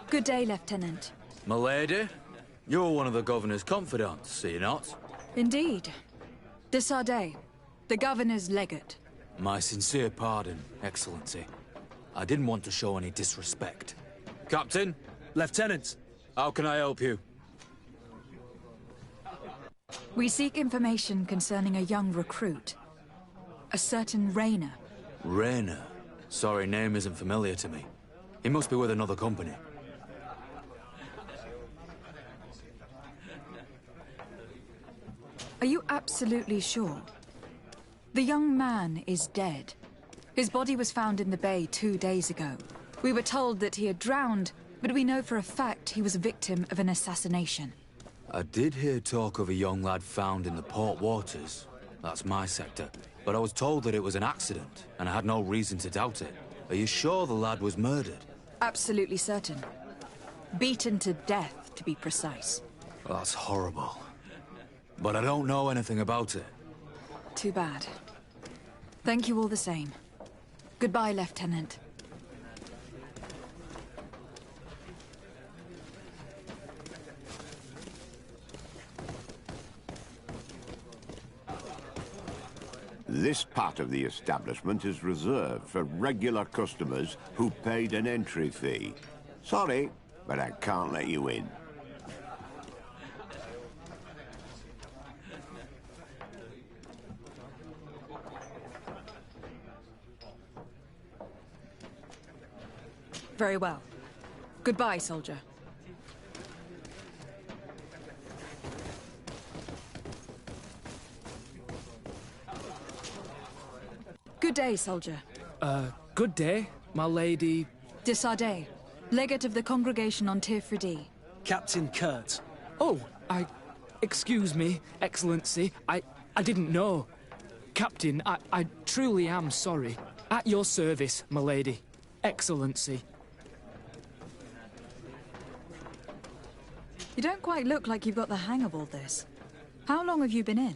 Good day, Lieutenant. Milady, you're one of the governor's confidants, are you not? Indeed. De, the governor's legate. My sincere pardon, Excellency. I didn't want to show any disrespect. Captain? Lieutenant! How can I help you? We seek information concerning a young recruit. A certain Raynor. Raynor? Sorry, name isn't familiar to me. He must be with another company. Are you absolutely sure? The young man is dead. His body was found in the bay 2 days ago. We were told that he had drowned, but we know for a fact he was a victim of an assassination. I did hear talk of a young lad found in the port waters. That's my sector. But I was told that it was an accident, and I had no reason to doubt it. Are you sure the lad was murdered? Absolutely certain. Beaten to death, to be precise. Well, that's horrible. But I don't know anything about it. Too bad. Thank you all the same. Goodbye, Lieutenant. This part of the establishment is reserved for regular customers who paid an entry fee. Sorry, but I can't let you in. Very well. Goodbye, soldier. Good day, soldier. Good day, my lady... De, legate of the congregation on Tir-For-The. Captain Kurt. Oh, excuse me, Excellency. I didn't know. Captain, I truly am sorry. At your service, my lady. Excellency. You don't quite look like you've got the hang of all this. How long have you been in?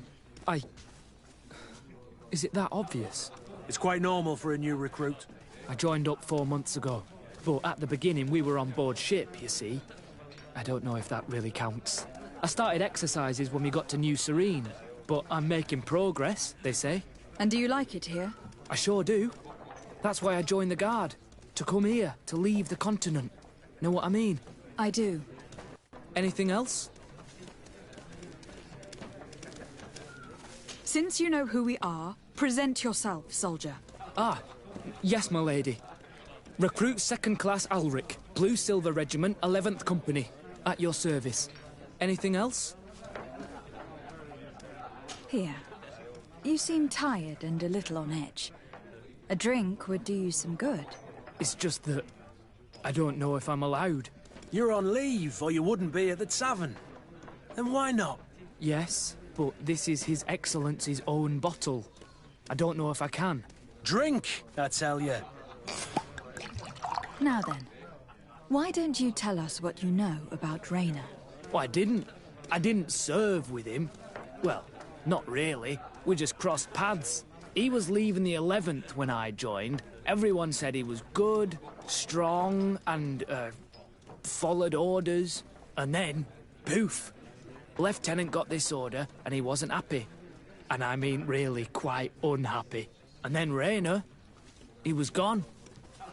Is it that obvious? It's quite normal for a new recruit. I joined up 4 months ago. But at the beginning, we were on board ship, you see. I don't know if that really counts. I started exercises when we got to New Serene. But I'm making progress, they say. And do you like it here? I sure do. That's why I joined the Guard. To come here, to leave the continent. Know what I mean? I do. Anything else? Since you know who we are, present yourself, soldier. Ah, yes, my lady. Recruit 2nd Class Alric, Blue Silver Regiment, 11th Company. At your service. Anything else? Here. You seem tired and a little on edge. A drink would do you some good. It's just that... I don't know if I'm allowed. You're on leave, or you wouldn't be at the tavern. Then why not? Yes, but this is His Excellency's own bottle. I don't know if I can. Drink, I tell you. Now then, why don't you tell us what you know about Raynor? Well, I didn't serve with him. Well, not really. We just crossed paths. He was leaving the 11th when I joined. Everyone said he was good, strong, and, followed orders. And then, poof. Lieutenant got this order, and he wasn't happy. And I mean really quite unhappy. And then Raynor, he was gone.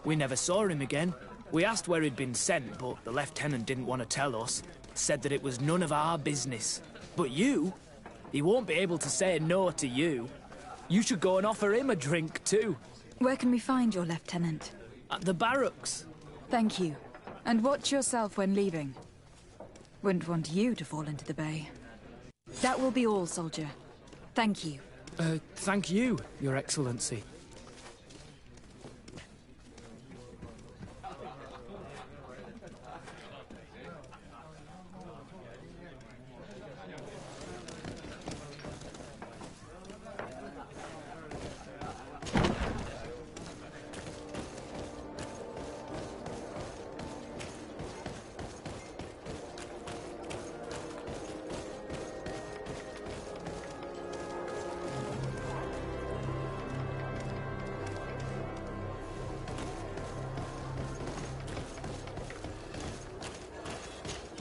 We never saw him again. We asked where he'd been sent, but the lieutenant didn't want to tell us. Said that it was none of our business. But you, he won't be able to say no to you. You should go and offer him a drink too. Where can we find your lieutenant? At the barracks. Thank you. And watch yourself when leaving. Wouldn't want you to fall into the bay. That will be all, soldier. Thank you. Thank you, Your Excellency.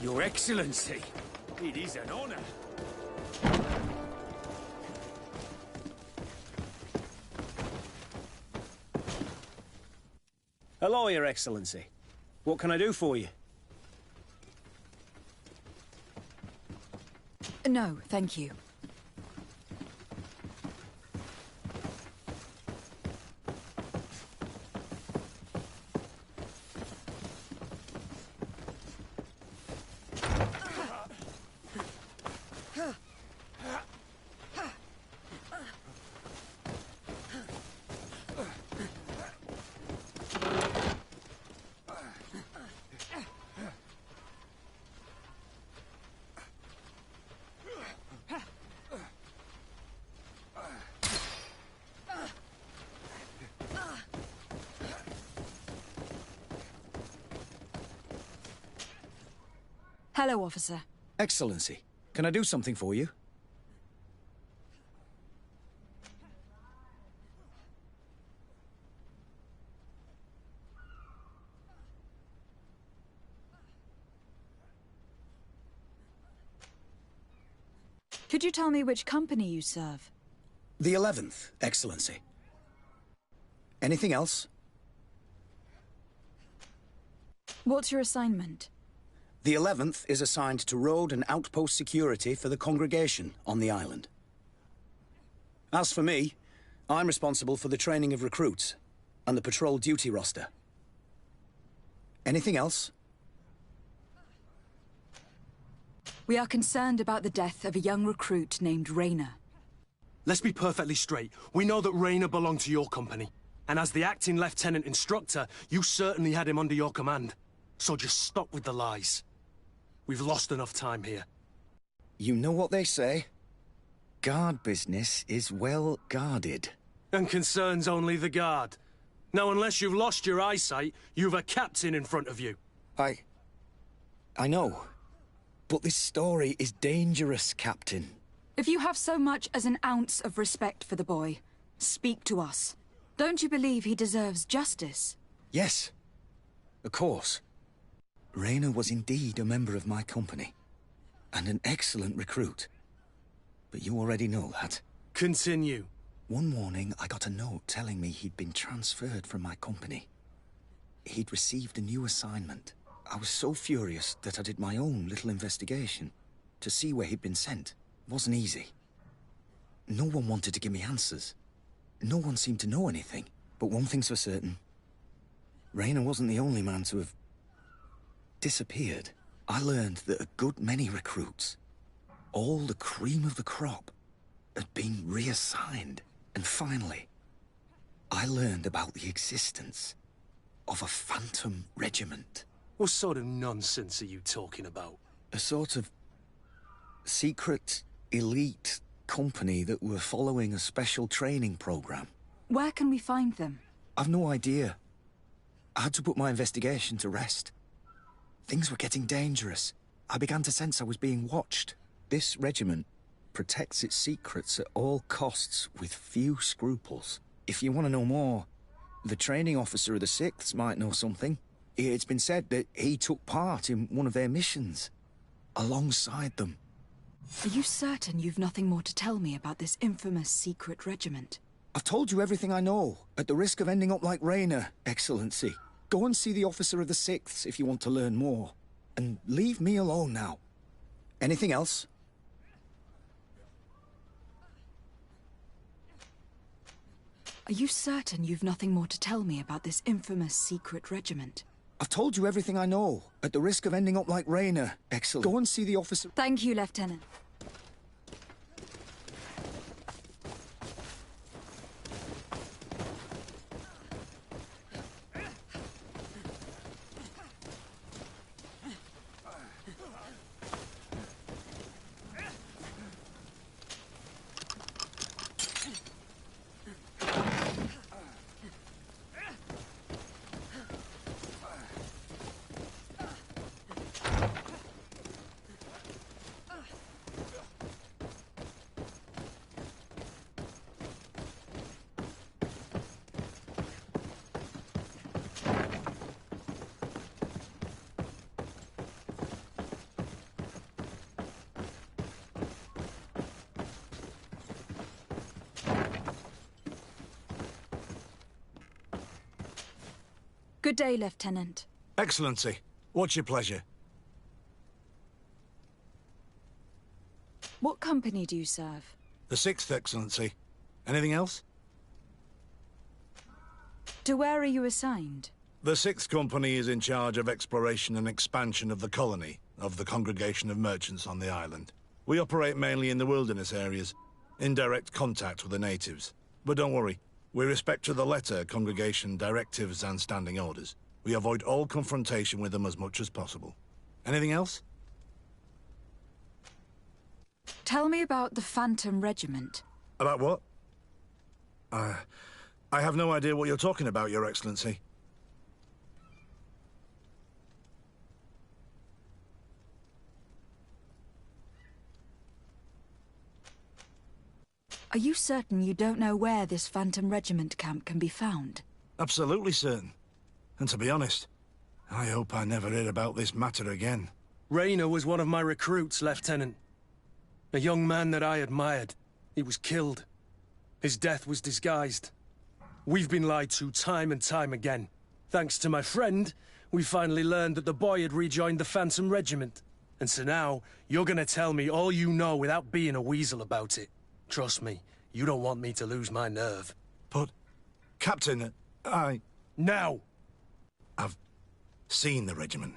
Your Excellency, it is an honor. Hello, Your Excellency. What can I do for you? No, thank you. Hello, officer. Excellency, can I do something for you? Could you tell me which company you serve? The 11th, Excellency. Anything else? What's your assignment? The 11th is assigned to road and outpost security for the congregation on the island. As for me, I'm responsible for the training of recruits and the patrol duty roster. Anything else? We are concerned about the death of a young recruit named Raynor. Let's be perfectly straight. We know that Raynor belonged to your company. And as the acting lieutenant instructor, you certainly had him under your command. So just stop with the lies. We've lost enough time here. You know what they say? Guard business is well guarded. And concerns only the guard. Now, unless you've lost your eyesight, you've a captain in front of you. I know. But this story is dangerous, Captain. If you have so much as an ounce of respect for the boy, speak to us. Don't you believe he deserves justice? Yes, of course. Raynor was indeed a member of my company, and an excellent recruit. But you already know that. Continue. One morning, I got a note telling me he'd been transferred from my company. He'd received a new assignment. I was so furious that I did my own little investigation to see where he'd been sent. It wasn't easy. No one wanted to give me answers. No one seemed to know anything. But one thing's for certain. Raynor wasn't the only man to have disappeared. I learned that a good many recruits, all the cream of the crop, had been reassigned. And finally, I learned about the existence of a phantom regiment. What sort of nonsense are you talking about? A sort of secret, elite company that were following a special training program. Where can we find them? I've no idea. I had to put my investigation to rest. Things were getting dangerous. I began to sense I was being watched. This regiment protects its secrets at all costs with few scruples. If you want to know more, the training officer of the 6th might know something. It's been said that he took part in one of their missions, alongside them. Are you certain you've nothing more to tell me about this infamous secret regiment? I've told you everything I know, at the risk of ending up like Raynor, Excellency. Go and see the officer of the 6th if you want to learn more. And leave me alone now. Anything else? Are you certain you've nothing more to tell me about this infamous secret regiment? I've told you everything I know, at the risk of ending up like Raynor, Excellency. Go and see the officer. Thank you, Lieutenant. Good day, Lieutenant. Excellency, what's your pleasure? What company do you serve? The 6th, Excellency. Anything else? To where are you assigned? The 6th Company is in charge of exploration and expansion of the colony of the Congregation of Merchants on the island. We operate mainly in the wilderness areas, in direct contact with the natives. But don't worry, we respect to the letter Congregation directives and standing orders. We avoid all confrontation with them as much as possible. Anything else? Tell me about the Phantom Regiment. About what? I have no idea what you're talking about, Your Excellency. Are you certain you don't know where this Phantom Regiment camp can be found? Absolutely certain. And to be honest, I hope I never hear about this matter again. Rayner was one of my recruits, Lieutenant. A young man that I admired. He was killed. His death was disguised. We've been lied to time and time again. Thanks to my friend, we finally learned that the boy had rejoined the Phantom Regiment. And so now, you're gonna tell me all you know without being a weasel about it. Trust me, you don't want me to lose my nerve. But, Captain, Now! I've seen the regiment.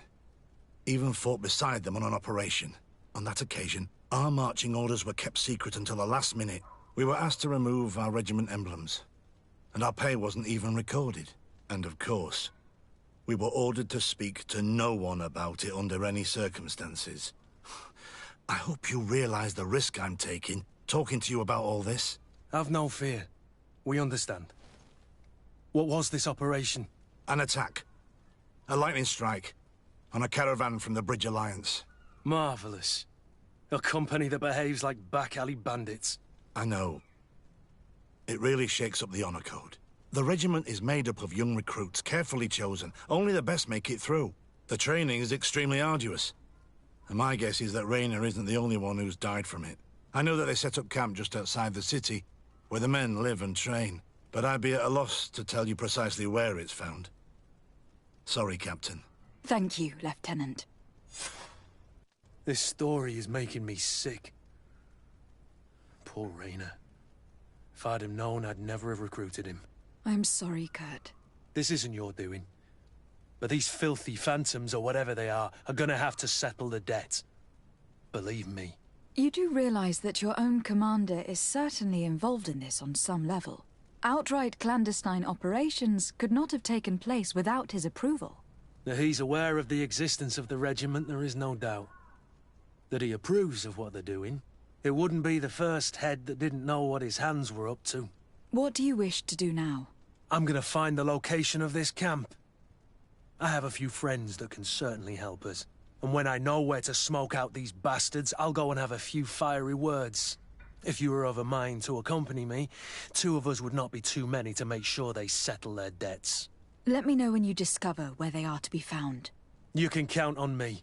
Even fought beside them on an operation. On that occasion, our marching orders were kept secret until the last minute. We were asked to remove our regiment emblems. And our pay wasn't even recorded. And of course, we were ordered to speak to no one about it under any circumstances. I hope you realize the risk I'm taking, talking to you about all this. Have no fear. We understand. What was this operation? An attack. A lightning strike. On a caravan from the Bridge Alliance. Marvelous. A company that behaves like back-alley bandits. I know. It really shakes up the honor code. The regiment is made up of young recruits, carefully chosen. Only the best make it through. The training is extremely arduous. And my guess is that Rayner isn't the only one who's died from it. I know that they set up camp just outside the city, where the men live and train. But I'd be at a loss to tell you precisely where it's found. Sorry, Captain. Thank you, Lieutenant. This story is making me sick. Poor Rayner. If I'd have known, I'd never have recruited him. I'm sorry, Kurt. This isn't your doing. But these filthy phantoms, or whatever they are gonna have to settle the debt. Believe me. You do realize that your own commander is certainly involved in this on some level. Outright clandestine operations could not have taken place without his approval. That he's aware of the existence of the regiment, there is no doubt. That he approves of what they're doing. It wouldn't be the first head that didn't know what his hands were up to. What do you wish to do now? I'm gonna find the location of this camp. I have a few friends that can certainly help us. And when I know where to smoke out these bastards, I'll go and have a few fiery words. If you were of a mind to accompany me, 2 of us would not be too many to make sure they settle their debts. Let me know when you discover where they are to be found. You can count on me.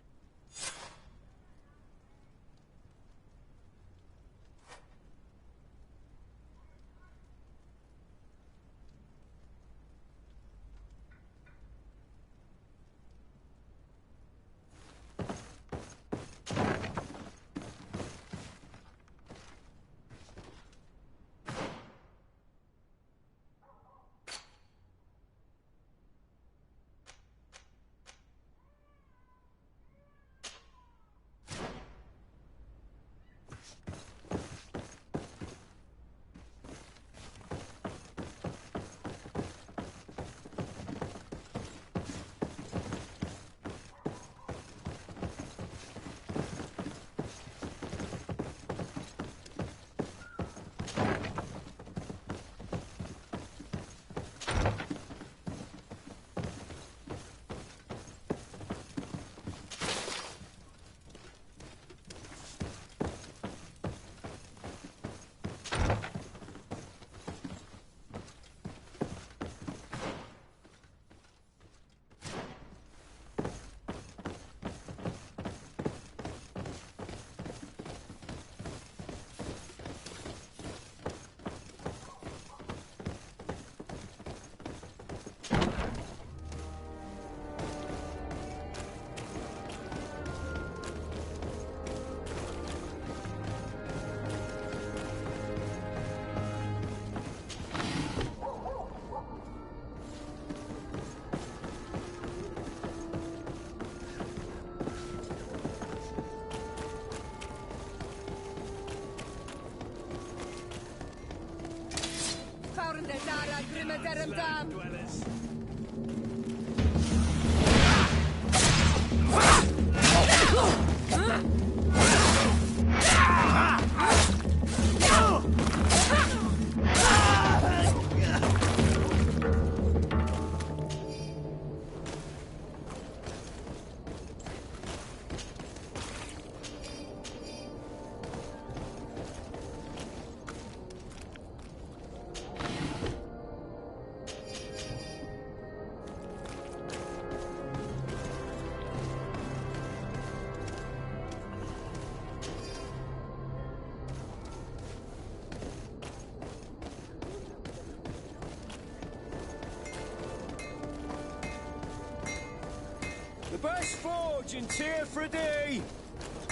The best forge in Tier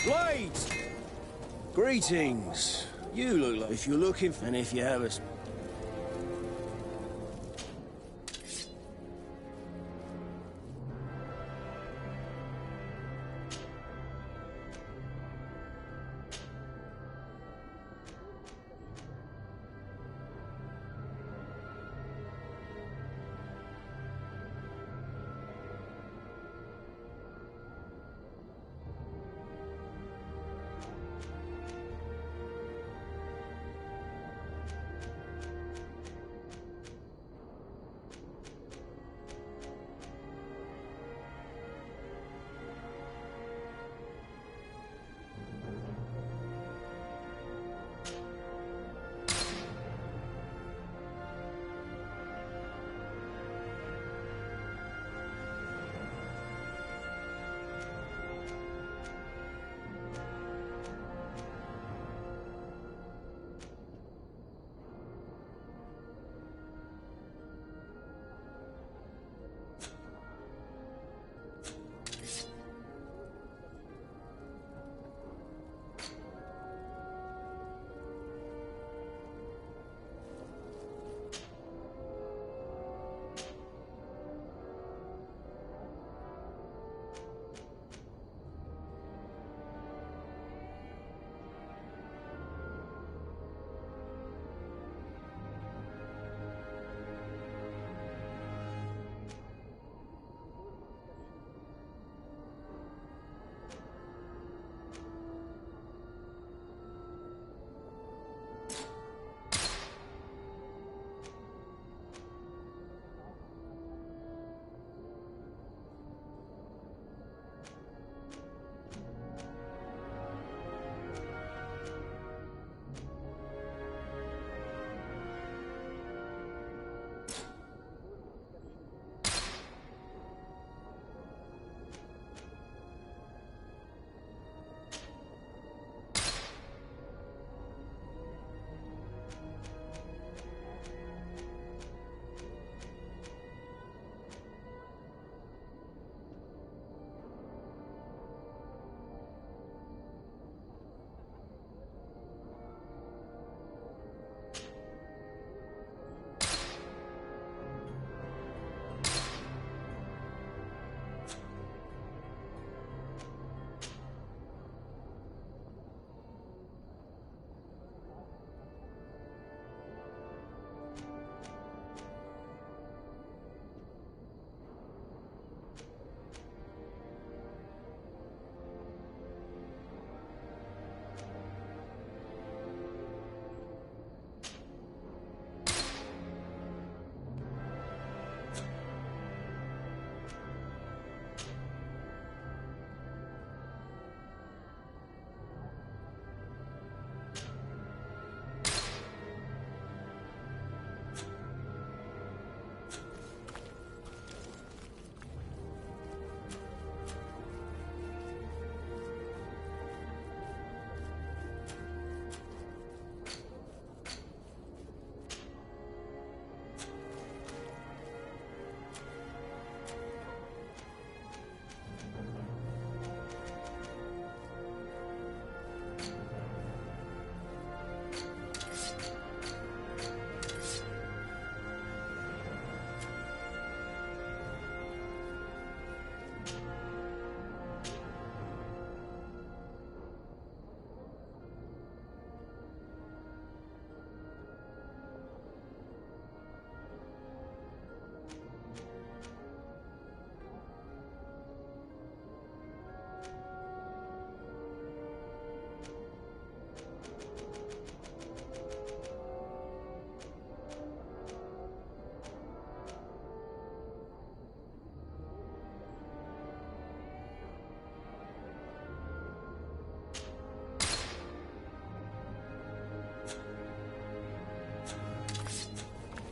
Blades! Greetings. You look like if you're looking for, and if you have us.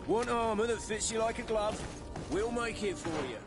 Want armor that fits you like a glove? We'll make it for you.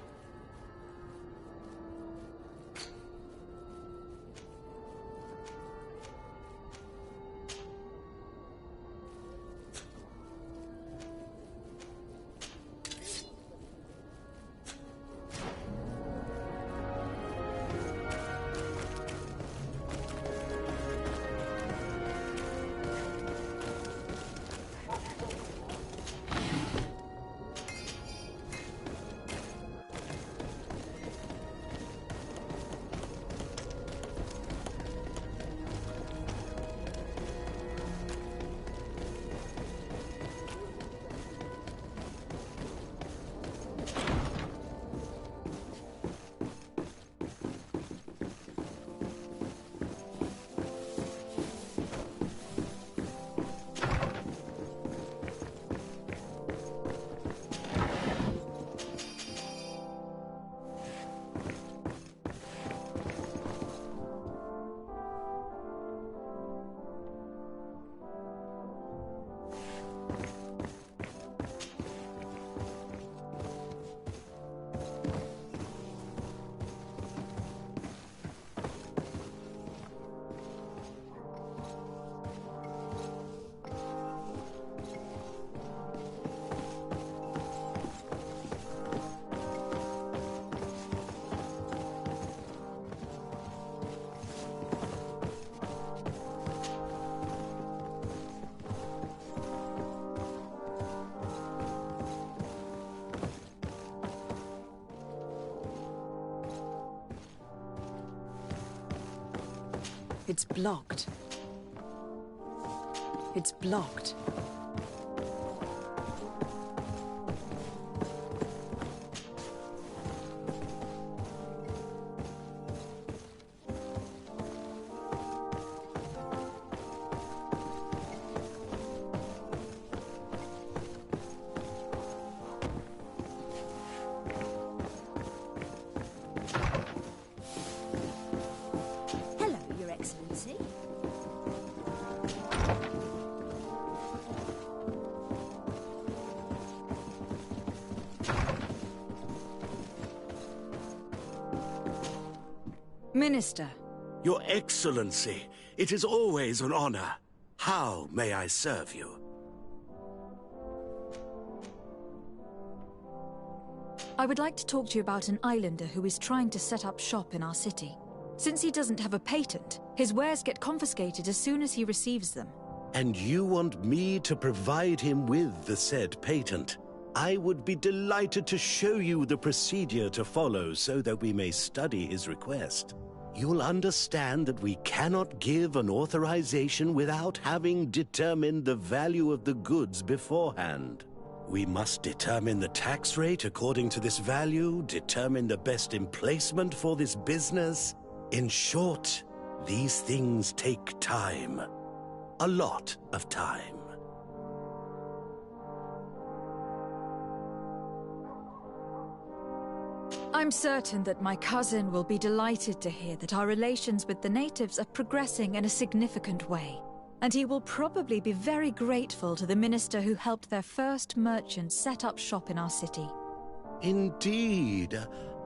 It's blocked. It's blocked. Minister. Your Excellency, it is always an honor. How may I serve you? I would like to talk to you about an islander who is trying to set up shop in our city. Since he doesn't have a patent, his wares get confiscated as soon as he receives them. And you want me to provide him with the said patent? I would be delighted to show you the procedure to follow so that we may study his request. You'll understand that we cannot give an authorization without having determined the value of the goods beforehand. We must determine the tax rate according to this value, determine the best emplacement for this business. In short, these things take time. A lot of time. I'm certain that my cousin will be delighted to hear that our relations with the natives are progressing in a significant way. And he will probably be very grateful to the minister who helped their first merchant set up shop in our city. Indeed.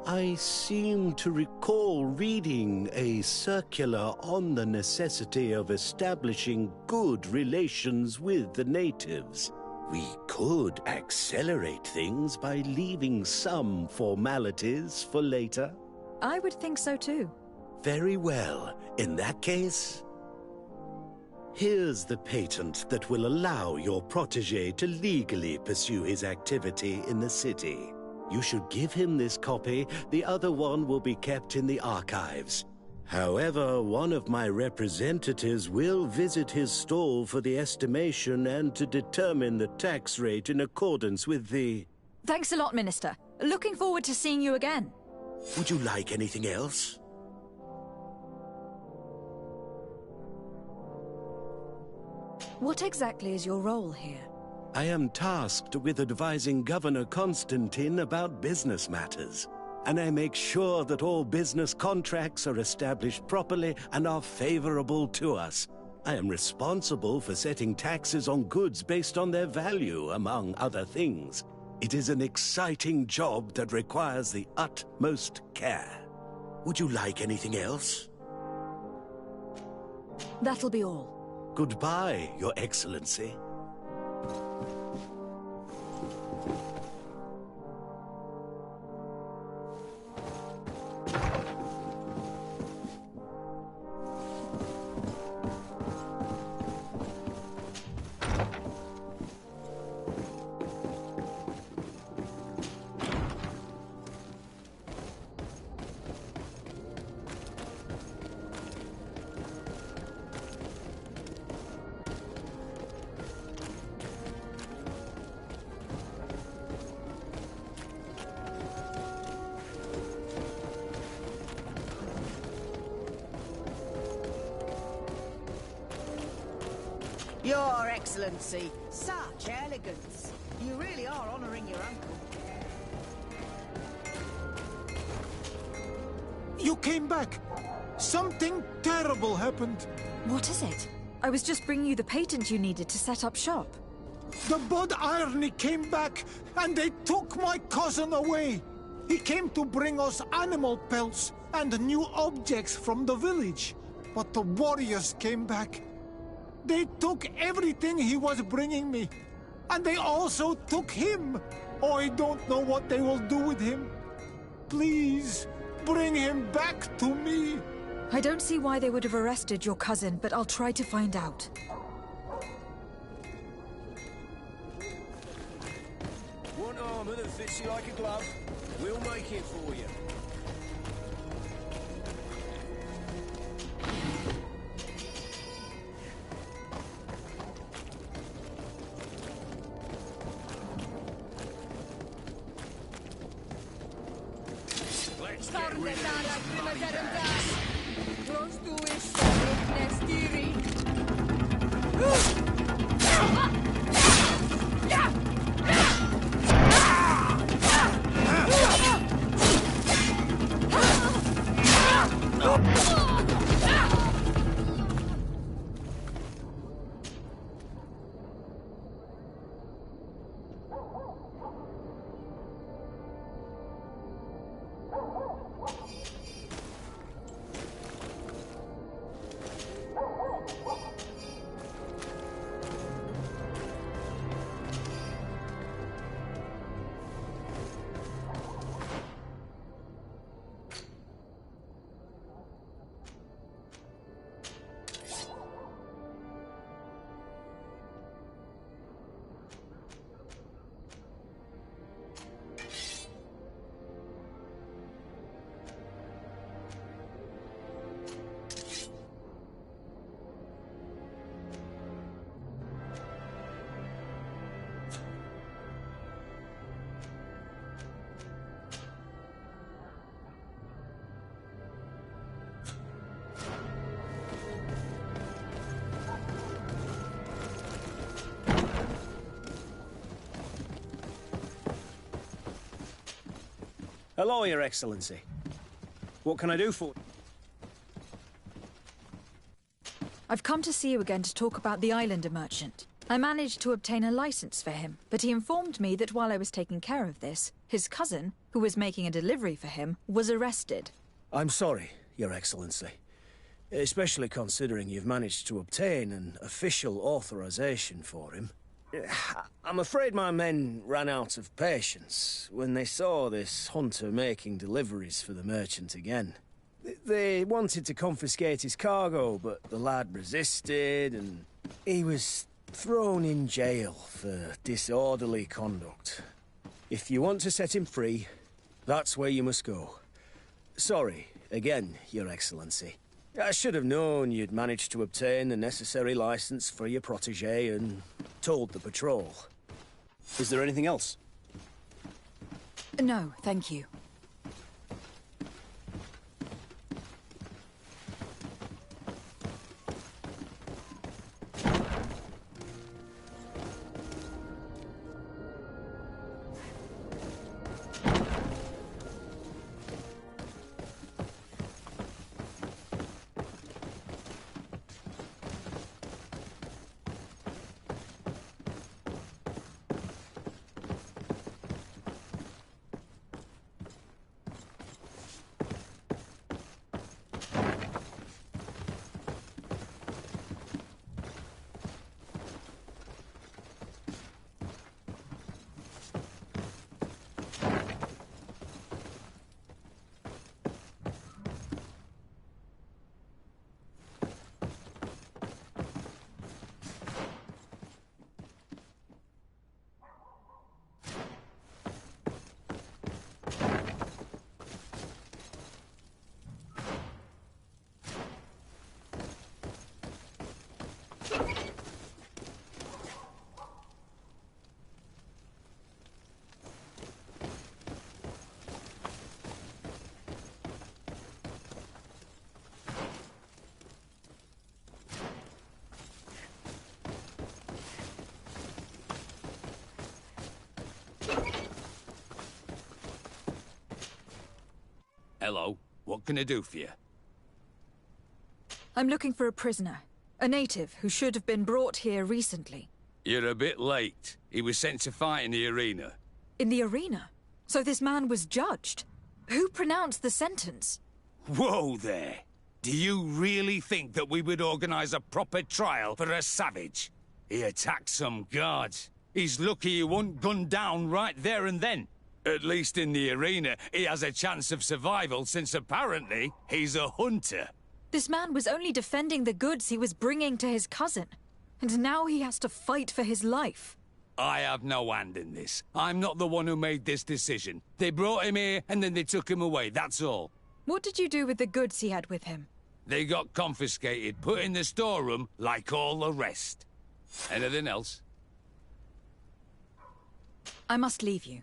I seem to recall reading a circular on the necessity of establishing good relations with the natives. We could accelerate things by leaving some formalities for later. I would think so too. Very well. In that case, here's the patent that will allow your protégé to legally pursue his activity in the city. You should give him this copy. The other one will be kept in the archives. However, one of my representatives will visit his stall for the estimation and to determine the tax rate in accordance with the... Thanks a lot, Minister. Looking forward to seeing you again. Would you like anything else? What exactly is your role here? I am tasked with advising Governor Constantine about business matters. And I make sure that all business contracts are established properly and are favorable to us. I am responsible for setting taxes on goods based on their value, among other things. It is an exciting job that requires the utmost care. Would you like anything else? That'll be all. Goodbye, Your Excellency. Your Excellency, such elegance. You really are honouring your uncle. You came back. Something terrible happened. What is it? I was just bringing you the patent you needed to set up shop. The Bud Irony came back, and they took my cousin away. He came to bring us animal pelts and new objects from the village. But the warriors came back. They took everything he was bringing me. And they also took him. Oh, I don't know what they will do with him. Please, bring him back to me. I don't see why they would have arrested your cousin, but I'll try to find out. Want armor that fits you like a glove? We'll make it for you. Hello, Your Excellency. What can I do for you? I've come to see you again to talk about the Islander merchant. I managed to obtain a license for him, but he informed me that while I was taking care of this, his cousin, who was making a delivery for him, was arrested. I'm sorry, Your Excellency. Especially considering you've managed to obtain an official authorization for him. I'm afraid my men ran out of patience when they saw this hunter making deliveries for the merchant again. They wanted to confiscate his cargo, but the lad resisted, and he was thrown in jail for disorderly conduct. If you want to set him free, that's where you must go. Sorry, again, Your Excellency. I should have known you'd managed to obtain the necessary license for your protégé and told the patrol. Is there anything else? No, thank you. Hello. What can I do for you? I'm looking for a prisoner. A native who should have been brought here recently. You're a bit late. He was sent to fight in the arena. In the arena? So this man was judged? Who pronounced the sentence? Whoa there! Do you really think that we would organize a proper trial for a savage? He attacked some guards. He's lucky he wasn't gunned down right there and then. At least in the arena, he has a chance of survival since apparently he's a hunter. This man was only defending the goods he was bringing to his cousin. And now he has to fight for his life. I have no hand in this. I'm not the one who made this decision. They brought him here and then they took him away, that's all. What did you do with the goods he had with him? They got confiscated, put in the storeroom like all the rest. Anything else? I must leave you.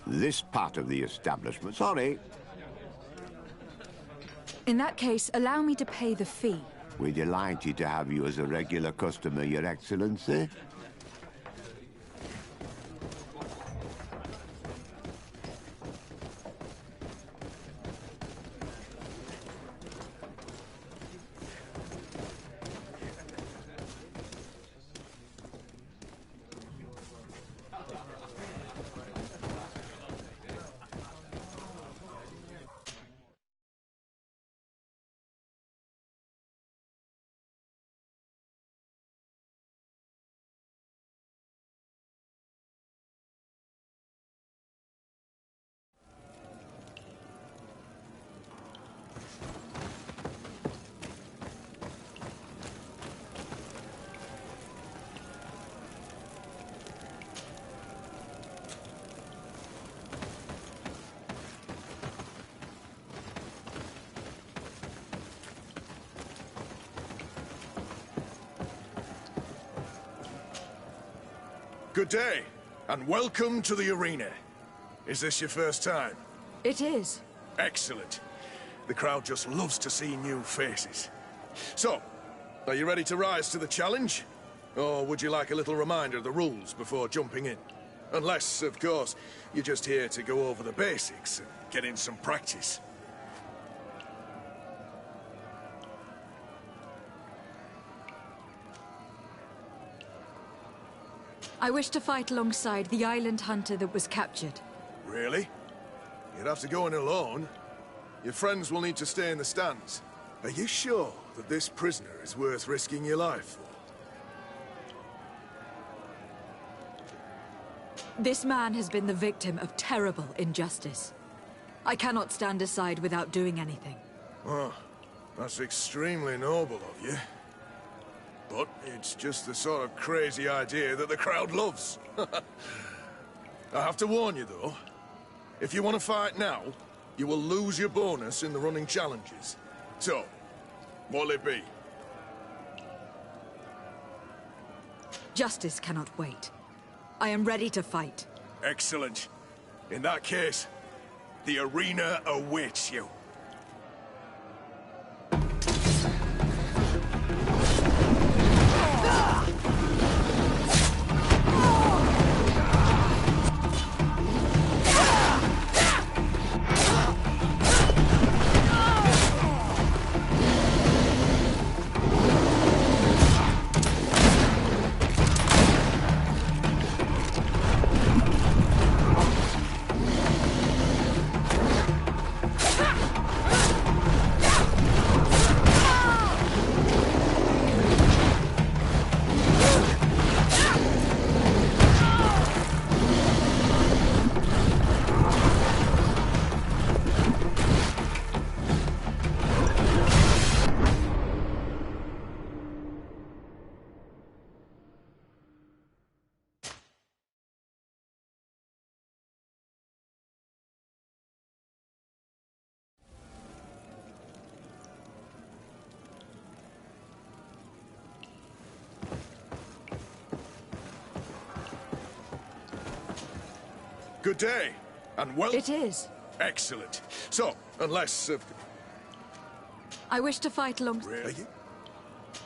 This part of the establishment... Sorry. In that case, allow me to pay the fee. We're delighted to have you as a regular customer, Your Excellency. Good day, and welcome to the arena. Is this your first time? It is. Excellent. The crowd just loves to see new faces. So, are you ready to rise to the challenge? Or would you like a little reminder of the rules before jumping in? Unless, of course, you're just here to go over the basics and get in some practice. I wish to fight alongside the island hunter that was captured. Really? You'd have to go in alone. Your friends will need to stay in the stands. Are you sure that this prisoner is worth risking your life for? This man has been the victim of terrible injustice. I cannot stand aside without doing anything. Oh, that's extremely noble of you. But it's just the sort of crazy idea that the crowd loves. I have to warn you, though. If you want to fight now, you will lose your bonus in the running challenges. So, what'll it be? Justice cannot wait. I am ready to fight. Excellent. In that case, the arena awaits you. Good day, and well... It is. Excellent. So, unless... I wish to fight along... Really?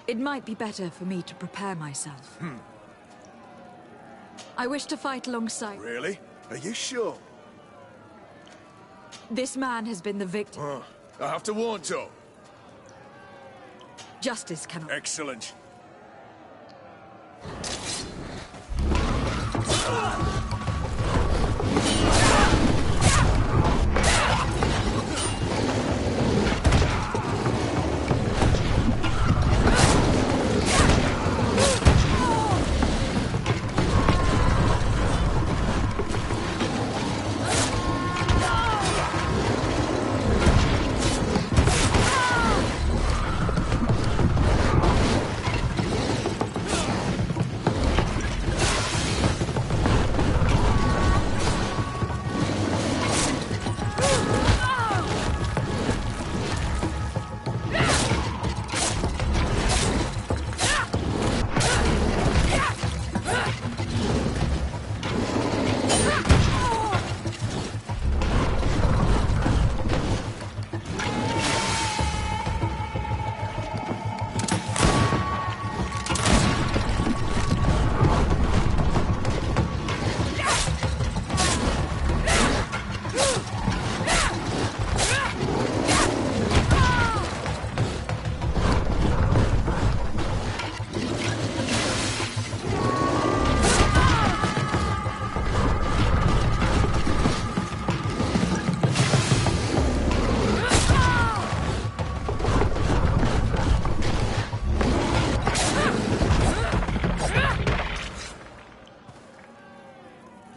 It might be better for me to prepare myself. I wish to fight alongside... Really? Are you sure? This man has been the victim. I have to warn you. Justice cannot... Excellent.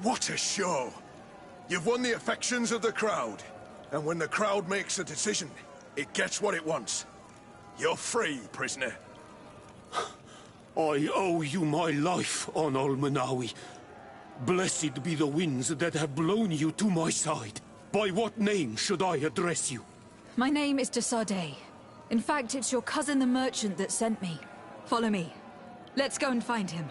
What a show! You've won the affections of the crowd. And when the crowd makes a decision, it gets what it wants. You're free, prisoner. I owe you my life, on Almanawi. Blessed be the winds that have blown you to my side. By what name should I address you? My name is Desade. In fact, it's your cousin the merchant that sent me. Follow me. Let's go and find him.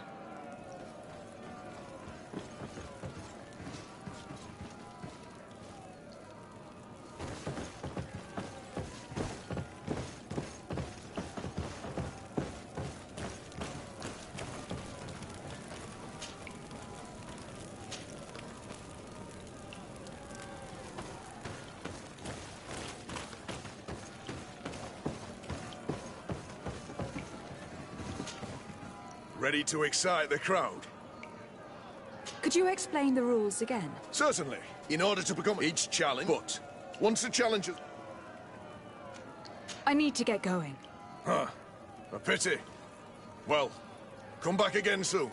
Ready to excite the crowd? Could you explain the rules again? Certainly. In order to become each challenge, but once a challenge is... I need to get going. Huh. A pity. Well, come back again soon.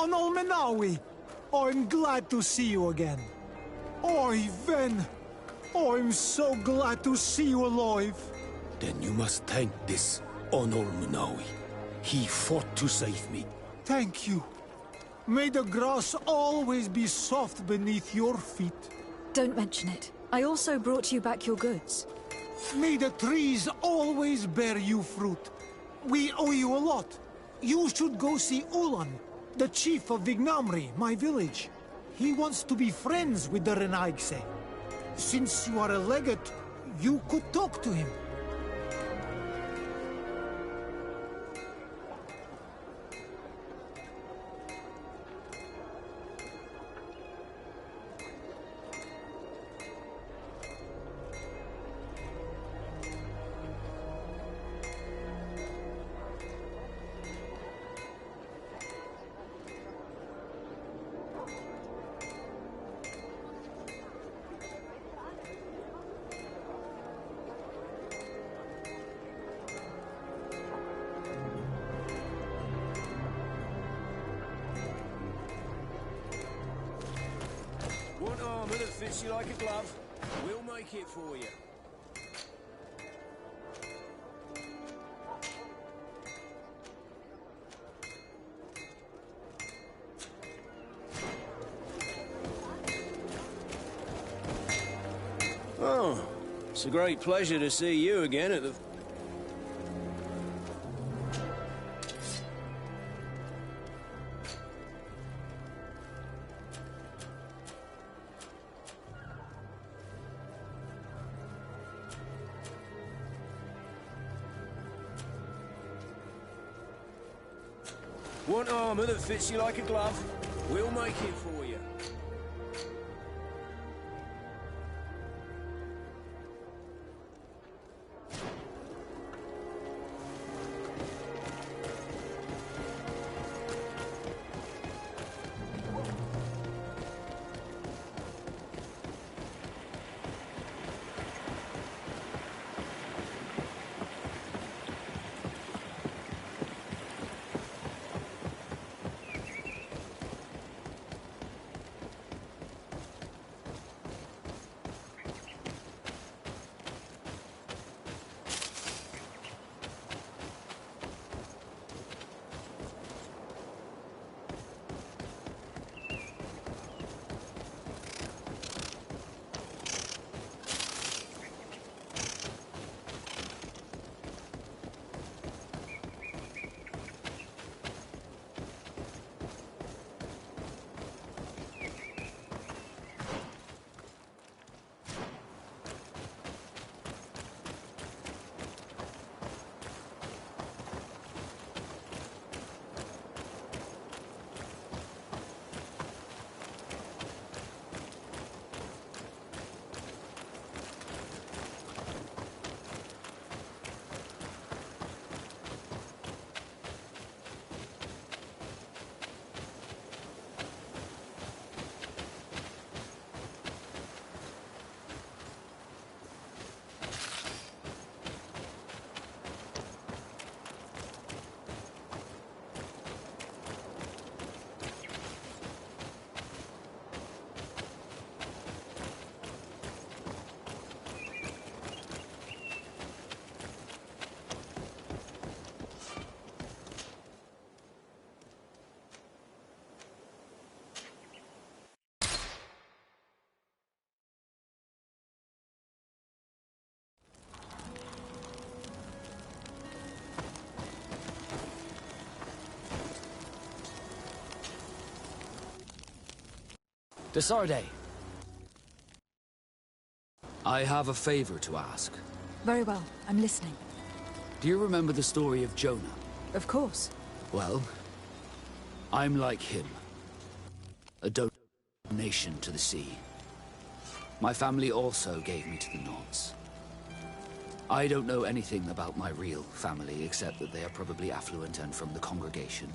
Onolmenawi! I'm glad to see you again. Oi, Ven! I'm so glad to see you alive. Then you must thank this Onol Munawi. He fought to save me. Thank you. May the grass always be soft beneath your feet. Don't mention it. I also brought you back your goods. May the trees always bear you fruit. We owe you a lot. You should go see Ulan, the chief of Vignamri, my village. He wants to be friends with the Renaigse. Since you are a legate, you could talk to him. Want armor that fits you like a glove? We'll make it for you. Oh, it's a great pleasure to see you again at the... Want armor that fits you like a glove? We'll make it for you. Desarde. I have a favor to ask. Very well, I'm listening. Do you remember the story of Jonah? Of course. Well, I'm like him. A donation to the sea. My family also gave me to the Nords. I don't know anything about my real family, except that they are probably affluent and from the congregation.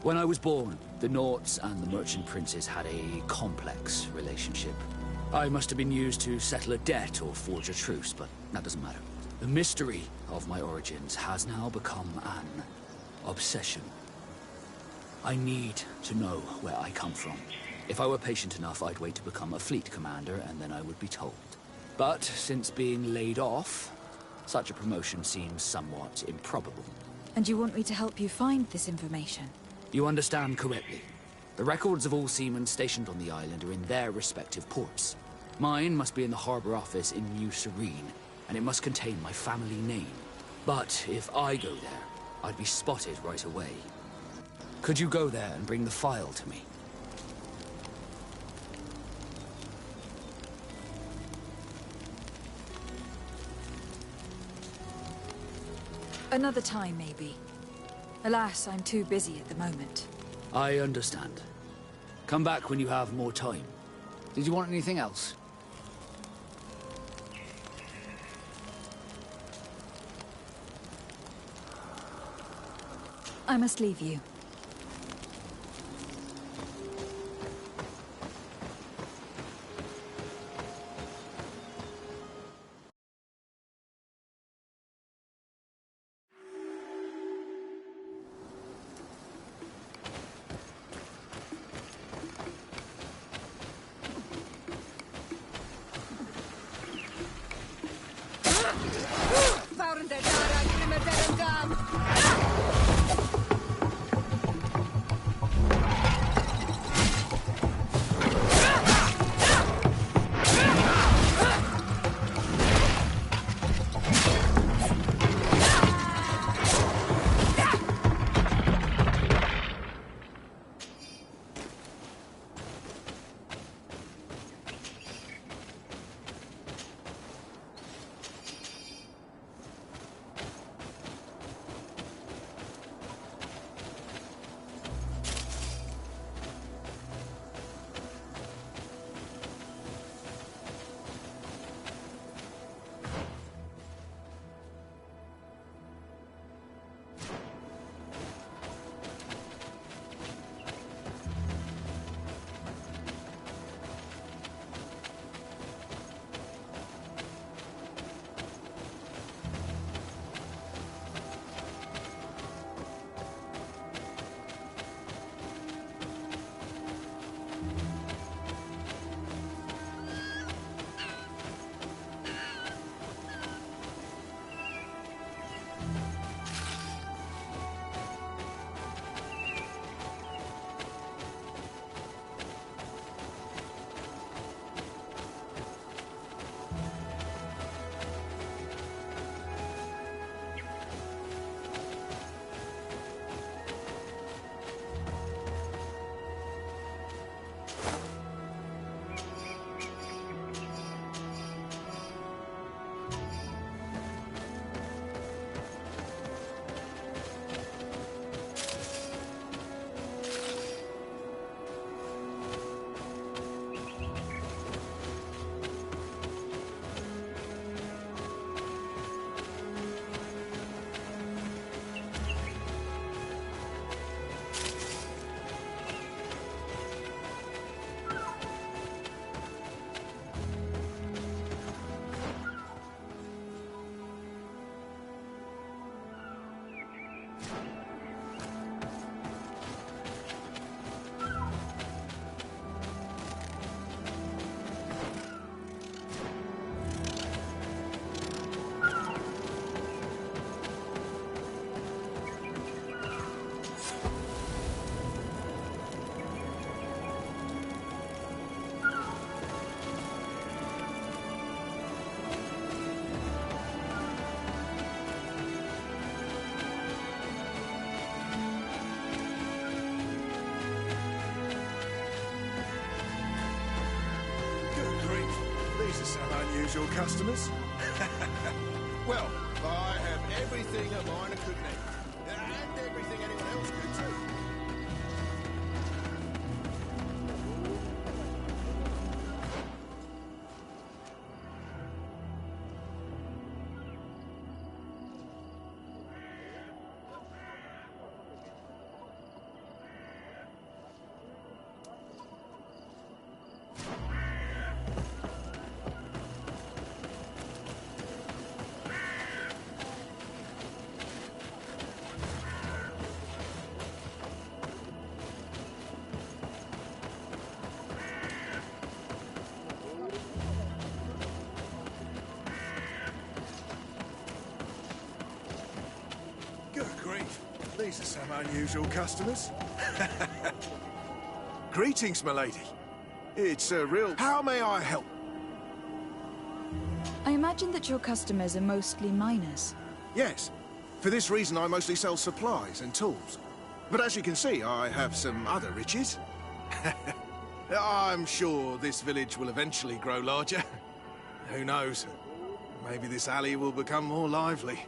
When I was born, the Nords and the merchant princes had a complex relationship. I must have been used to settle a debt or forge a truce, but that doesn't matter. The mystery of my origins has now become an obsession. I need to know where I come from. If I were patient enough, I'd wait to become a fleet commander, and then I would be told. But since being laid off, such a promotion seems somewhat improbable. And you want me to help you find this information? You understand correctly. The records of all seamen stationed on the island are in their respective ports. Mine must be in the harbor office in New Serene, and it must contain my family name. But if I go there, I'd be spotted right away. Could you go there and bring the file to me? Another time, maybe. Alas, I'm too busy at the moment. I understand. Come back when you have more time. Did you want anything else? I must leave you. Unusual customers? Well, I have everything a miner could need. And everything anyone else could too. These are some unusual customers. Greetings, my lady. It's a real... How may I help? I imagine that your customers are mostly miners. Yes. For this reason, I mostly sell supplies and tools. But as you can see, I have some other riches. I'm sure this village will eventually grow larger. Who knows? Maybe this alley will become more lively.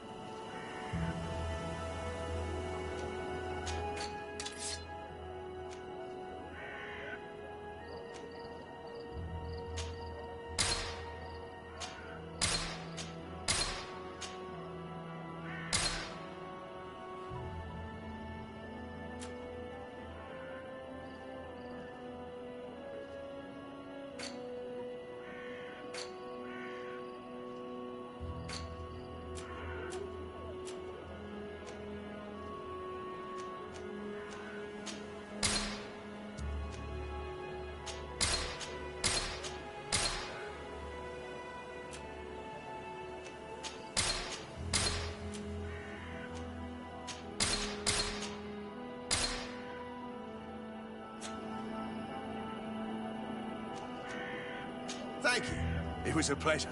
Thank you. It was a pleasure.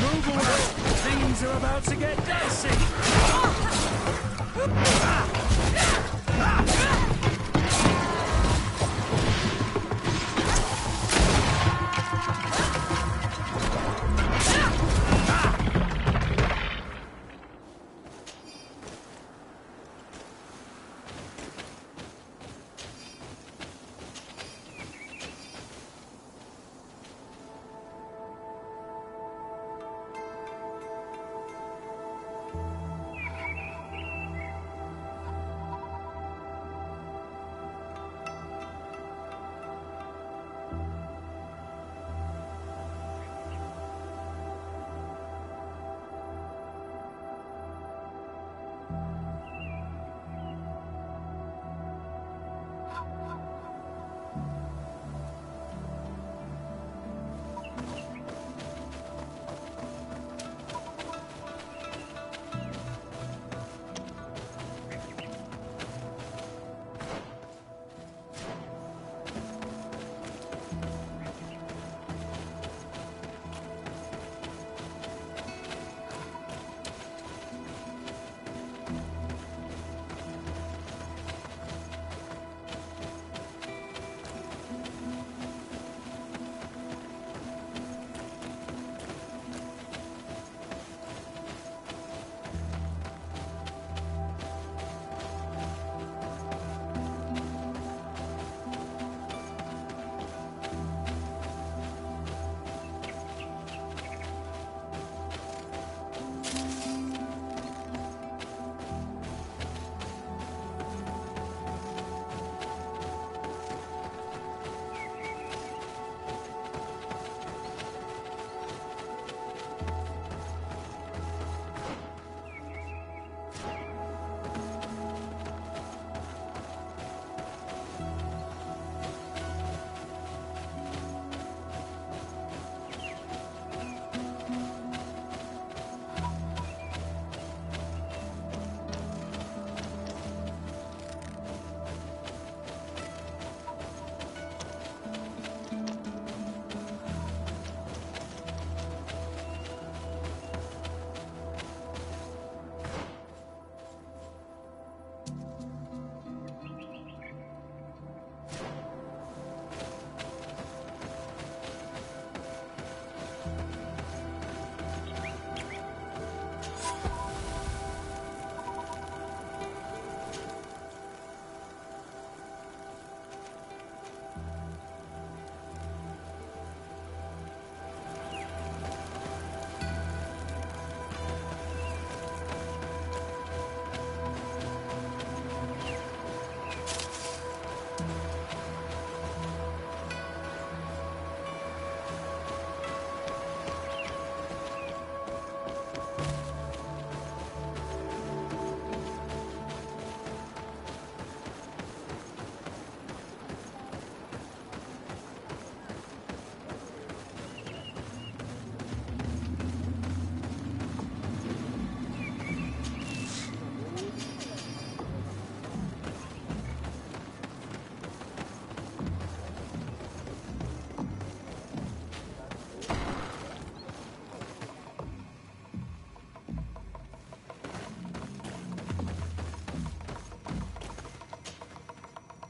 Move away! Things are about to get dicey!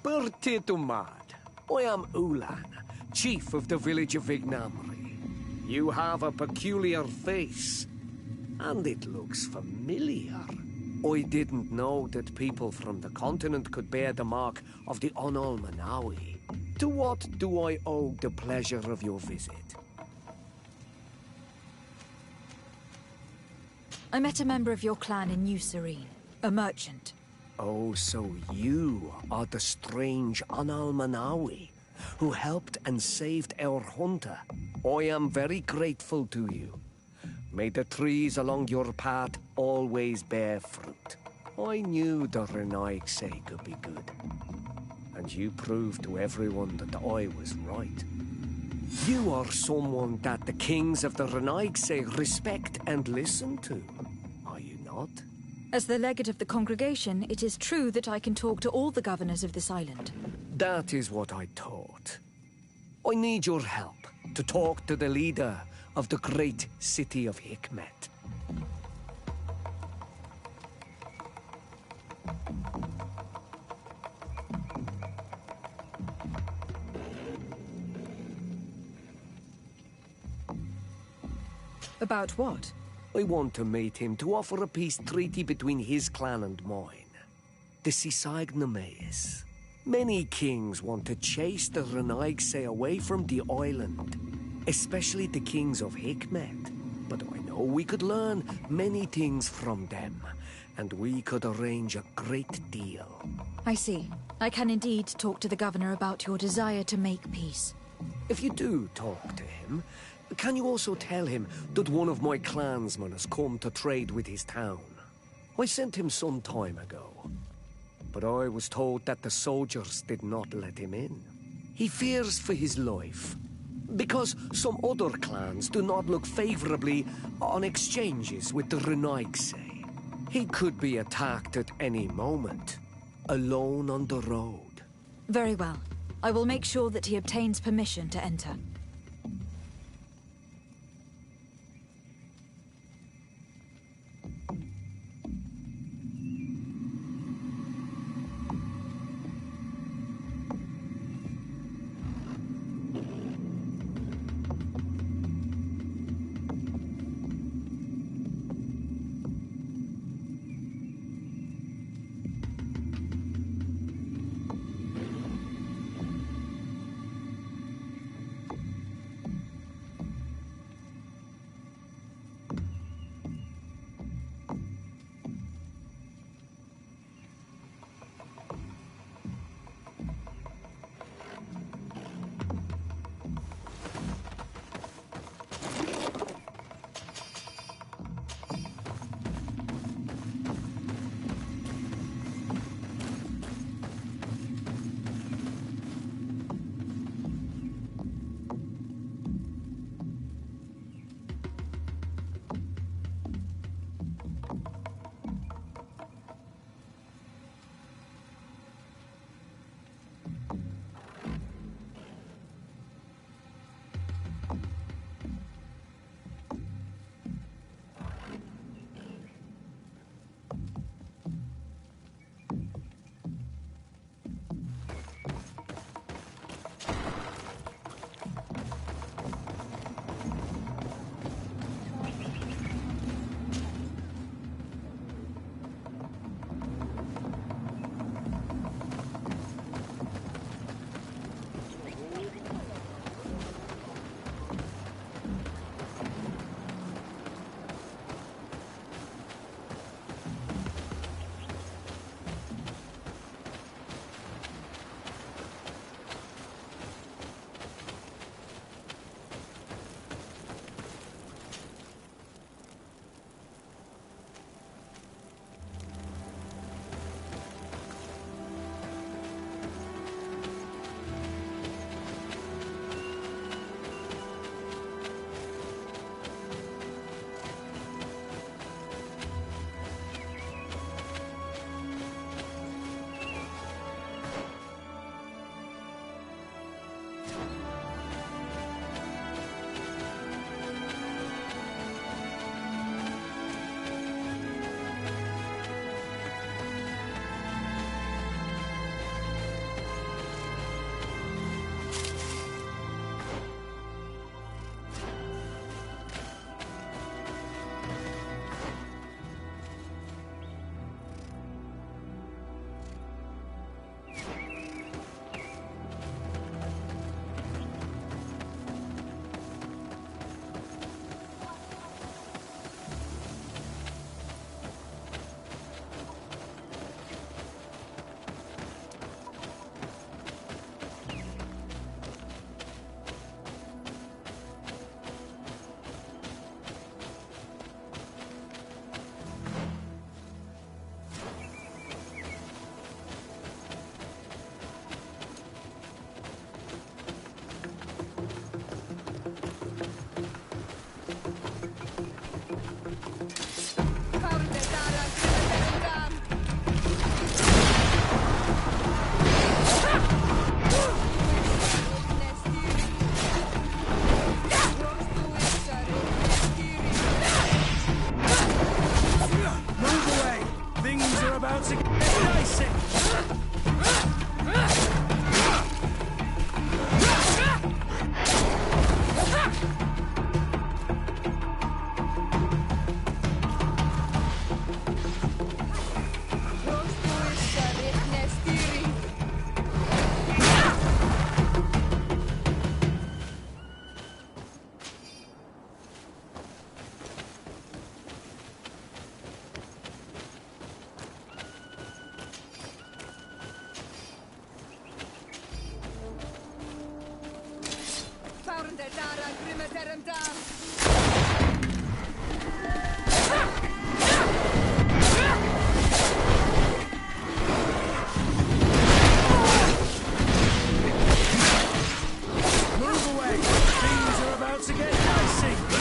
Bertie Dumad. I am Ulan, chief of the village of Vignamri. You have a peculiar face, and it looks familiar. I didn't know that people from the continent could bear the mark of the Onol Manawi. To what do I owe the pleasure of your visit? I met a member of your clan in New Serene, a merchant. Oh, so you are the strange Onol Manawi who helped and saved our hunter. I am very grateful to you. May the trees along your path always bear fruit. I knew the Renaigse could be good. And you proved to everyone that I was right. You are someone that the kings of the Renaigse respect and listen to, are you not? As the legate of the congregation, it is true that I can talk to all the governors of this island. That is what I thought. I need your help to talk to the leader of the great city of Hikmet. About what? I want to meet him to offer a peace treaty between his clan and mine. The Sisagnameis. Many kings want to chase the Renaigse away from the island, especially the kings of Hikmet. But I know we could learn many things from them, and we could arrange a great deal. I see. I can indeed talk to the governor about your desire to make peace. If you do talk to him, can you also tell him that one of my clansmen has come to trade with his town? I sent him some time ago, but I was told that the soldiers did not let him in. He fears for his life, because some other clans do not look favorably on exchanges with the Renaigse. He could be attacked at any moment, alone on the road. Very well. I will make sure that he obtains permission to enter. tear him down. Move away! Things are about to get dicey!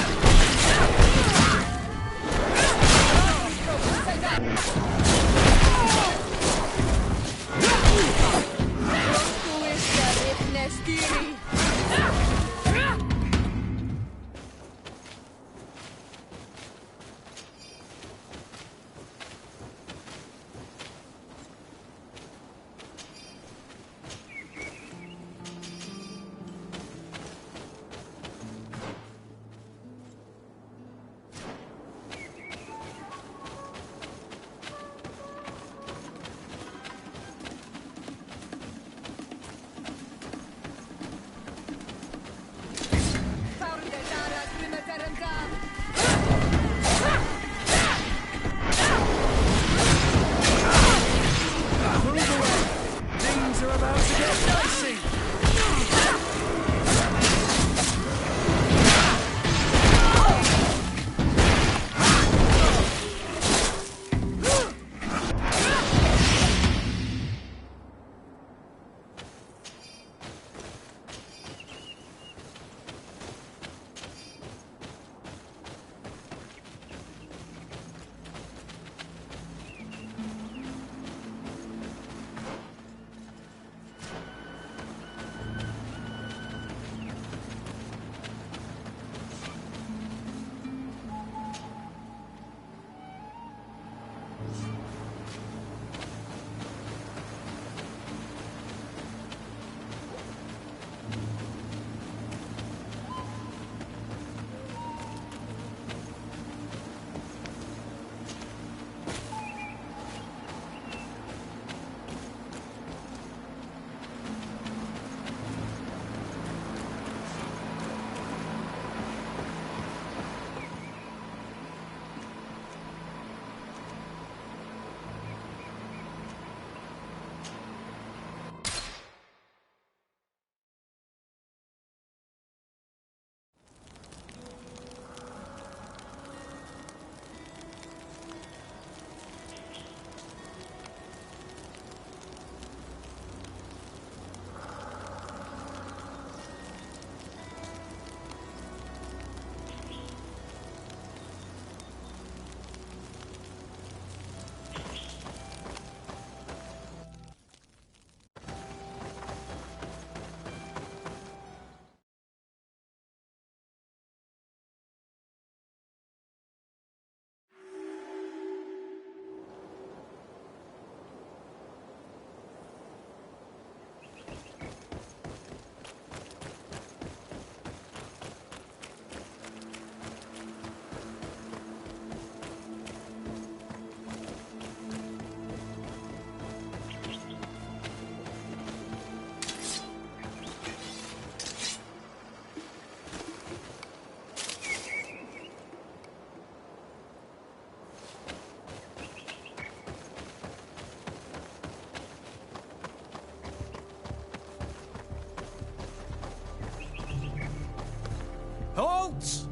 Halt!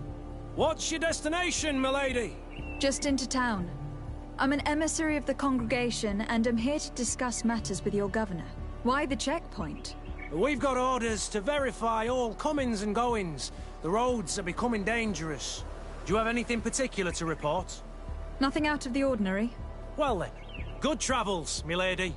What's your destination, milady? Just into town. I'm an emissary of the congregation and am here to discuss matters with your governor. Why the checkpoint? We've got orders to verify all comings and goings. The roads are becoming dangerous. Do you have anything particular to report? Nothing out of the ordinary. Well then, good travels, milady.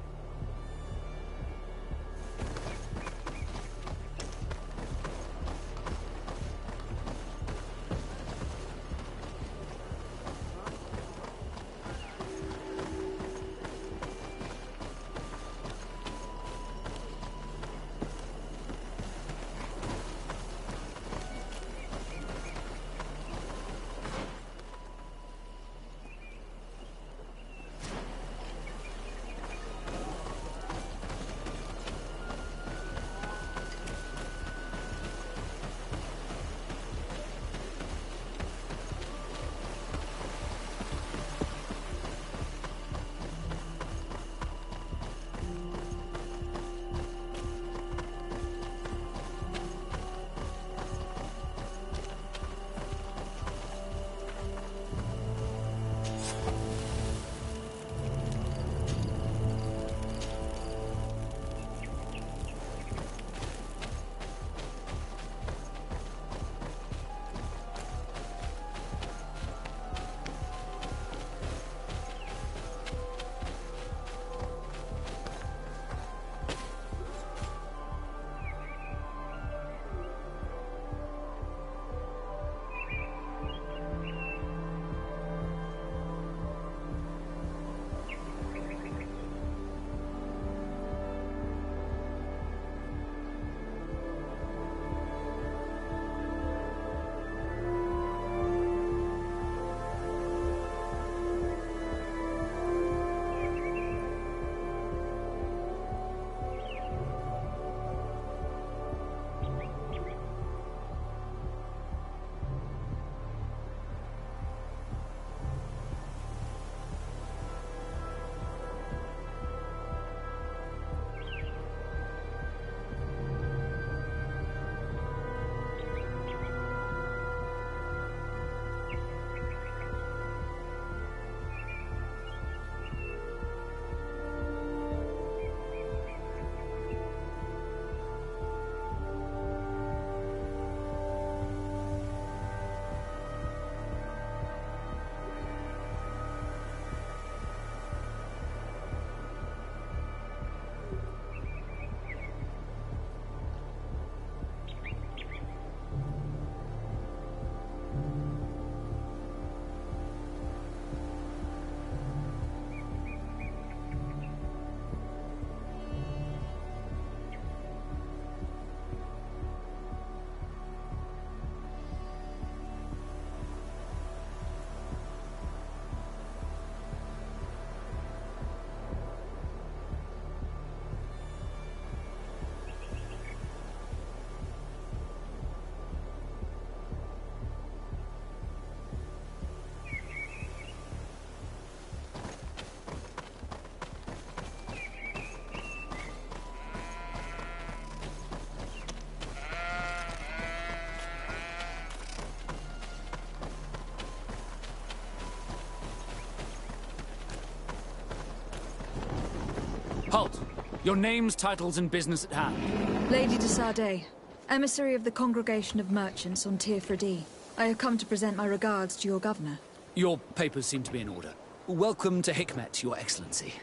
Halt! Your names, titles, and business at hand. Lady de Sardet, emissary of the Congregation of Merchants on Strachfear.The. I have come to present my regards to your governor. Your papers seem to be in order. Welcome to Hikmet, Your Excellency.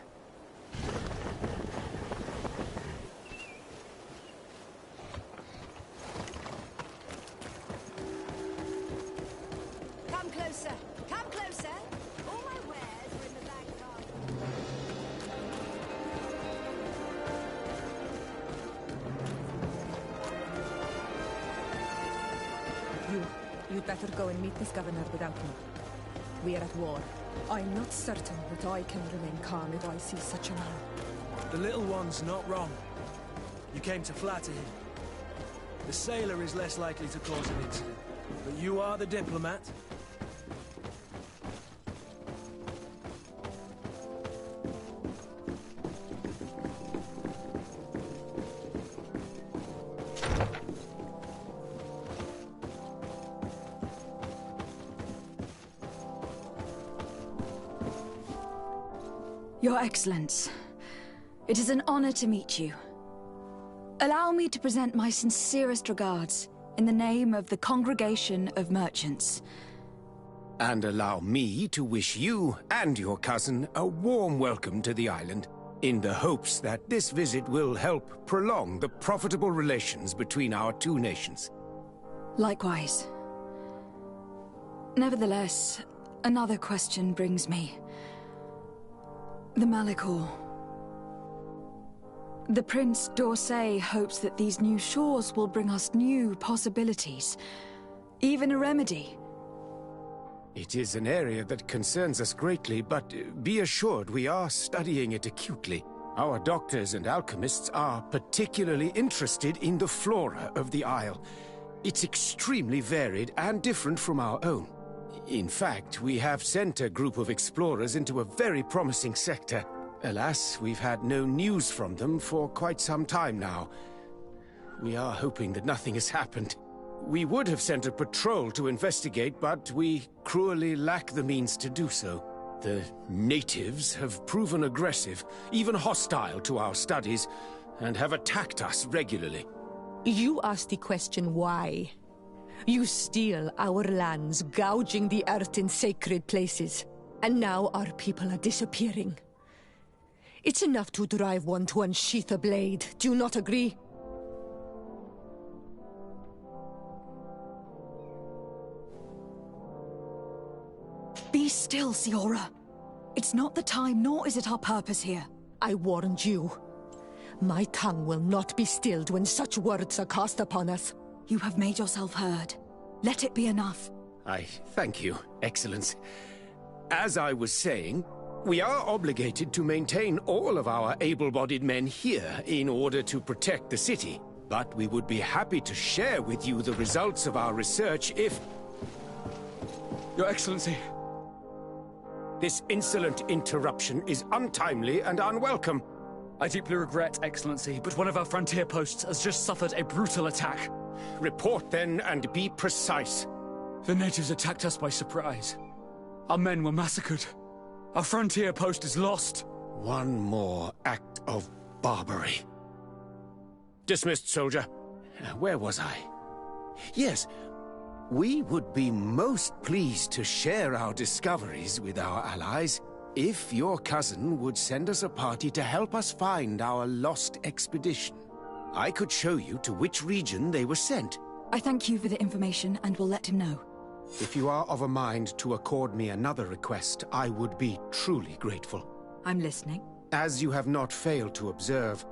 Come closer. Come closer. All my wares are in the back garden. You'd better go and meet this governor without me. We are at war. I'm not certain that I can remain calm if I see such a man. The little one's not wrong. You came to flatter him. The sailor is less likely to cause an incident. But you are the diplomat. Your Excellence, it is an honor to meet you. Allow me to present my sincerest regards in the name of the Congregation of Merchants. And allow me to wish you and your cousin a warm welcome to the island, in the hopes that this visit will help prolong the profitable relations between our two nations. Likewise. Nevertheless, another question brings me. The Malachor. The Prince d'Orsay hopes that these new shores will bring us new possibilities. Even a remedy. It is an area that concerns us greatly, but be assured we are studying it acutely. Our doctors and alchemists are particularly interested in the flora of the Isle. It's extremely varied and different from our own. In fact, we have sent a group of explorers into a very promising sector. Alas, we've had no news from them for quite some time now. We are hoping that nothing has happened. We would have sent a patrol to investigate, but we cruelly lack the means to do so. The natives have proven aggressive, even hostile to our studies, and have attacked us regularly. You asked the question why. You steal our lands, gouging the earth in sacred places. And now our people are disappearing. It's enough to drive one to unsheath a blade. Do you not agree? Be still, Siora. It's not the time, nor is it our purpose here. I warned you. My tongue will not be stilled when such words are cast upon us. You have made yourself heard. Let it be enough. I thank you, Excellence. As I was saying, we are obligated to maintain all of our able-bodied men here in order to protect the city. But we would be happy to share with you the results of our research if... Your Excellency. This insolent interruption is untimely and unwelcome. I deeply regret, Excellency, but one of our frontier posts has just suffered a brutal attack. Report then, and be precise. The natives attacked us by surprise. Our men were massacred. Our frontier post is lost. One more act of barbarity. Dismissed, soldier. Where was I? Yes, we would be most pleased to share our discoveries with our allies if your cousin would send us a party to help us find our lost expedition. I could show you to which region they were sent. I thank you for the information and will let him know. If you are of a mind to accord me another request, I would be truly grateful. I'm listening. As you have not failed to observe,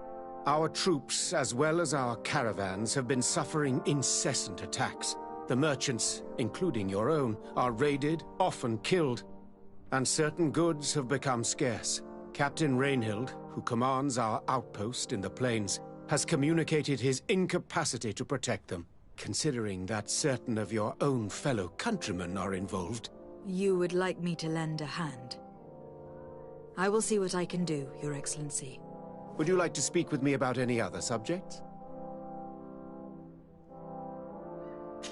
our troops, as well as our caravans, have been suffering incessant attacks. The merchants, including your own, are raided, often killed, and certain goods have become scarce. Captain Rainhild, who commands our outpost in the plains, has communicated his incapacity to protect them. Considering that certain of your own fellow countrymen are involved. You would like me to lend a hand? I will see what I can do, Your Excellency. Would you like to speak with me about any other subjects?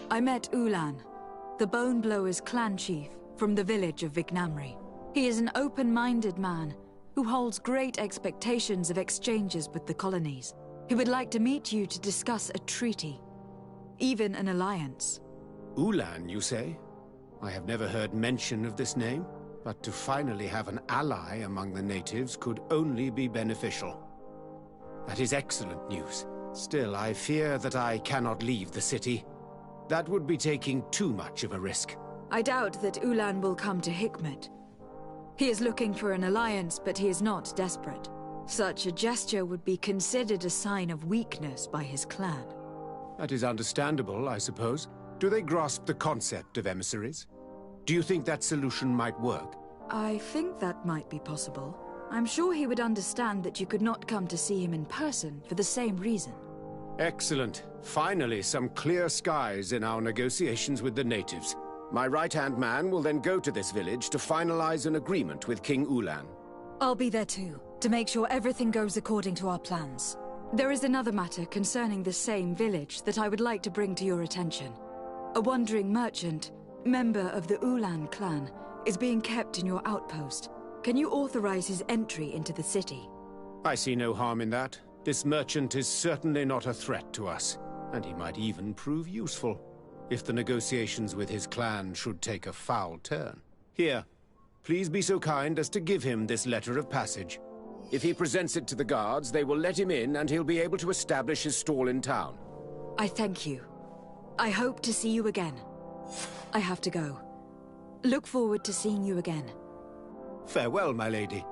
I met Ulan, the Boneblower's clan chief, from the village of Vignamri. He is an open-minded man, who holds great expectations of exchanges with the colonies. He would like to meet you to discuss a treaty, even an alliance. Ulan, you say? I have never heard mention of this name, but to finally have an ally among the natives could only be beneficial. That is excellent news. Still, I fear that I cannot leave the city. That would be taking too much of a risk. I doubt that Ulan will come to Hikmet. He is looking for an alliance, but he is not desperate. Such a gesture would be considered a sign of weakness by his clan. That is understandable, I suppose. Do they grasp the concept of emissaries? Do you think that solution might work? I think that might be possible. I'm sure he would understand that you could not come to see him in person for the same reason. Excellent. Finally, some clear skies in our negotiations with the natives. My right-hand man will then go to this village to finalize an agreement with King Ulan. I'll be there too, to make sure everything goes according to our plans. There is another matter concerning the same village that I would like to bring to your attention. A wandering merchant, member of the Ulan clan, is being kept in your outpost. Can you authorize his entry into the city? I see no harm in that. This merchant is certainly not a threat to us, and he might even prove useful, if the negotiations with his clan should take a foul turn. Here, please be so kind as to give him this letter of passage. If he presents it to the guards, they will let him in and he'll be able to establish his stall in town. I thank you. I hope to see you again. I have to go. Look forward to seeing you again. Farewell, my lady.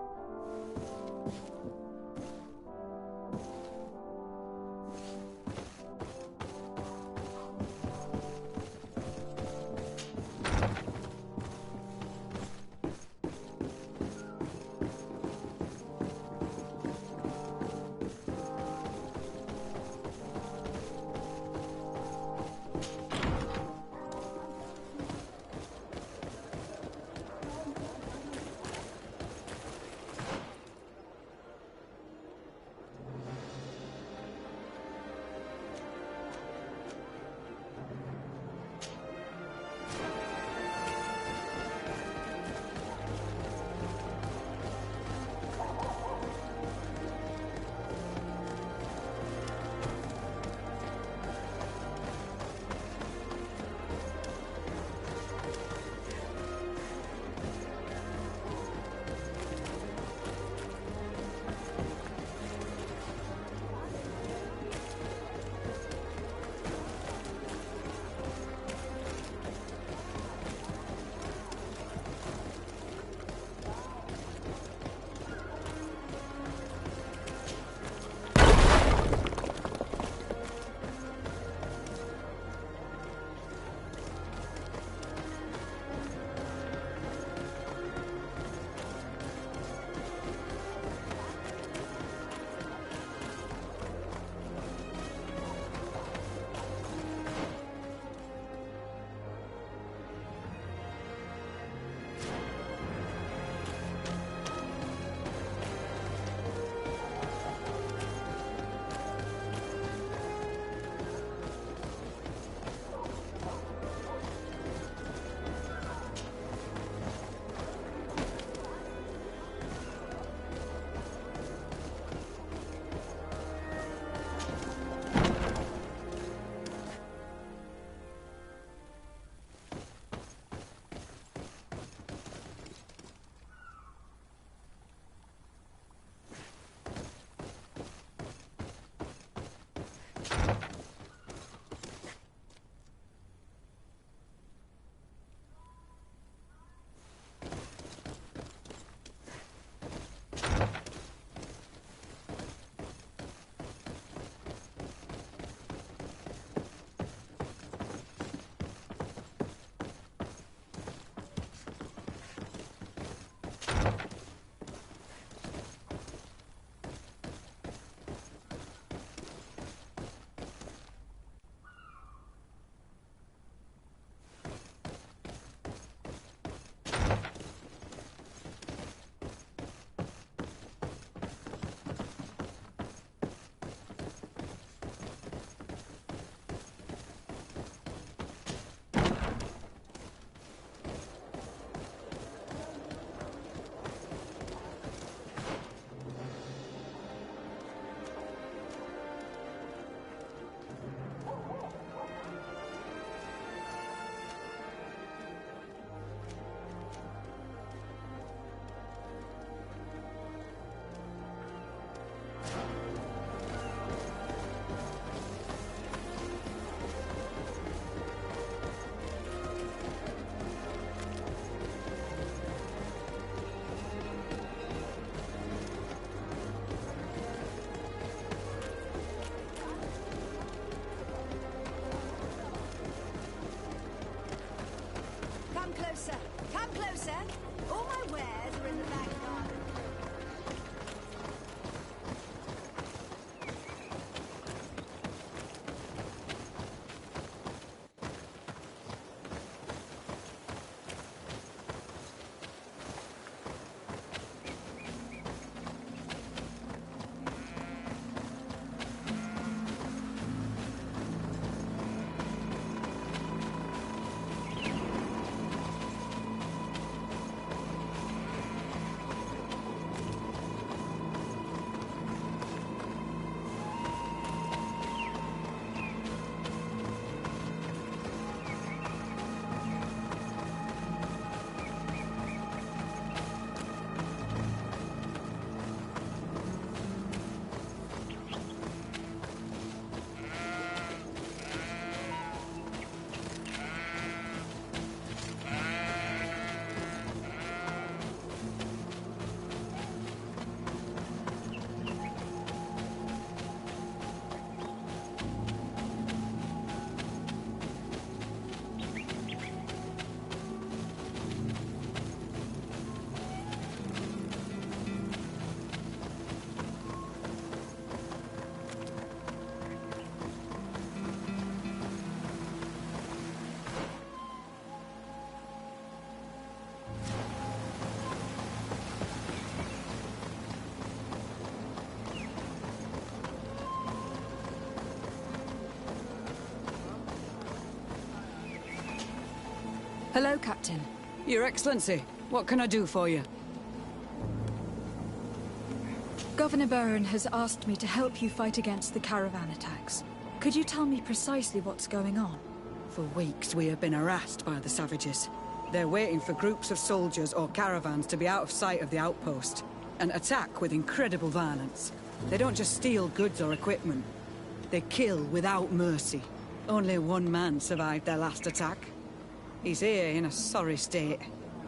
Come closer. All my wares are in the back garden. Hello, Captain. Your Excellency, what can I do for you? Governor Baron has asked me to help you fight against the caravan attacks. Could you tell me precisely what's going on? For weeks we have been harassed by the savages. They're waiting for groups of soldiers or caravans to be out of sight of the outpost and attack with incredible violence. They don't just steal goods or equipment. They kill without mercy. Only one man survived their last attack. He's here in a sorry state.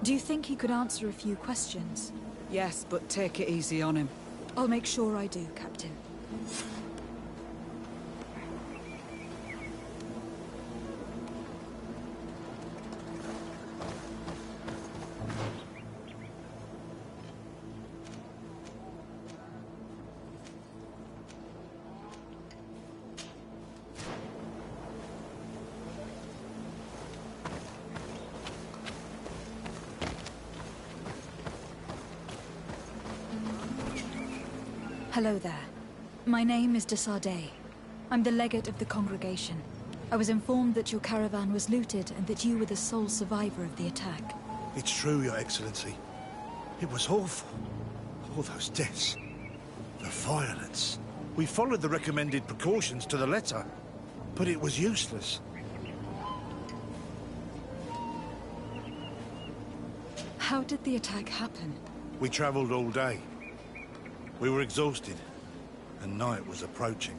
Do you think he could answer a few questions? Yes, but take it easy on him. I'll make sure I do, Captain. Hello there. My name is De. I'm the legate of the congregation. I was informed that your caravan was looted and that you were the sole survivor of the attack. It's true, Your Excellency. It was awful. All those deaths. The violence. We followed the recommended precautions to the letter, but it was useless. How did the attack happen? We traveled all day. We were exhausted, and night was approaching.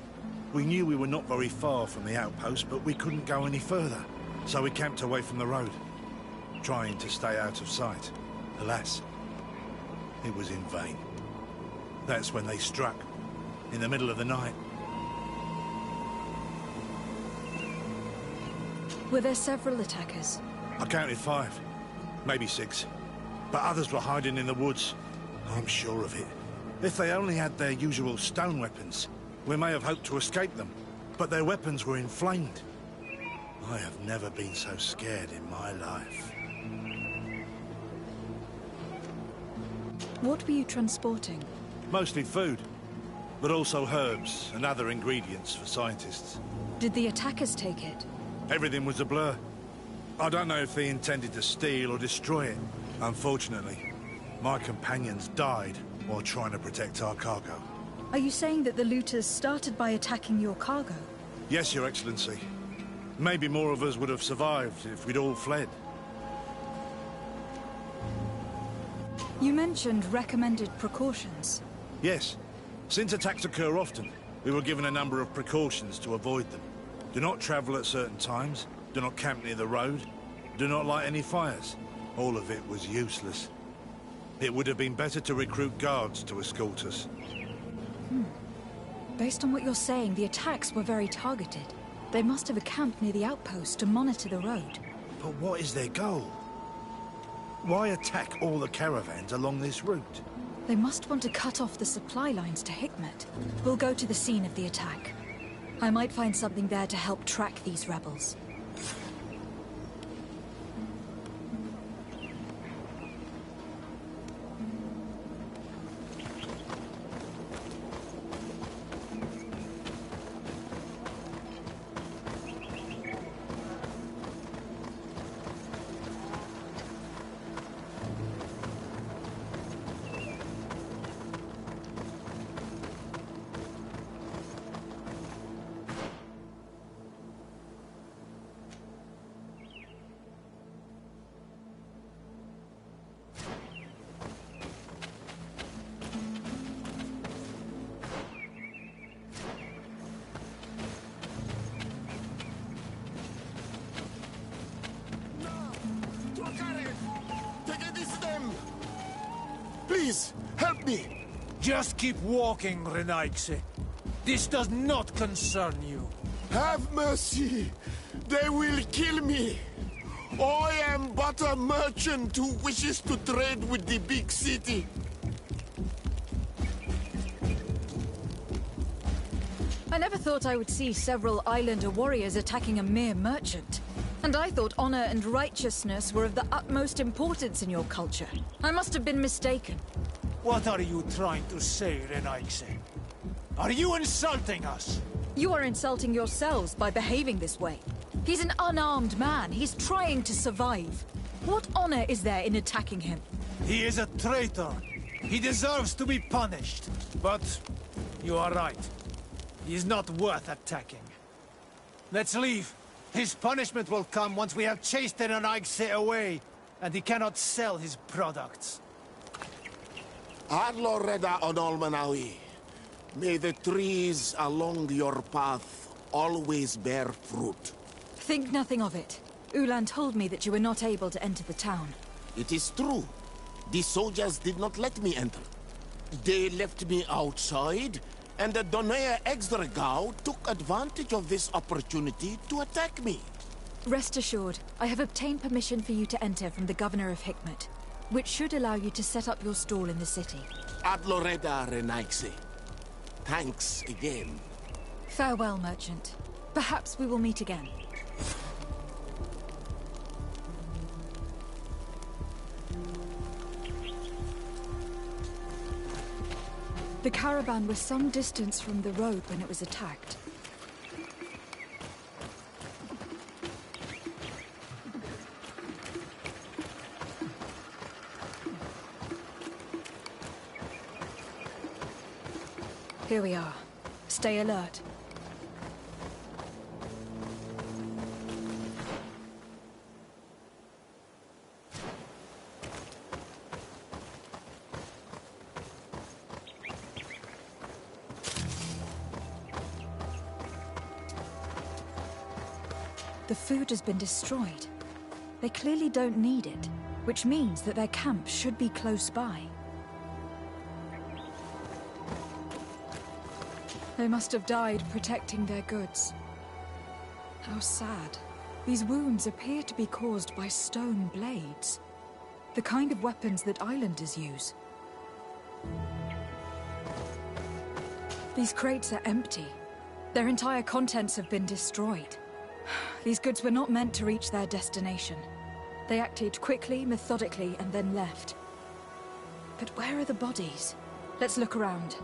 We knew we were not very far from the outpost, but we couldn't go any further. So we camped away from the road, trying to stay out of sight. Alas, it was in vain. That's when they struck, in the middle of the night. Were there several attackers? I counted 5, maybe 6. But others were hiding in the woods. I'm sure of it. If they only had their usual stone weapons, we may have hoped to escape them. But their weapons were inflamed. I have never been so scared in my life. What were you transporting? Mostly food, but also herbs and other ingredients for scientists. Did the attackers take it? Everything was a blur. I don't know if they intended to steal or destroy it. Unfortunately, my companions died while trying to protect our cargo. Are you saying that the looters started by attacking your cargo? Yes, Your Excellency. Maybe more of us would have survived if we'd all fled. You mentioned recommended precautions. Yes. Since attacks occur often, we were given a number of precautions to avoid them. Do not travel at certain times, do not camp near the road, do not light any fires. All of it was useless. It would have been better to recruit guards to escort us. Based on what you're saying, the attacks were very targeted. They must have camped near the outpost to monitor the road. But what is their goal? Why attack all the caravans along this route? They must want to cut off the supply lines to Hikmet. We'll go to the scene of the attack. I might find something there to help track these rebels. Please, help me! Just keep walking, Renaigse. This does not concern you. Have mercy! They will kill me! I am but a merchant who wishes to trade with the big city. I never thought I would see several islander warriors attacking a mere merchant. And I thought honor and righteousness were of the utmost importance in your culture. I must have been mistaken. What are you trying to say, Renaigse? Are you insulting us? You are insulting yourselves by behaving this way. He's an unarmed man. He's trying to survive. What honor is there in attacking him? He is a traitor. He deserves to be punished. But you are right. He is not worth attacking. Let's leave. His punishment will come once we have chased Renaigse away, and he cannot sell his products. Adloreda Onolmanawi, may the trees along your path always bear fruit. Think nothing of it. Ulan told me that you were not able to enter the town. It is true. The soldiers did not let me enter. They left me outside, and the Donea Exdragao took advantage of this opportunity to attack me. Rest assured, I have obtained permission for you to enter from the governor of Hikmet, which should allow you to set up your stall in the city. Adloreda Renaigse. Thanks again. Farewell, merchant. Perhaps we will meet again. The caravan was some distance from the road when it was attacked. Here we are. Stay alert. The food has been destroyed. They clearly don't need it, which means that their camp should be close by. They must have died protecting their goods. How sad. These wounds appear to be caused by stone blades. The kind of weapons that islanders use. These crates are empty. Their entire contents have been destroyed. These goods were not meant to reach their destination. They acted quickly, methodically, and then left. But where are the bodies? Let's look around.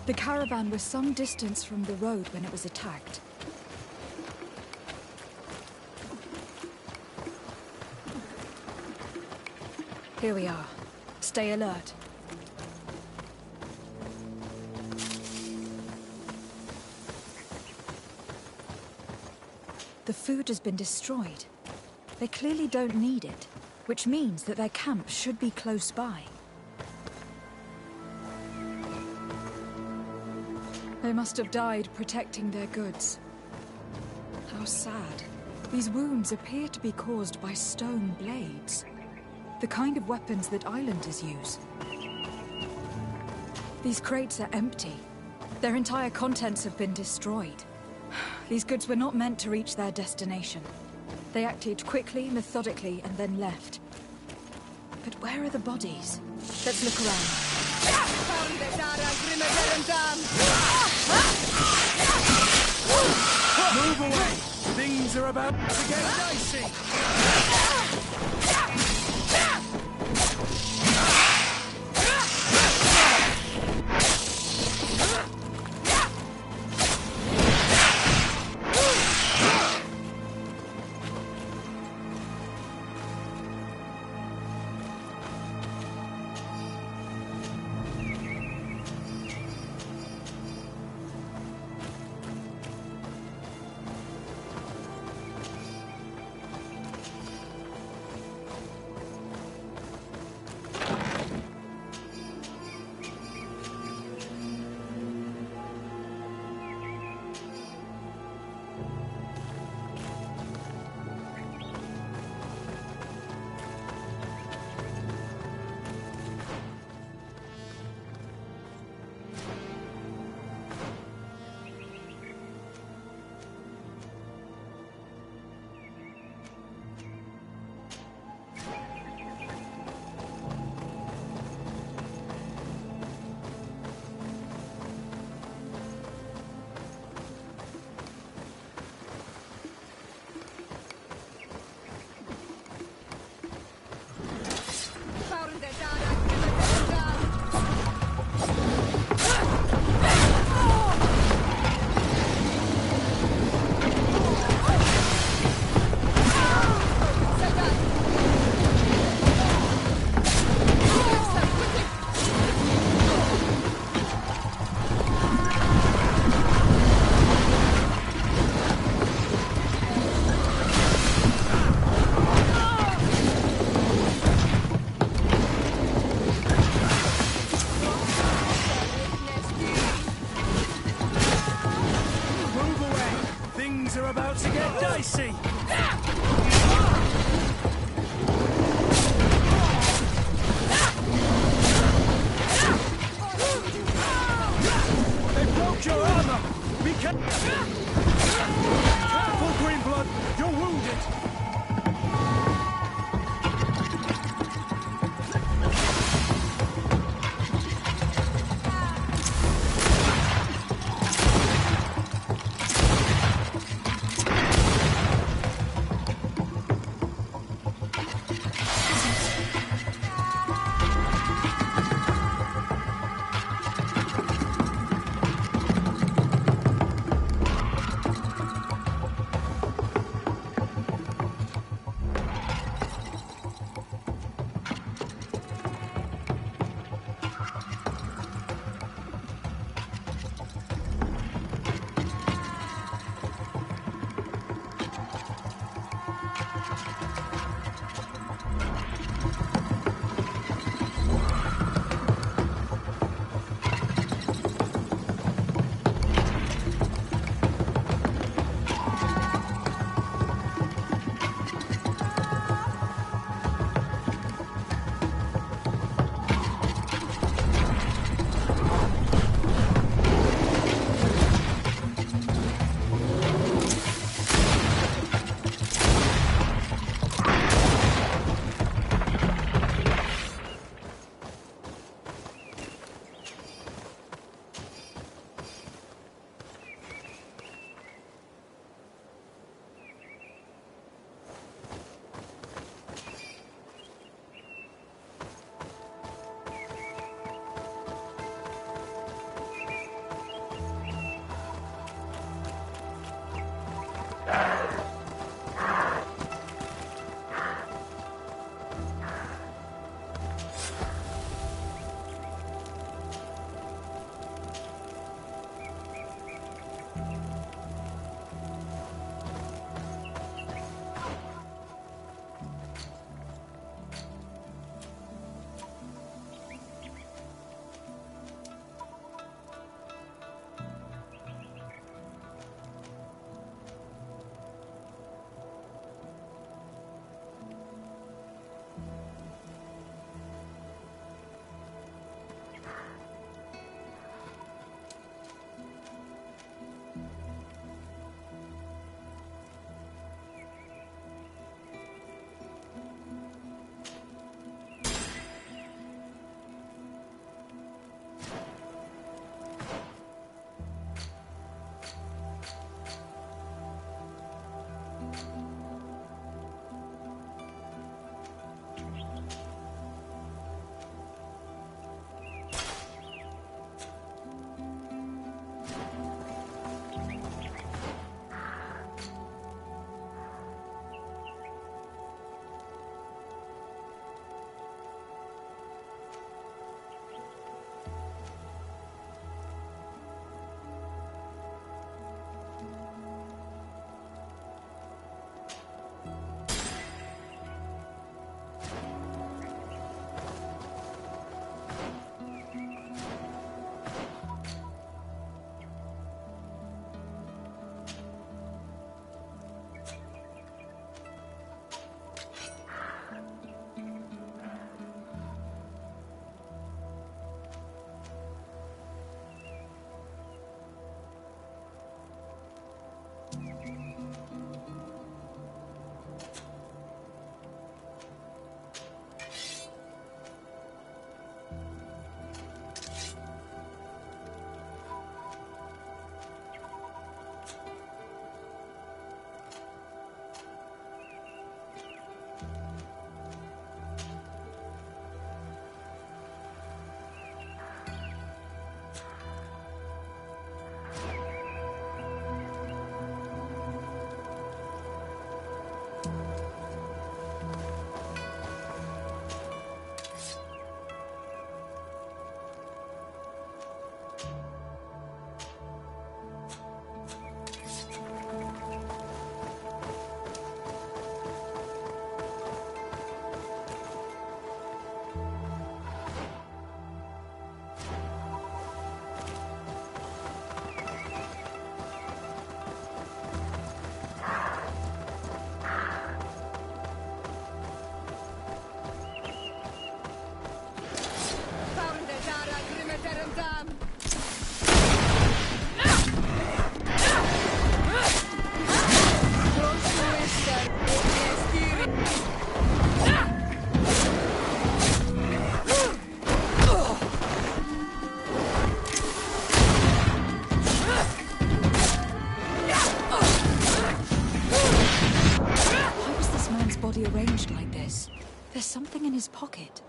The caravan was some distance from the road when it was attacked. Here we are. Stay alert. The food has been destroyed. They clearly don't need it, which means that their camp should be close by. They must have died protecting their goods. How sad. These wounds appear to be caused by stone blades. The kind of weapons that islanders use. These crates are empty. Their entire contents have been destroyed. These goods were not meant to reach their destination. They acted quickly, methodically, and then left. But where are the bodies? Let's look around. Move away! Things are about to get dicey! There's something in his pocket.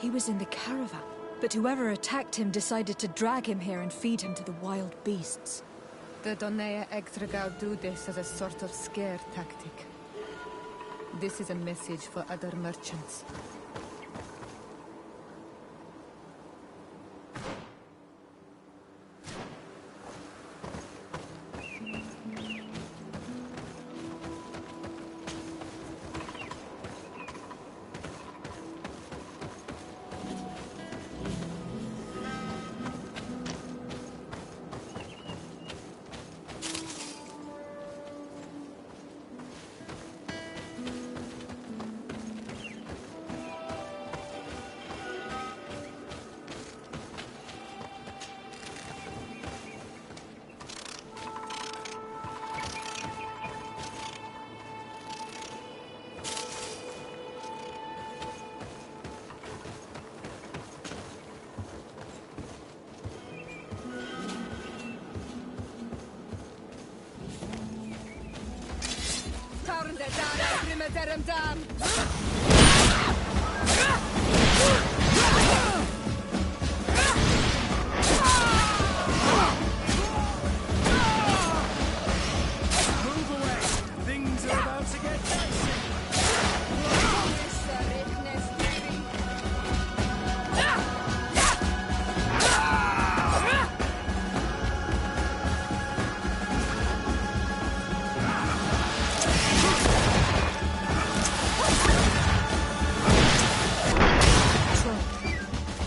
He was in the caravan, but whoever attacked him decided to drag him here and feed him to the wild beasts. The Donea Extragao do this as a sort of scare tactic. This is a message for other merchants.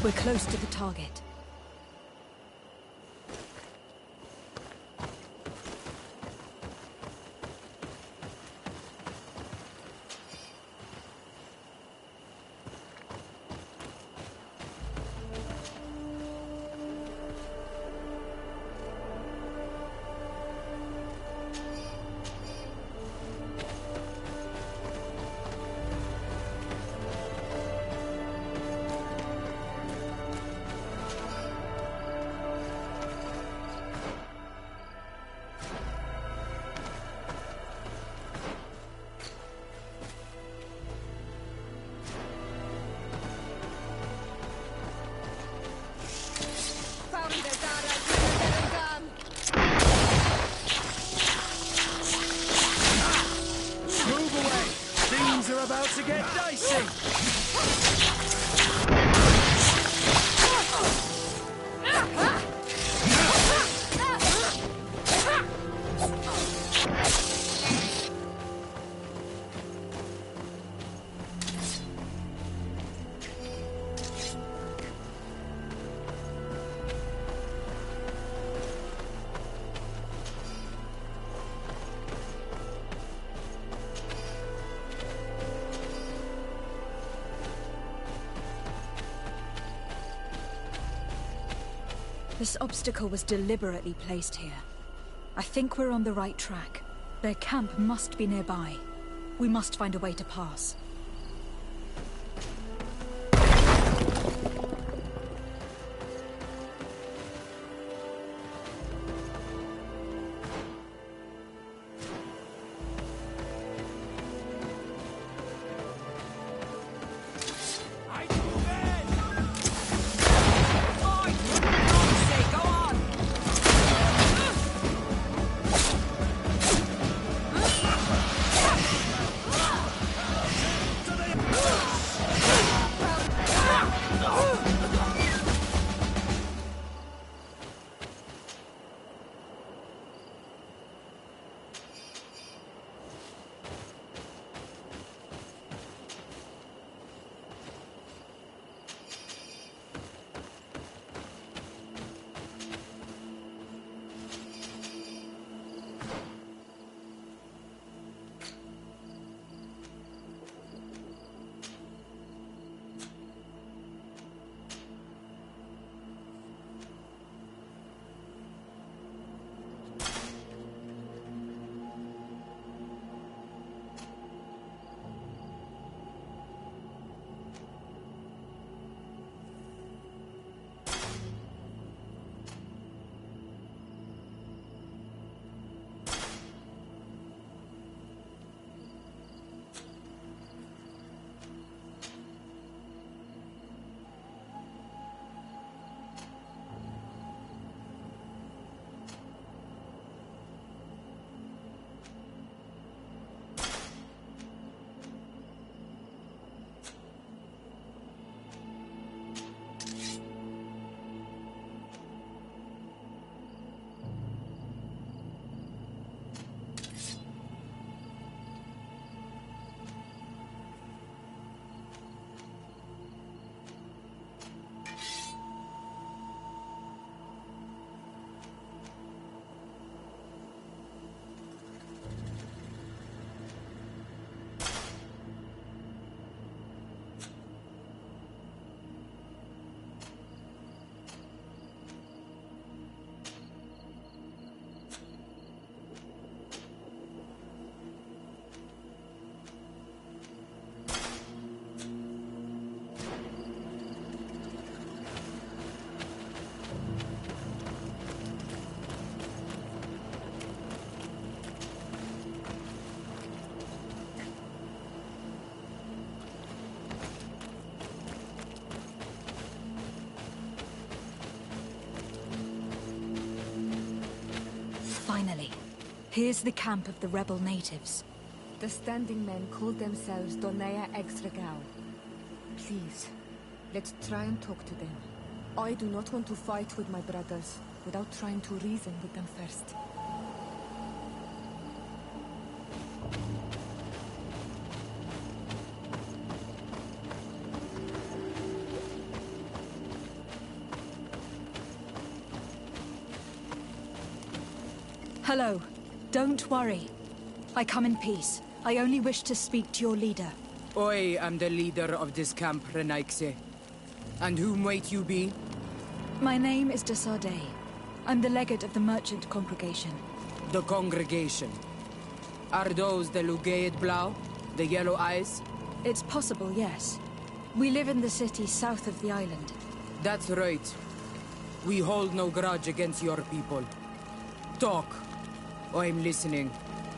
We're close to the target. About to get dicey! This obstacle was deliberately placed here. I think we're on the right track. Their camp must be nearby. We must find a way to pass. Finally. Here's the camp of the rebel natives. The standing men call themselves Donea Extragao. Please, let's try and talk to them. I do not want to fight with my brothers without trying to reason with them first. Hello. Don't worry. I come in peace. I only wish to speak to your leader. I am the leader of this camp, Renaikse. And whom might you be? My name is de Sardet. I'm the legate of the merchant congregation. The congregation. Are those the Lugaid Blau? The yellow eyes? It's possible, yes. We live in the city south of the island. That's right. We hold no grudge against your people. Talk. I'm listening.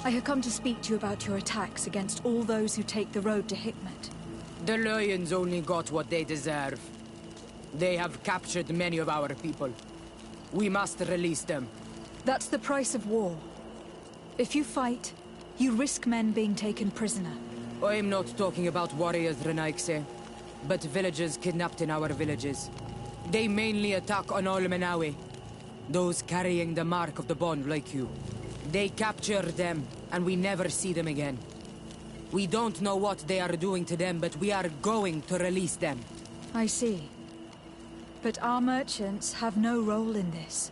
I have come to speak to you about your attacks against all those who take the road to Hikmet. The Lions only got what they deserve. They have captured many of our people. We must release them. That's the price of war. If you fight, you risk men being taken prisoner. I'm not talking about warriors, Renaikse, but villagers kidnapped in our villages. They mainly attack on Almenawi, those carrying the mark of the bond like you. They capture them, and we never see them again. We don't know what they are doing to them, but we are going to release them. I see. But our merchants have no role in this.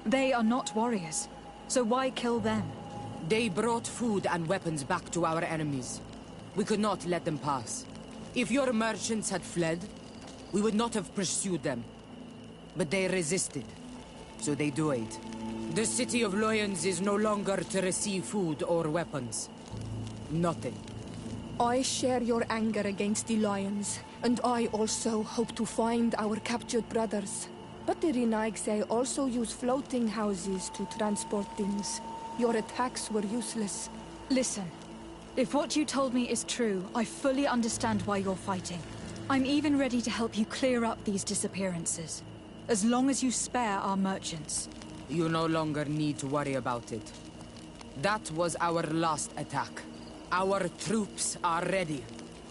They are not warriors, so why kill them? They brought food and weapons back to our enemies. We could not let them pass. If your merchants had fled, we would not have pursued them. But they resisted, so they died. The city of Lions is no longer to receive food or weapons. Nothing. I share your anger against the Lions, and I also hope to find our captured brothers. But the Renaigse also use floating houses to transport things. Your attacks were useless. Listen, if what you told me is true, I fully understand why you're fighting. I'm even ready to help you clear up these disappearances, as long as you spare our merchants. You no longer need to worry about it. That was our last attack. Our troops are ready,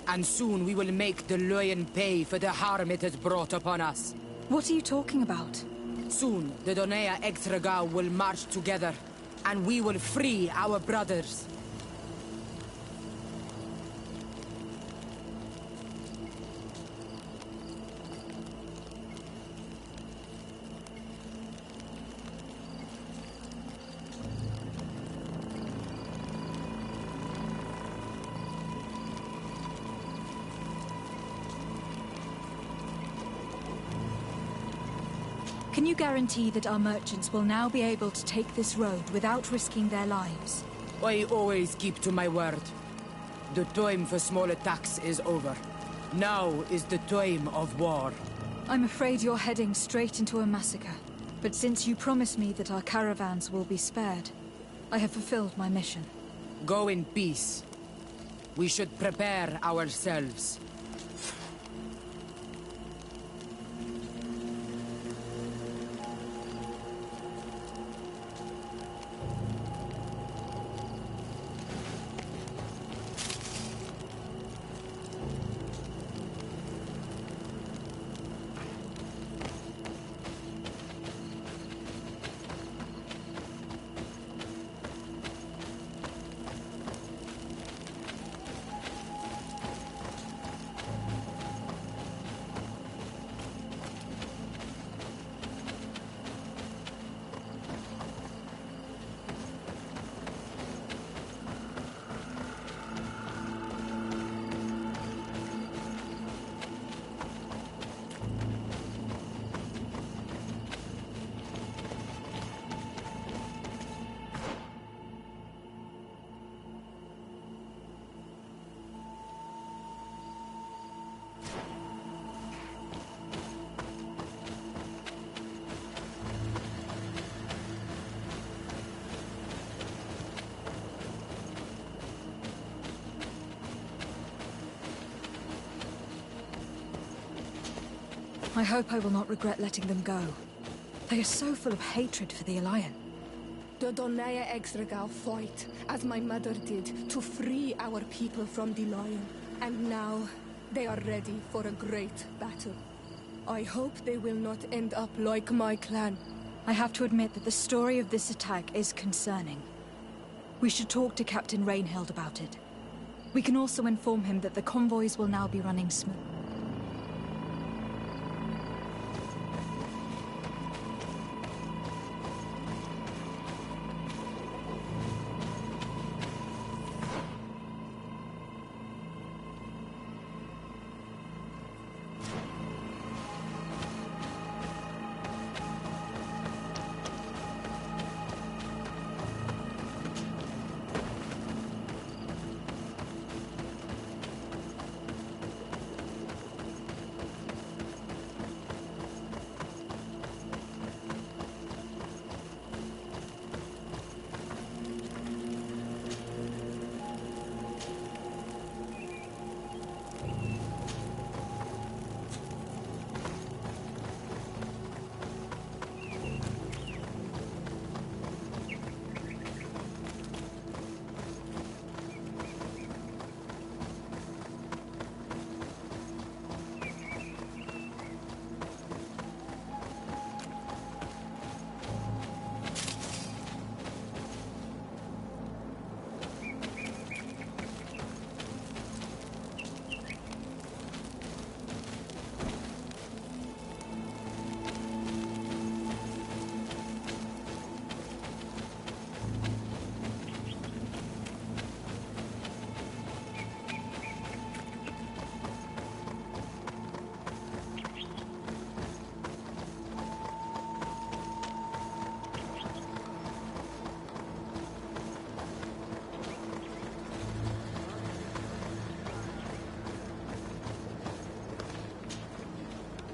and soon we will make the Lion pay for the harm it has brought upon us. What are you talking about? Soon, the Donea Extragao will march together, and we will free our brothers. Can you guarantee that our merchants will now be able to take this road without risking their lives? I always keep to my word. The time for small attacks is over. Now is the time of war. I'm afraid you're heading straight into a massacre. But since you promised me that our caravans will be spared, I have fulfilled my mission. Go in peace. We should prepare ourselves. I hope I will not regret letting them go. They are so full of hatred for the Alliance. The Donaya Exregal fought, as my mother did, to free our people from the Lion. And now, they are ready for a great battle. I hope they will not end up like my clan. I have to admit that the story of this attack is concerning. We should talk to Captain Rainhild about it. We can also inform him that the convoys will now be running smooth.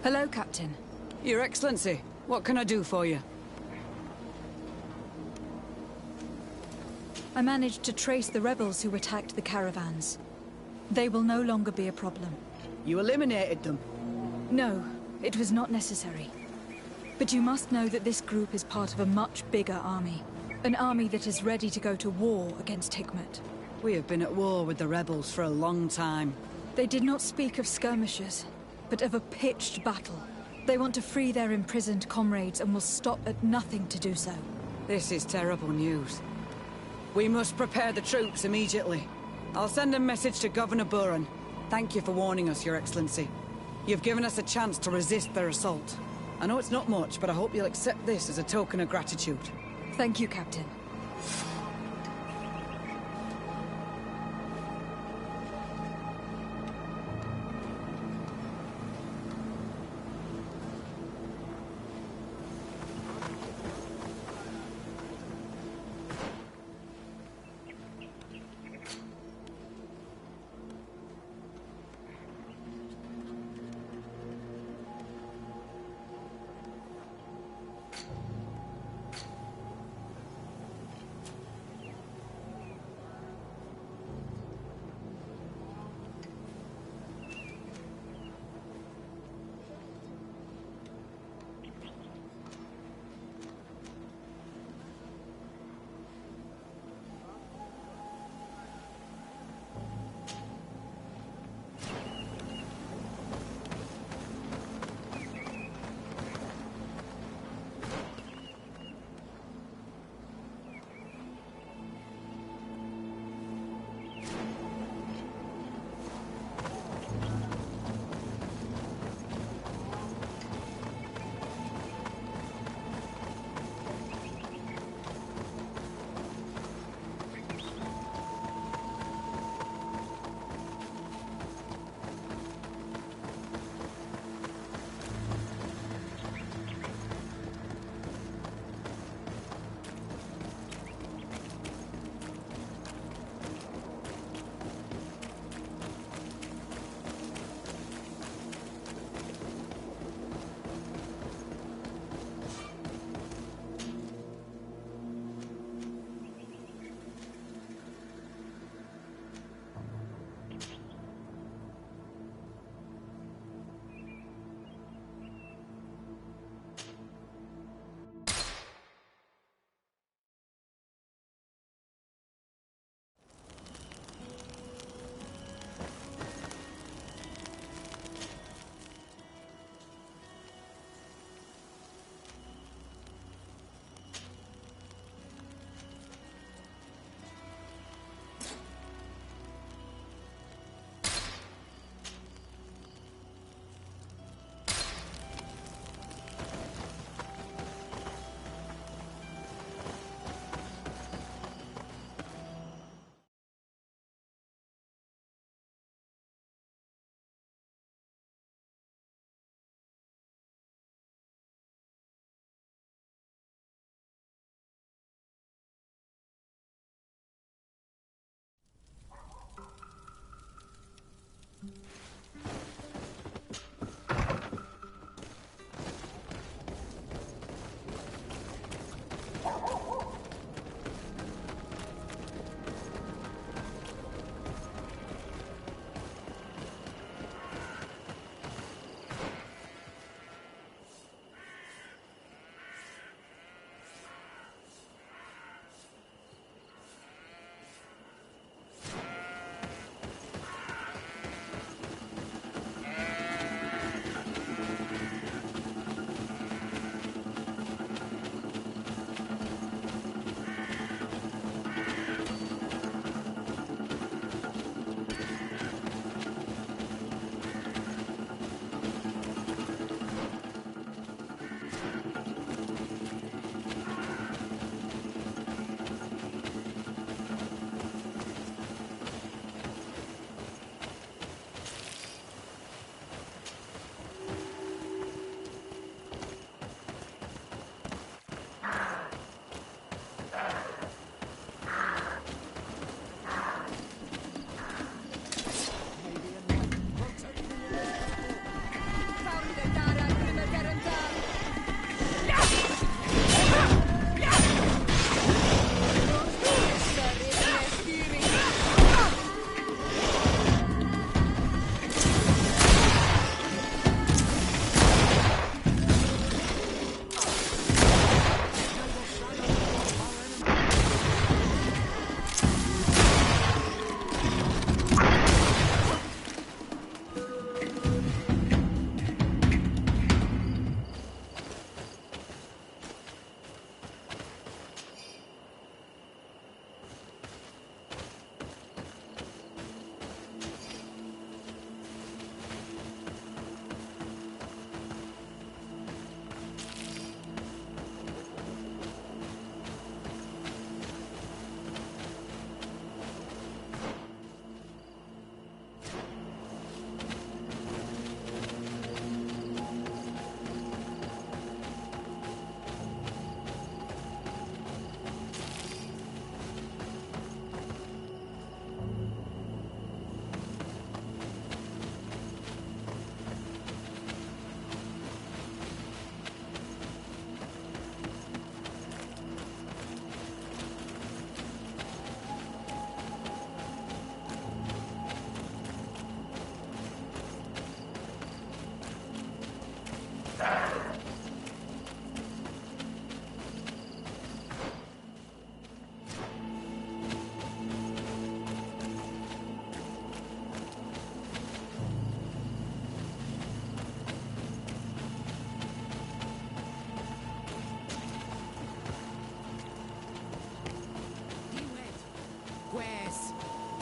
Hello, Captain. Your Excellency, what can I do for you? I managed to trace the rebels who attacked the caravans. They will no longer be a problem. You eliminated them? No, it was not necessary. But you must know that this group is part of a much bigger army. An army that is ready to go to war against Hikmet. We have been at war with the rebels for a long time. They did not speak of skirmishes, but of a pitched battle. They want to free their imprisoned comrades and will stop at nothing to do so. This is terrible news. We must prepare the troops immediately. I'll send a message to Governor Buran. Thank you for warning us, Your Excellency. You've given us a chance to resist their assault. I know it's not much, but I hope you'll accept this as a token of gratitude. Thank you, Captain.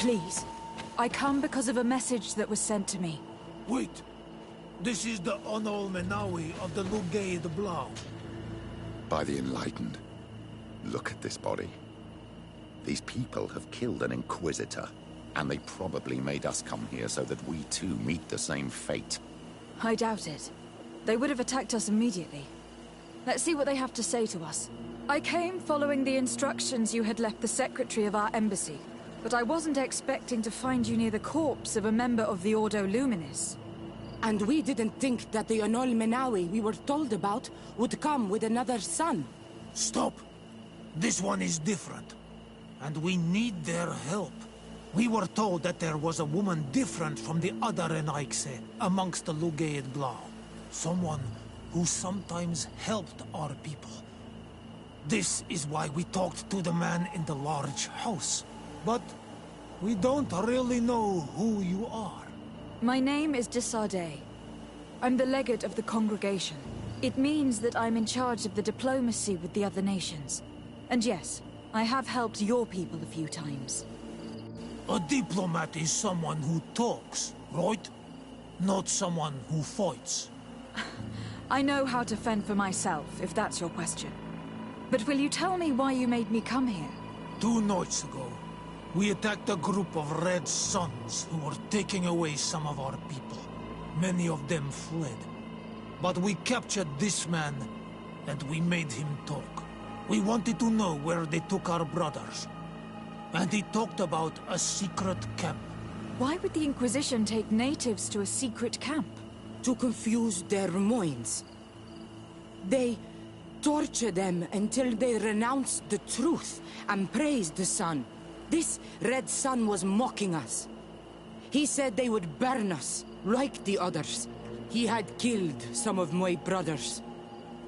Please. I come because of a message that was sent to me. Wait. This is the Onol Menawi of the Wojownik. By the Enlightened. Look at this body. These people have killed an Inquisitor, and they probably made us come here so that we too meet the same fate. I doubt it. They would have attacked us immediately. Let's see what they have to say to us. I came following the instructions you had left the secretary of our embassy, but I wasn't expecting to find you near the corpse of a member of the Ordo Luminis. And we didn't think that the Onol Menawi we were told about would come with another son. Stop! This one is different. And we need their help. We were told that there was a woman different from the other Renaikse amongst the Wojownik. Someone who sometimes helped our people. This is why we talked to the man in the large house. But we don't really know who you are. My name is Desardet. I'm the legate of the congregation. It means that I'm in charge of the diplomacy with the other nations. And yes, I have helped your people a few times. A diplomat is someone who talks, right? Not someone who fights. I know how to fend for myself, if that's your question. But will you tell me why you made me come here? 2 nights ago, we attacked a group of Red Suns who were taking away some of our people. Many of them fled. But we captured this man, and we made him talk. We wanted to know where they took our brothers. And he talked about a secret camp. Why would the Inquisition take natives to a secret camp? To confuse their minds. They torture them until they renounce the truth and praise the sun. This Red Sun was mocking us. He said they would burn us, like the others. He had killed some of my brothers,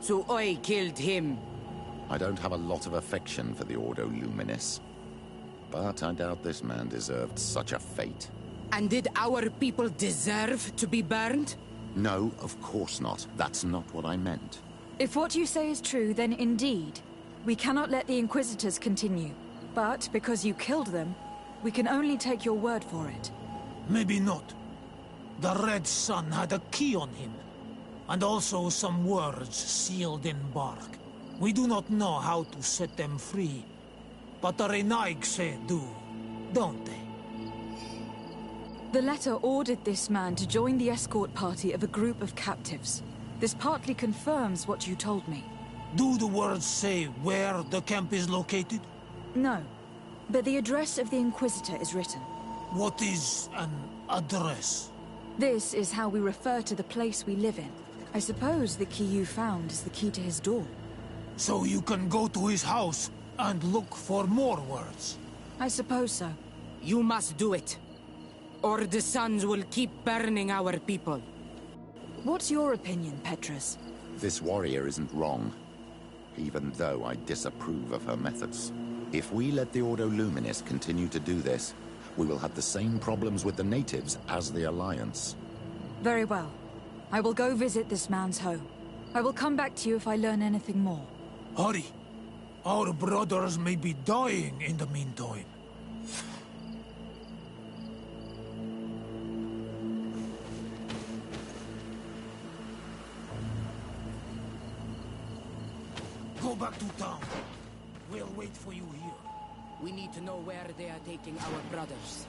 so I killed him. I don't have a lot of affection for the Ordo Luminis, but I doubt this man deserved such a fate. And did our people deserve to be burned? No, of course not. That's not what I meant. If what you say is true, then indeed, we cannot let the Inquisitors continue. But because you killed them, we can only take your word for it. Maybe not. The Red Sun had a key on him, and also some words sealed in bark. We do not know how to set them free, but the Renaikse do, don't they? The letter ordered this man to join the escort party of a group of captives. This partly confirms what you told me. Do the words say where the camp is located? No, but the address of the Inquisitor is written. What is an address? This is how we refer to the place we live in. I suppose the key you found is the key to his door. So you can go to his house and look for more words? I suppose so. You must do it, or the suns will keep burning our people. What's your opinion, Petrus? This warrior isn't wrong, even though I disapprove of her methods. If we let the Ordo Luminis continue to do this, we will have the same problems with the natives as the Alliance. Very well. I will go visit this man's home. I will come back to you if I learn anything more. Hurry! Our brothers may be dying in the meantime. Go back to town. We'll wait for you here. We need to know where they are taking our brothers.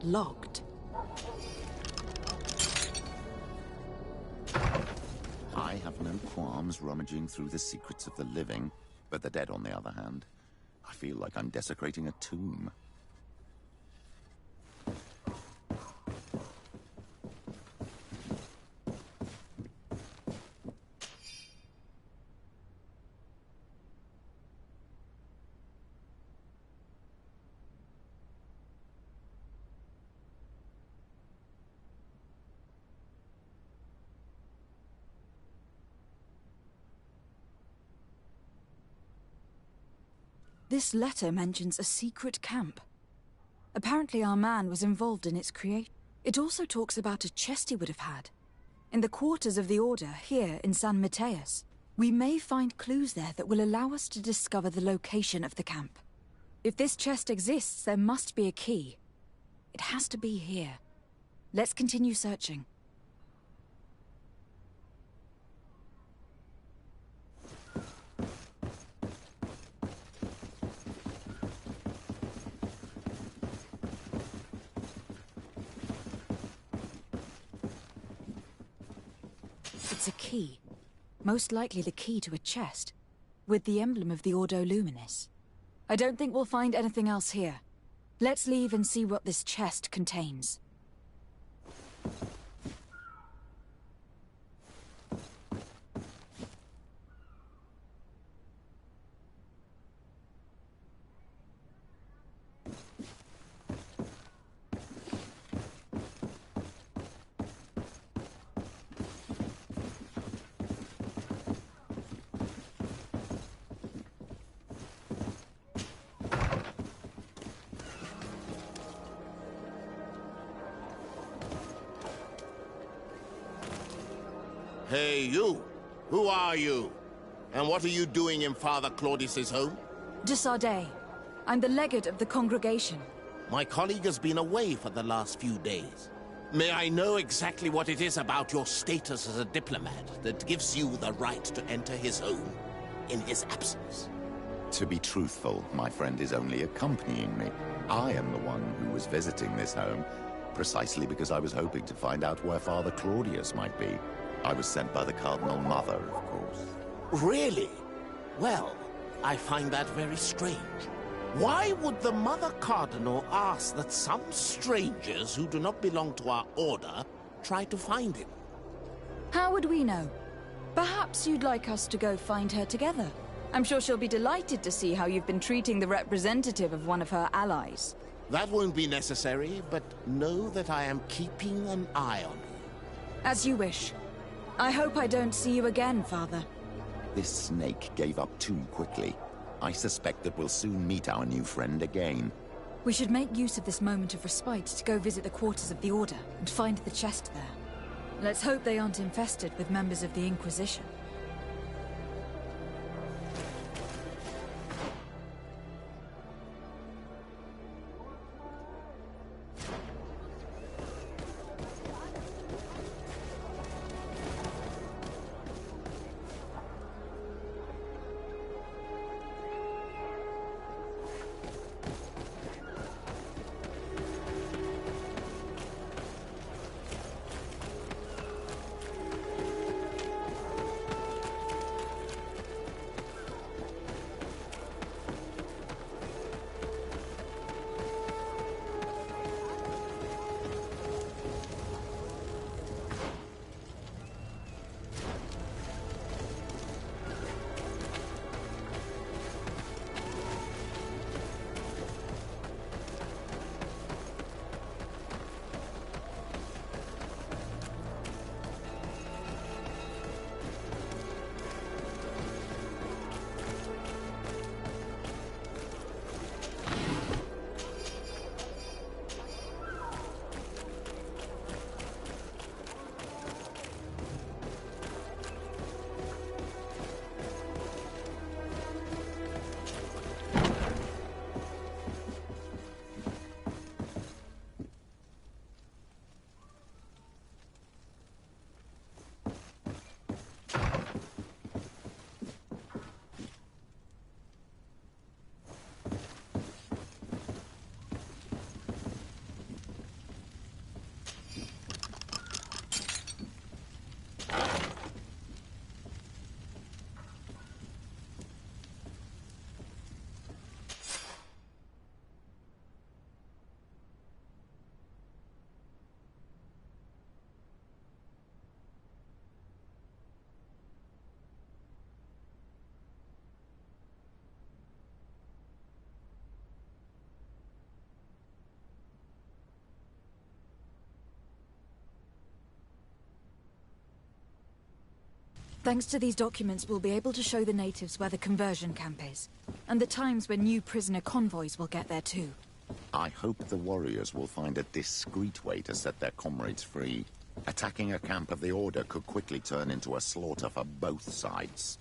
locked. I have no qualms rummaging through the secrets of the living, but the dead, on the other hand, I feel like I'm desecrating a tomb. This letter mentions a secret camp. Apparently our man was involved in its creation. It also talks about a chest he would have had. In the quarters of the Order, here in San Mateus. We may find clues there that will allow us to discover the location of the camp. If this chest exists, there must be a key. It has to be here. Let's continue searching. It's a key. Most likely the key to a chest, with the emblem of the Ordo Luminis. I don't think we'll find anything else here. Let's leave and see what this chest contains. Hey, you! Who are you? And what are you doing in Father Claudius's home? De Sardet. I'm the legate of the congregation. My colleague has been away for the last few days. May I know exactly what it is about your status as a diplomat that gives you the right to enter his home in his absence? To be truthful, my friend is only accompanying me. I am the one who was visiting this home, precisely because I was hoping to find out where Father Claudius might be. I was sent by the Cardinal Mother, of course. Really? Well, I find that very strange. Why would the Mother Cardinal ask that some strangers who do not belong to our order try to find him? How would we know? Perhaps you'd like us to go find her together. I'm sure she'll be delighted to see how you've been treating the representative of one of her allies. That won't be necessary, but know that I am keeping an eye on you. As you wish. I hope I don't see you again, Father. This snake gave up too quickly. I suspect that we'll soon meet our new friend again. We should make use of this moment of respite to go visit the quarters of the Order and find the chest there. Let's hope they aren't infested with members of the Inquisition. Thanks to these documents, we'll be able to show the natives where the conversion camp is, and the times when new prisoner convoys will get there too. I hope the warriors will find a discreet way to set their comrades free. Attacking a camp of the Order could quickly turn into a slaughter for both sides.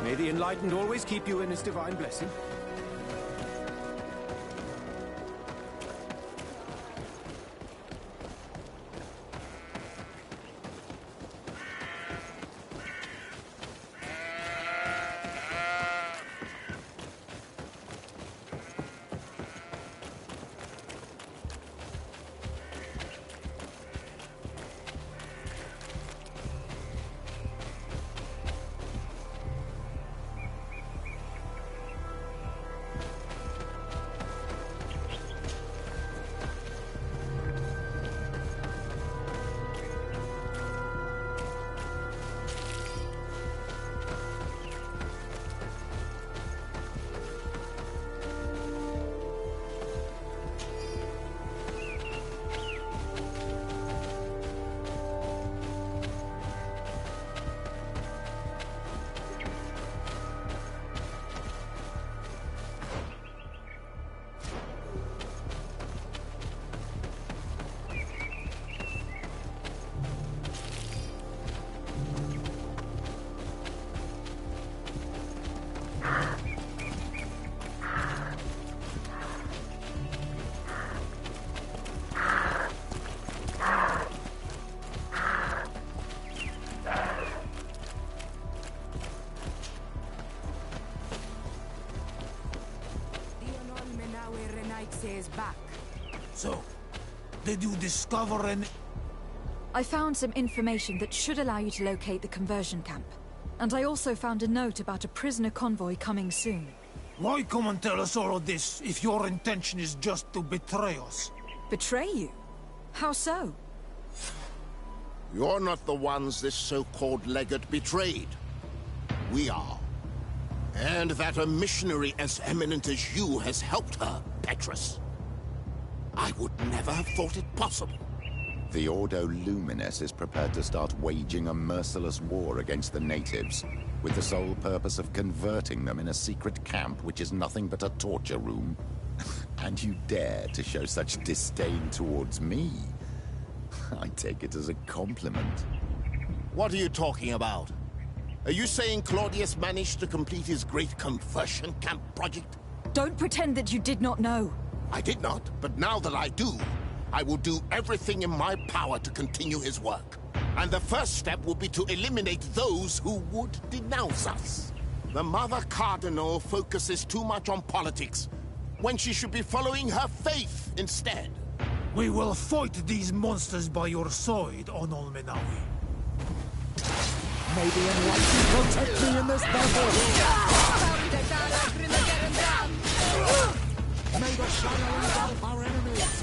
May the Enlightened always keep you in his divine blessing. Is back. So, did you discover any... I found some information that should allow you to locate the conversion camp. And I also found a note about a prisoner convoy coming soon. Why come and tell us all of this if your intention is just to betray us? Betray you? How so? You're not the ones this so-called legate betrayed. We are. And that a missionary as eminent as you has helped her, Petrus. I would never have thought it possible. The Ordo Luminis is prepared to start waging a merciless war against the natives, with the sole purpose of converting them in a secret camp which is nothing but a torture room. And you dare to show such disdain towards me? I take it as a compliment. What are you talking about? Are you saying Claudius managed to complete his great conversion camp project? Don't pretend that you did not know. I did not, but now that I do, I will do everything in my power to continue his work. And the first step will be to eliminate those who would denounce us. The Mother Cardinal focuses too much on politics, when she should be following her faith instead. We will fight these monsters by your side, Onol Menawi. Maybe anyone can protect me in this battle. May the shadow engulf our enemies.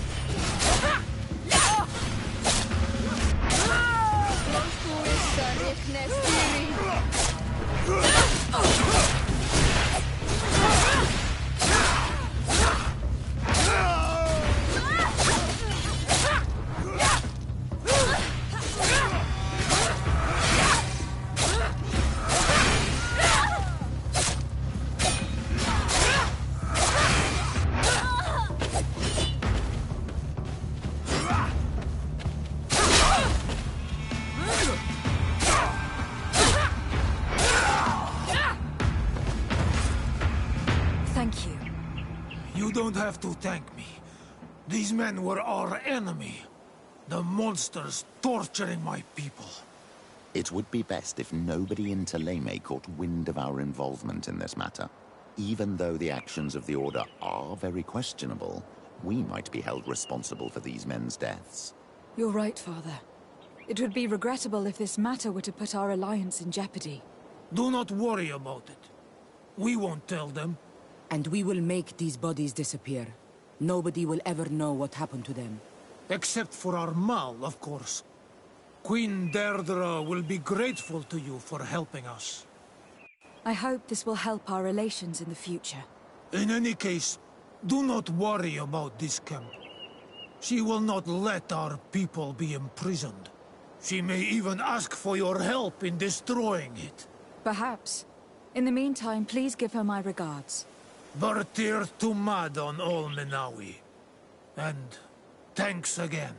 Thank you. You don't have to thank me. These men were our enemy. The monsters torturing my people. It would be best if nobody in Teleme caught wind of our involvement in this matter. Even though the actions of the Order are very questionable, we might be held responsible for these men's deaths. You're right, Father. It would be regrettable if this matter were to put our alliance in jeopardy. Do not worry about it. We won't tell them. And we will make these bodies disappear. Nobody will ever know what happened to them. Except for our Mal, of course. Queen Deirdre will be grateful to you for helping us. I hope this will help our relations in the future. In any case, do not worry about this camp. She will not let our people be imprisoned. She may even ask for your help in destroying it. Perhaps. In the meantime, please give her my regards. Bartir Tumad on all Menawi. And thanks again.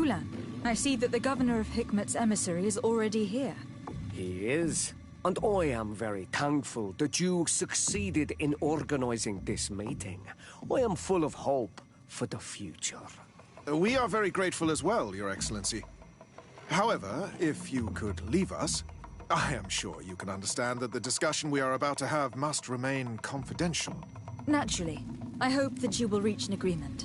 Ulan, I see that the governor of Hikmet's emissary is already here. He is. And I am very thankful that you succeeded in organizing this meeting. I am full of hope for the future. We are very grateful as well, Your Excellency. However, if you could leave us, I am sure you can understand that the discussion we are about to have must remain confidential. Naturally. I hope that you will reach an agreement.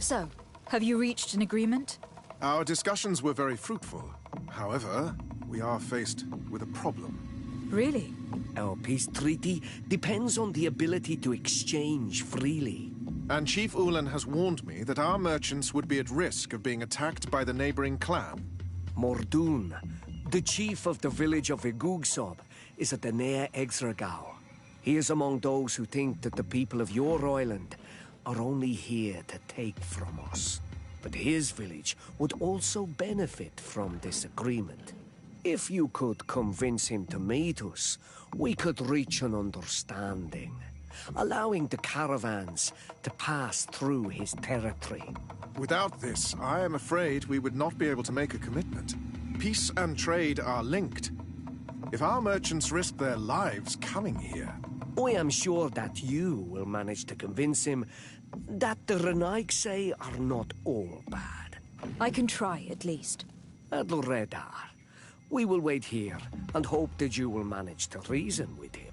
So, have you reached an agreement? Our discussions were very fruitful. However, we are faced with a problem. Really? Our peace treaty depends on the ability to exchange freely. And Chief Ulan has warned me that our merchants would be at risk of being attacked by the neighboring clan. Mordoun, the chief of the village of Igugsob, is at the Nea Exragao. He is among those who think that the people of your island are only here to take from us. But his village would also benefit from this agreement. If you could convince him to meet us, we could reach an understanding, allowing the caravans to pass through his territory. Without this, I am afraid we would not be able to make a commitment. Peace and trade are linked. If our merchants risk their lives coming here... I am sure that you will manage to convince him that the Renaigse are not all bad. I can try, at least. Adloredar, we will wait here and hope that you will manage to reason with him.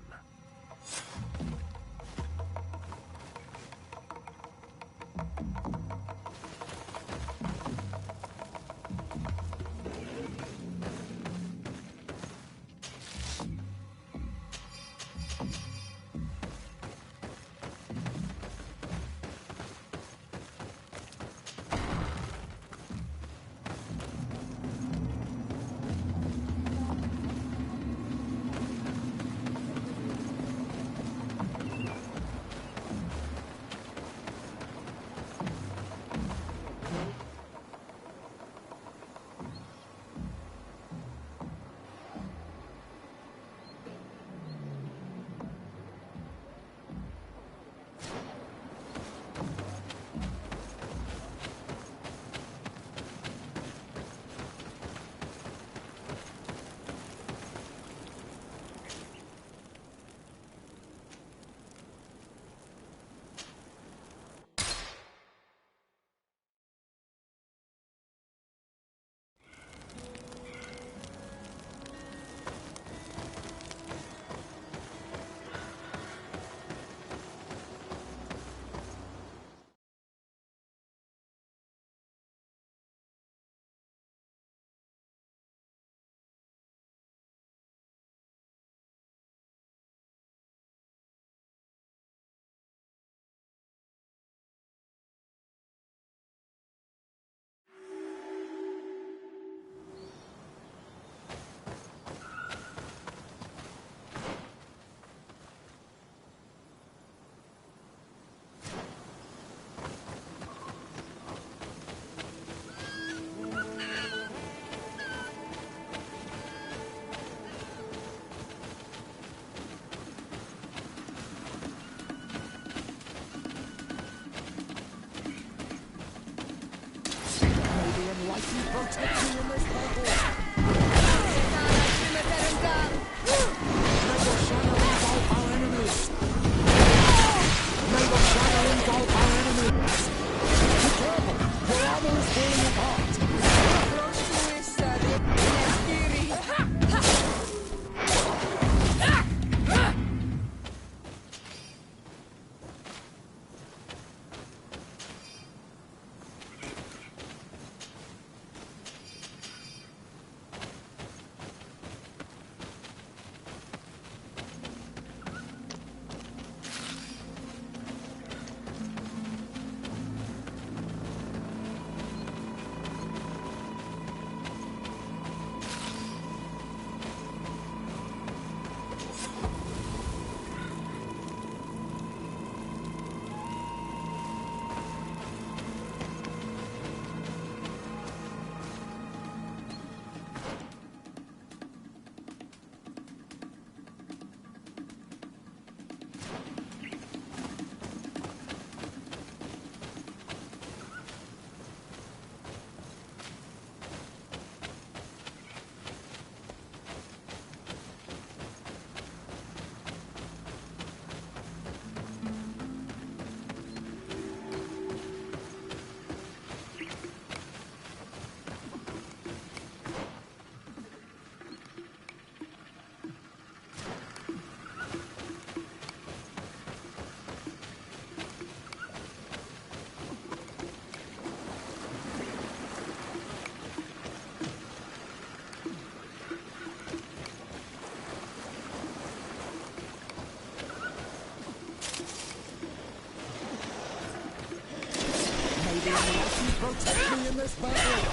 protect me in this battle!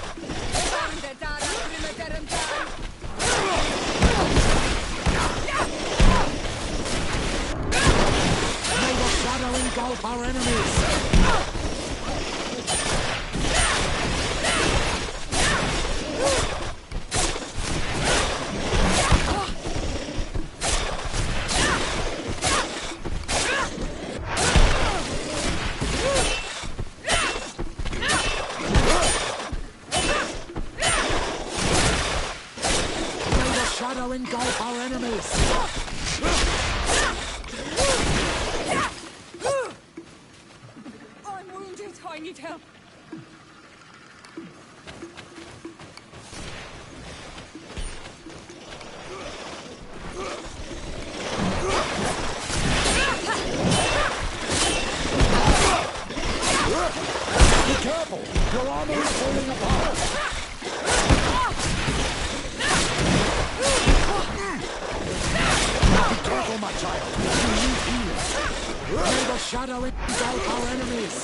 May the shadow engulf our enemies! Engulf our enemies! I'm wounded. I need help. Be careful! Your armor is falling apart! Be careful, my child! You need healing! May the shadow engulf our enemies!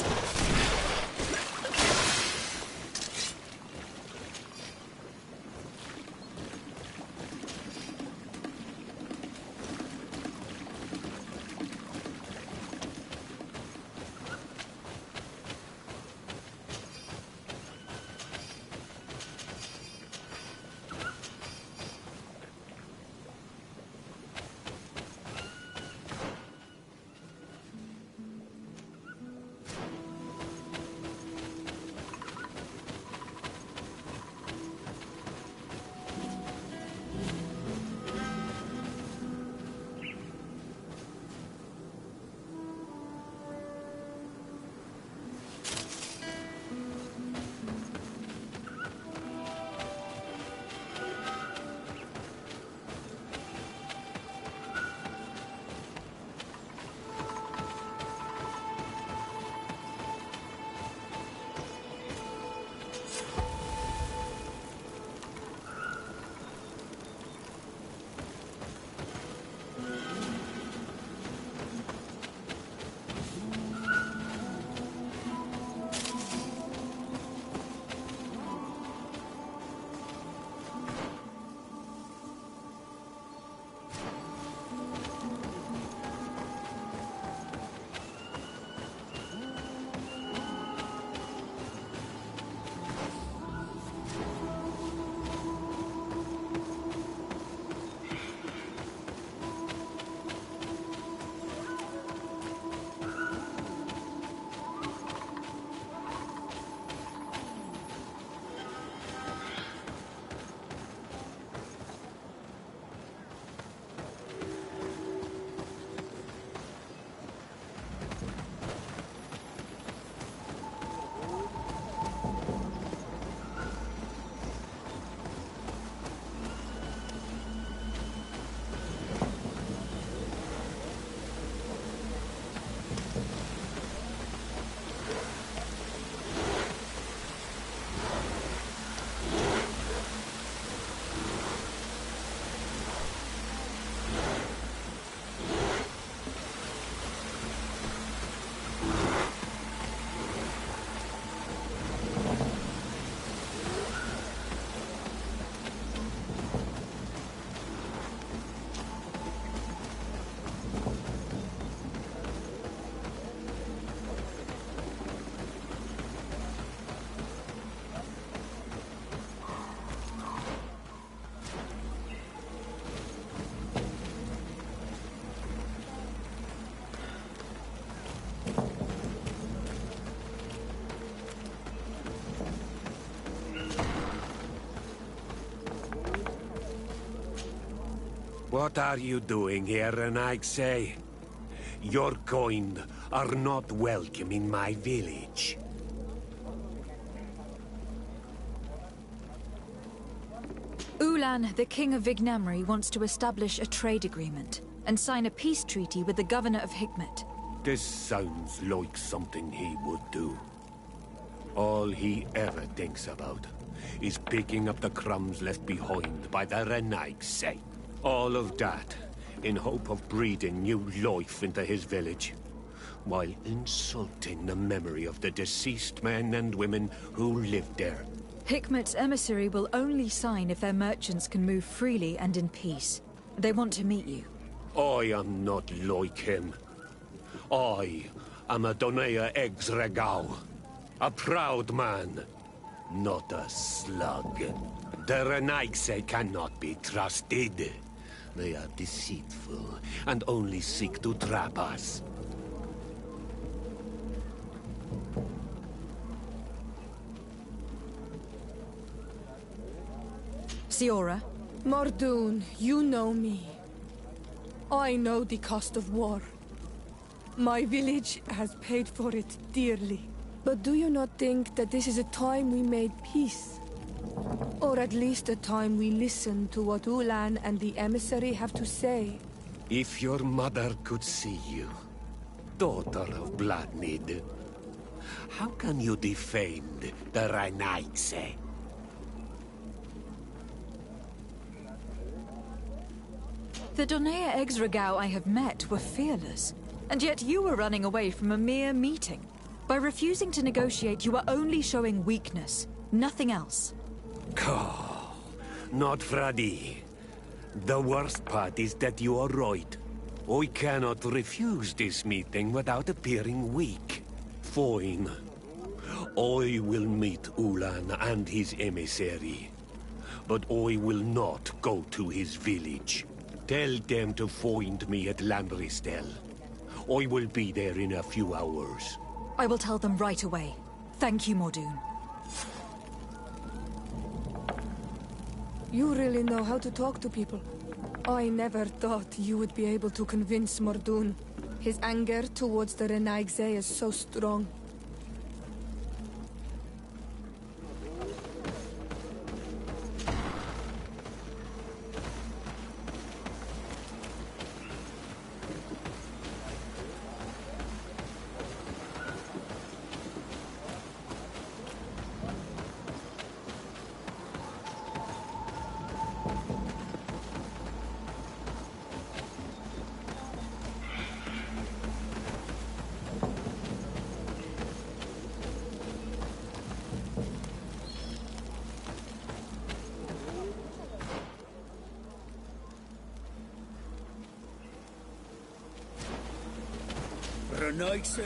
What are you doing here, Renaigse? Your kind are not welcome in my village. Ulan, the king of Vignamri, wants to establish a trade agreement and sign a peace treaty with the governor of Hikmet. This sounds like something he would do. All he ever thinks about is picking up the crumbs left behind by the Renaigse. All of that in hope of breeding new life into his village. while insulting the memory of the deceased men and women who lived there. Hikmet's emissary will only sign if their merchants can move freely and in peace. They want to meet you. I am not like him. I am a Donea Exregau, a proud man, not a slug. The Renaigse cannot be trusted. They are deceitful and only seek to trap us. Siora? Mordoon, you know me. I know the cost of war. My village has paid for it dearly. But do you not think that this is a time we made peace? Or at least a time we listen to what Ulan and the emissary have to say? If your mother could see you, daughter of Bloodmead, how can you defend the Renaigse? The Donea Exregau I have met were fearless, and yet you were running away from a mere meeting. By refusing to negotiate, you are only showing weakness, nothing else. Not Fradi. The worst part is that you are right. I cannot refuse this meeting without appearing weak. Fine. I will meet Ulan and his emissary. But I will not go to his village. Tell them to find me at Lambristel. I will be there in a few hours. I will tell them right away. Thank you, Mordoon. You really know how to talk to people. I never thought you would be able to convince Mordoon. His anger towards the Renaigse is so strong. Renaigse.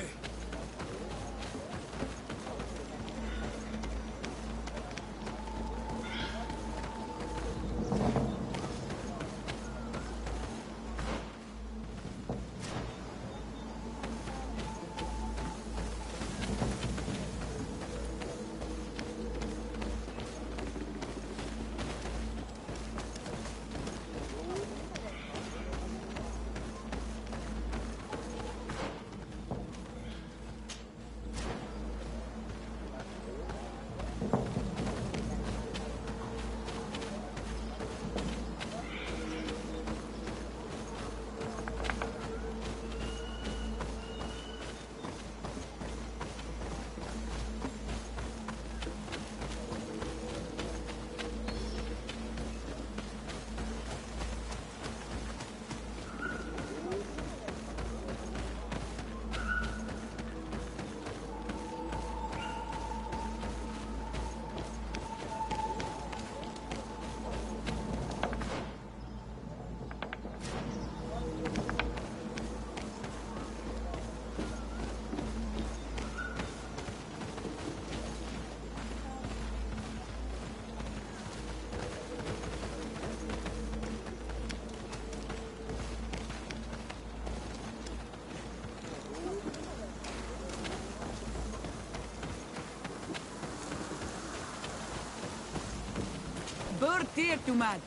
Bird here to man.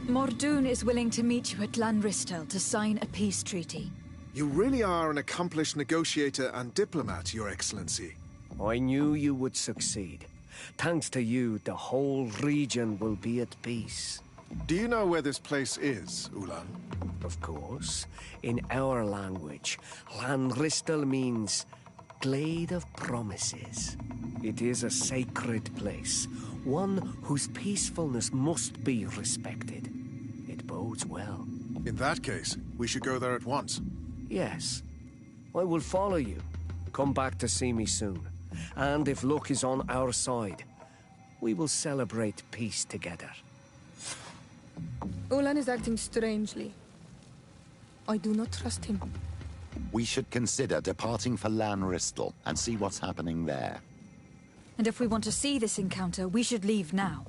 Mordoun is willing to meet you at Lanristel to sign a peace treaty. You really are an accomplished negotiator and diplomat, Your Excellency. I knew you would succeed. Thanks to you, the whole region will be at peace. Do you know where this place is, Ulan? Of course. In our language, Lanristel means Glade of Promises. It is a sacred place, one whose peacefulness must be respected. It bodes well. In that case, we should go there at once. Yes. I will follow you. Come back to see me soon. And if luck is on our side, we will celebrate peace together. Ulan is acting strangely. I do not trust him. We should consider departing for Lanristel and see what's happening there. And if we want to see this encounter, we should leave now.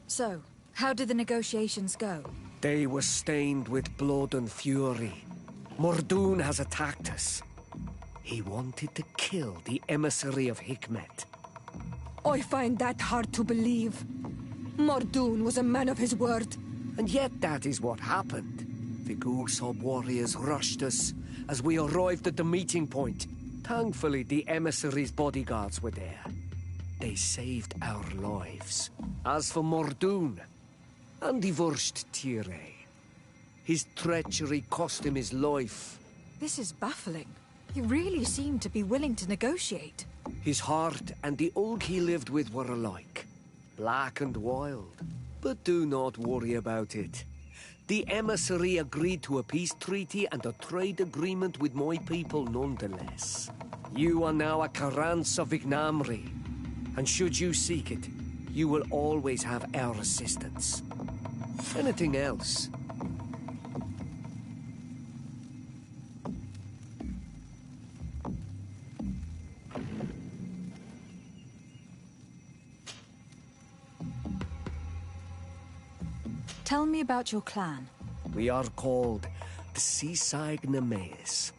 So, how did the negotiations go? They were stained with blood and fury. Mordoun has attacked us. He wanted to kill the emissary of Hikmet. I find that hard to believe. Mordoun was a man of his word. And yet that is what happened. The Goosehub warriors rushed us as we arrived at the meeting point. Thankfully, the emissary's bodyguards were there. They saved our lives. As for Mordoun, and the Wurst Tire, his treachery cost him his life. This is baffling. He really seemed to be willing to negotiate. His heart and the Ulg he lived with were alike. Black and wild. But do not worry about it. The emissary agreed to a peace treaty and a trade agreement with my people nonetheless. You are now a Karans of Ignamri, and should you seek it, you will always have our assistance. Anything else? Tell me about your clan. We are called the Seaside Nemes,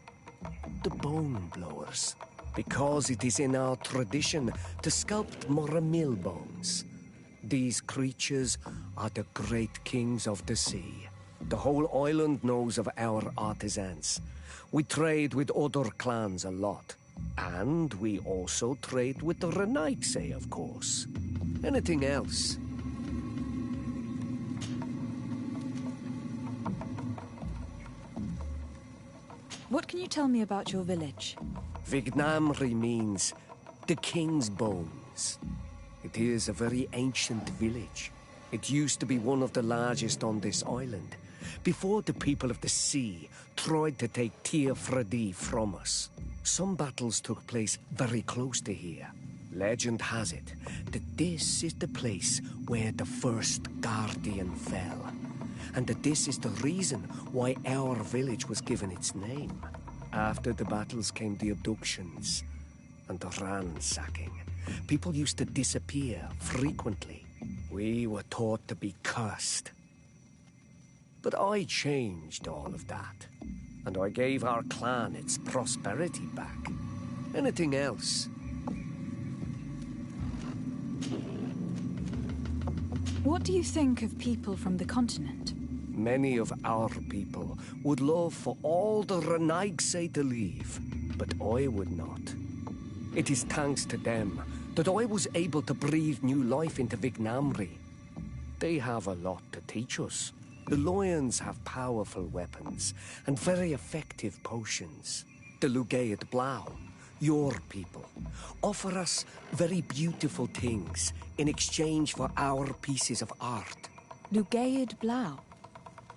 the Bone Blowers, because it is in our tradition to sculpt Moramil bones. These creatures are the great kings of the sea. The whole island knows of our artisans. We trade with other clans a lot. And we also trade with the Renaigse, of course. Anything else? What can you tell me about your village? Vignamri means the king's bones. It is a very ancient village. It used to be one of the largest on this island, before the people of the sea tried to take Tir-Fredi from us. Some battles took place very close to here. Legend has it that this is the place where the first Guardian fell, and that this is the reason why our village was given its name. After the battles came the abductions and the ransacking. People used to disappear frequently. We were taught to be cursed. But I changed all of that, and I gave our clan its prosperity back. Anything else? What do you think of people from the continent? Many of our people would love for all the Renaigse to leave, but I would not. It is thanks to them that I was able to breathe new life into Vignamri. They have a lot to teach us. The lions have powerful weapons and very effective potions. The Lugaid Blau, your people, offer us very beautiful things in exchange for our pieces of art. Lugaid Blau?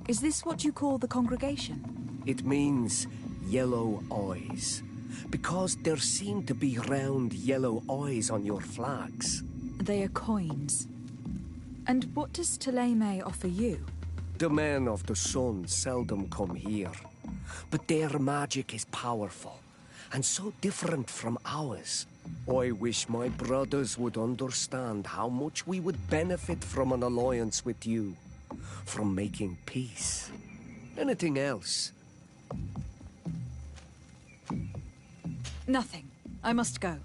Is this what you call the congregation? It means yellow eyes, because there seem to be round yellow eyes on your flags. They are coins. And what does Thélème offer you? The men of the sun seldom come here, but their magic is powerful, and so different from ours. I wish my brothers would understand how much we would benefit from an alliance with you, from making peace. Anything else? Nothing. I must go.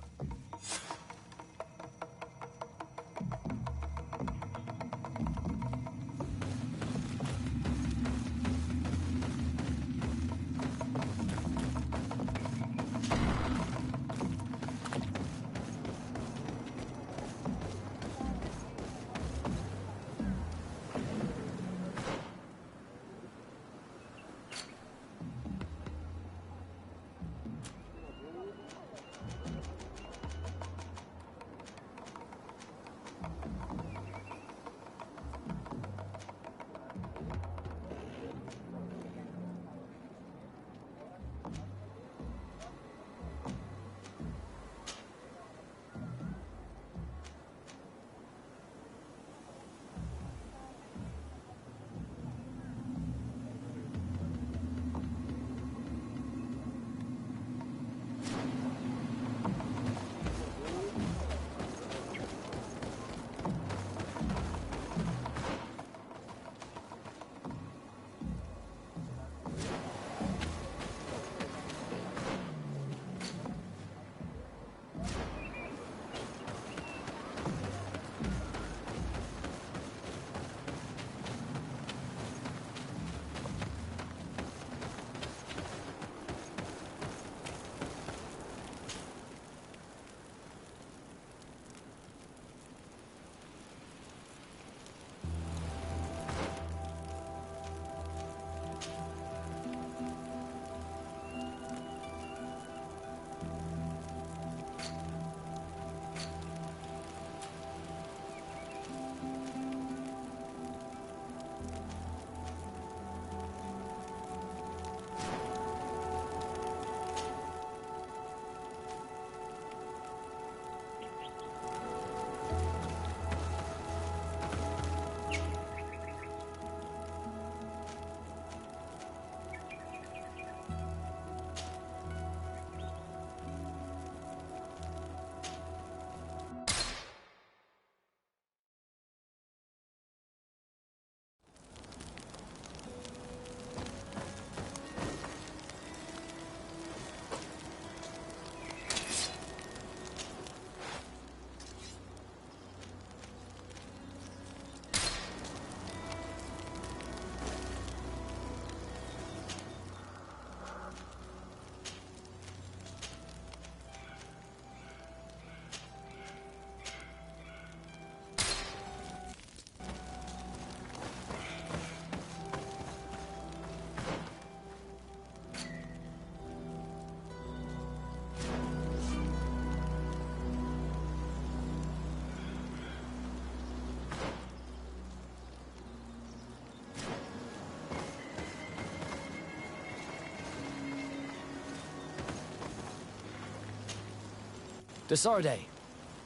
Desarde,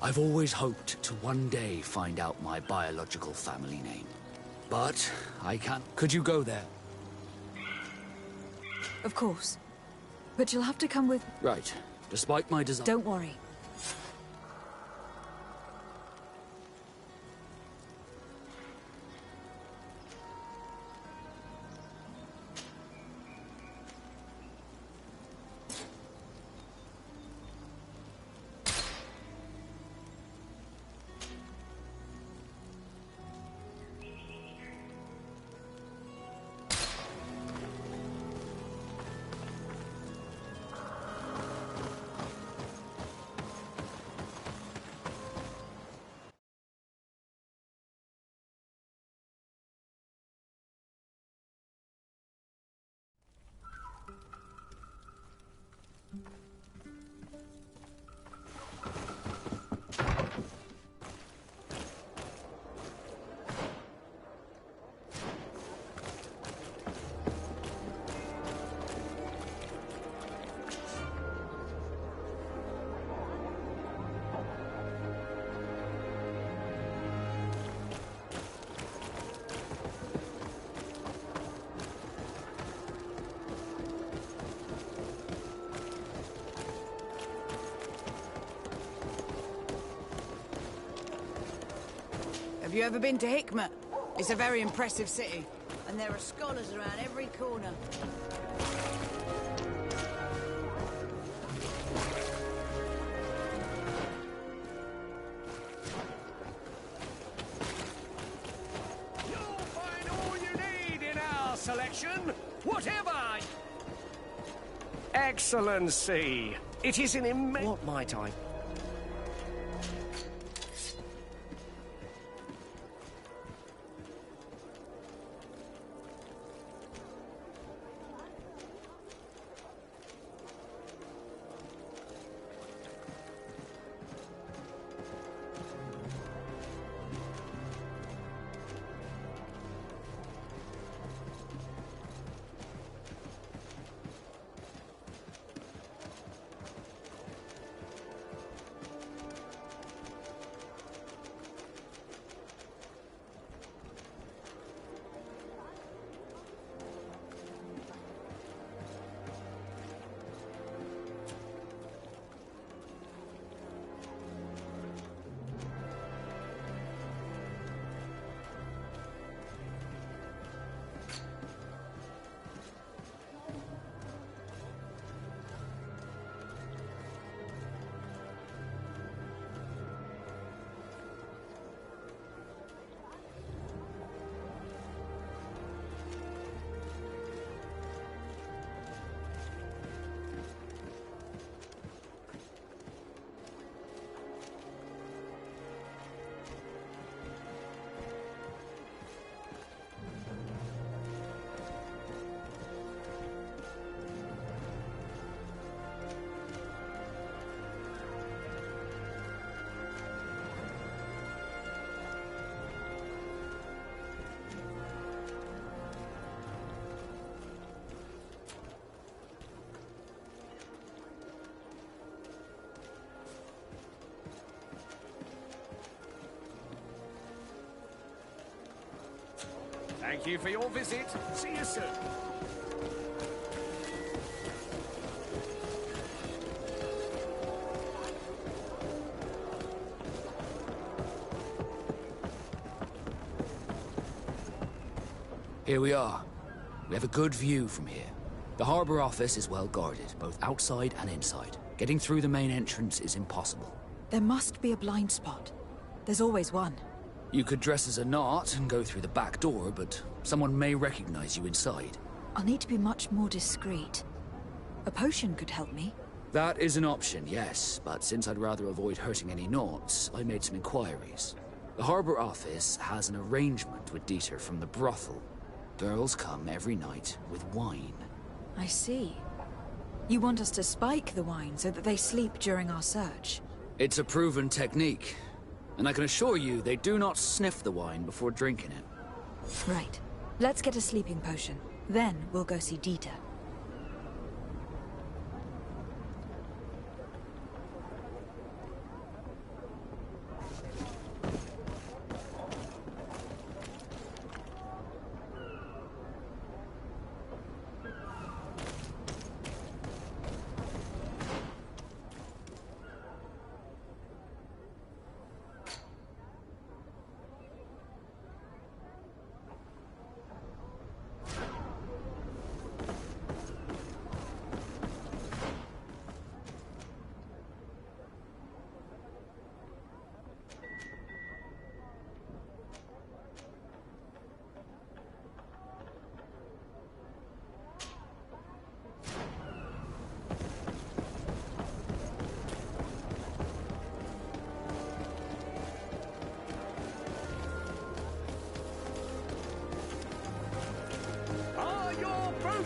I've always hoped to one day find out my biological family name. But I can't. Could you go there? Of course. But you'll have to come with... Right. Despite my desire... Don't worry. Have you ever been to Hikmet? It's a very impressive city, and there are scholars around every corner. You'll find all you need in our selection, whatever. Excellency, it is an immense... What might I... Thank you for your visit. See you soon. Here we are. We have a good view from here. The harbor office is well guarded, both outside and inside. Getting through the main entrance is impossible. There must be a blind spot. There's always one. You could dress as a knot and go through the back door, but someone may recognize you inside. I'll need to be much more discreet. A potion could help me. That is an option, yes, but since I'd rather avoid hurting any knots, I made some inquiries. The harbor office has an arrangement with Dieter from the brothel. Girls come every night with wine. I see. You want us to spike the wine so that they sleep during our search? It's a proven technique. And I can assure you, they do not sniff the wine before drinking it. Right. Let's get a sleeping potion. Then we'll go see Dieter.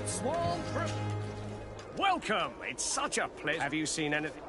Swarm through. Welcome. It's such a pleasure. Have you seen anything?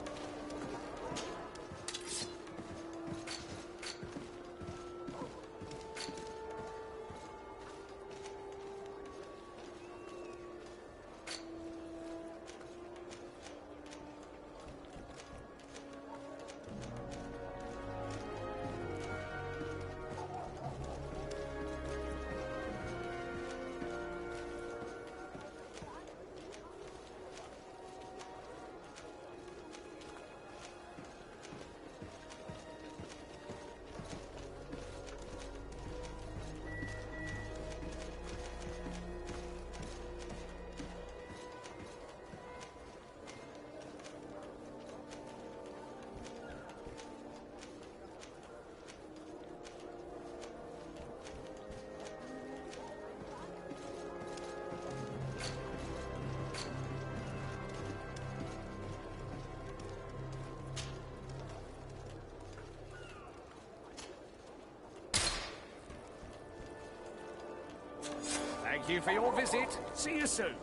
Thank you for your visit. See you soon.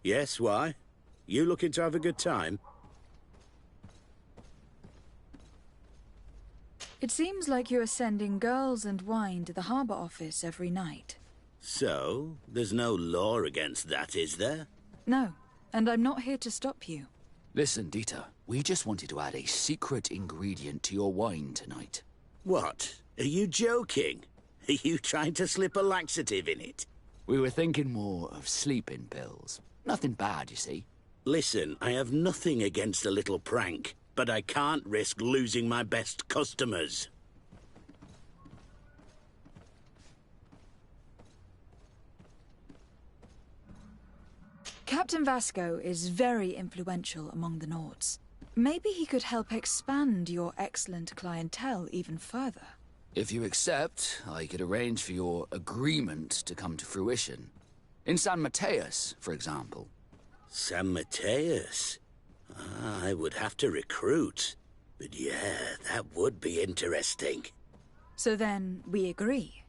Yes, why? You looking to have a good time? It seems like you are sending girls and wine to the harbour office every night. So, there's no law against that, is there? No, and I'm not here to stop you. Listen, Dieter, we just wanted to add a secret ingredient to your wine tonight. What? Are you joking? Are you trying to slip a laxative in it? We were thinking more of sleeping pills. Nothing bad, you see. Listen, I have nothing against a little prank, but I can't risk losing my best customers. Captain Vasco is very influential among the Nords. Maybe he could help expand your excellent clientele even further. If you accept, I could arrange for your agreement to come to fruition. In San Mateus, for example. San Mateus? I would have to recruit. But yeah, that would be interesting. So then, we agree?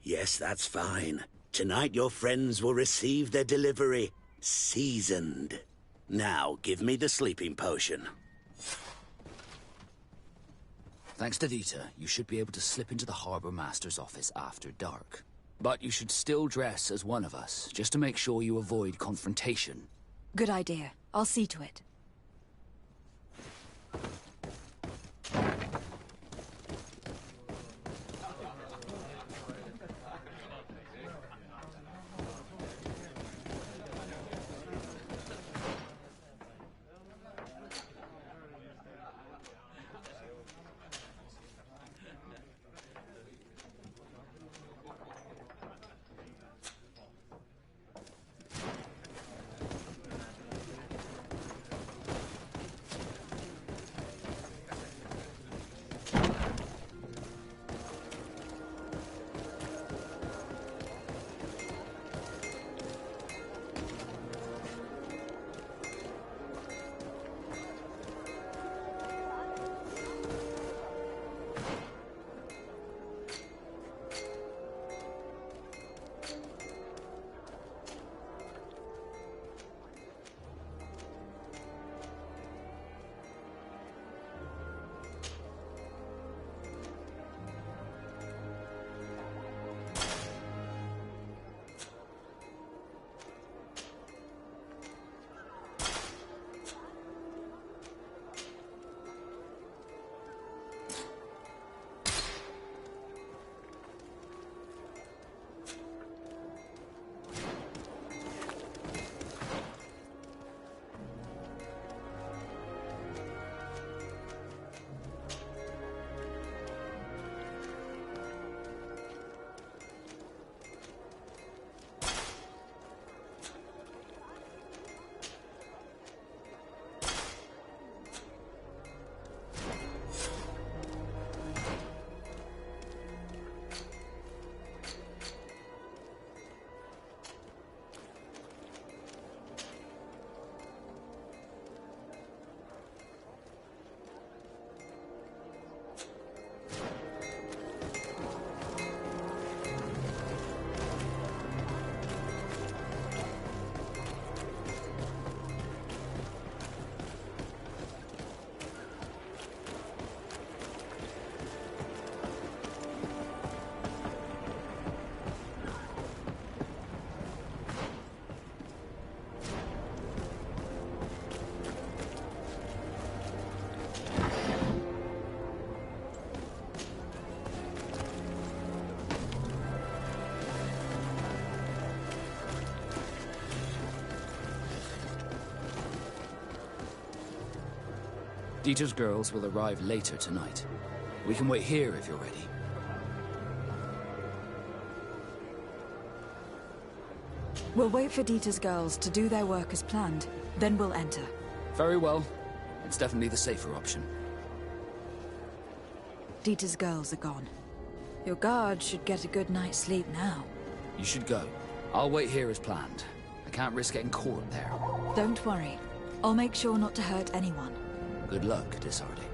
Yes, that's fine. Tonight your friends will receive their delivery. Seasoned. Now, give me the sleeping potion. Thanks to Dieter, you should be able to slip into the Harbour Master's office after dark. But you should still dress as one of us, just to make sure you avoid confrontation. Good idea. I'll see to it. Dieter's girls will arrive later tonight. We can wait here if you're ready. We'll wait for Dieter's girls to do their work as planned, then we'll enter. Very well. It's definitely the safer option. Dieter's girls are gone. Your guard should get a good night's sleep now. You should go. I'll wait here as planned. I can't risk getting caught there. Don't worry. I'll make sure not to hurt anyone. Good luck, Disardi.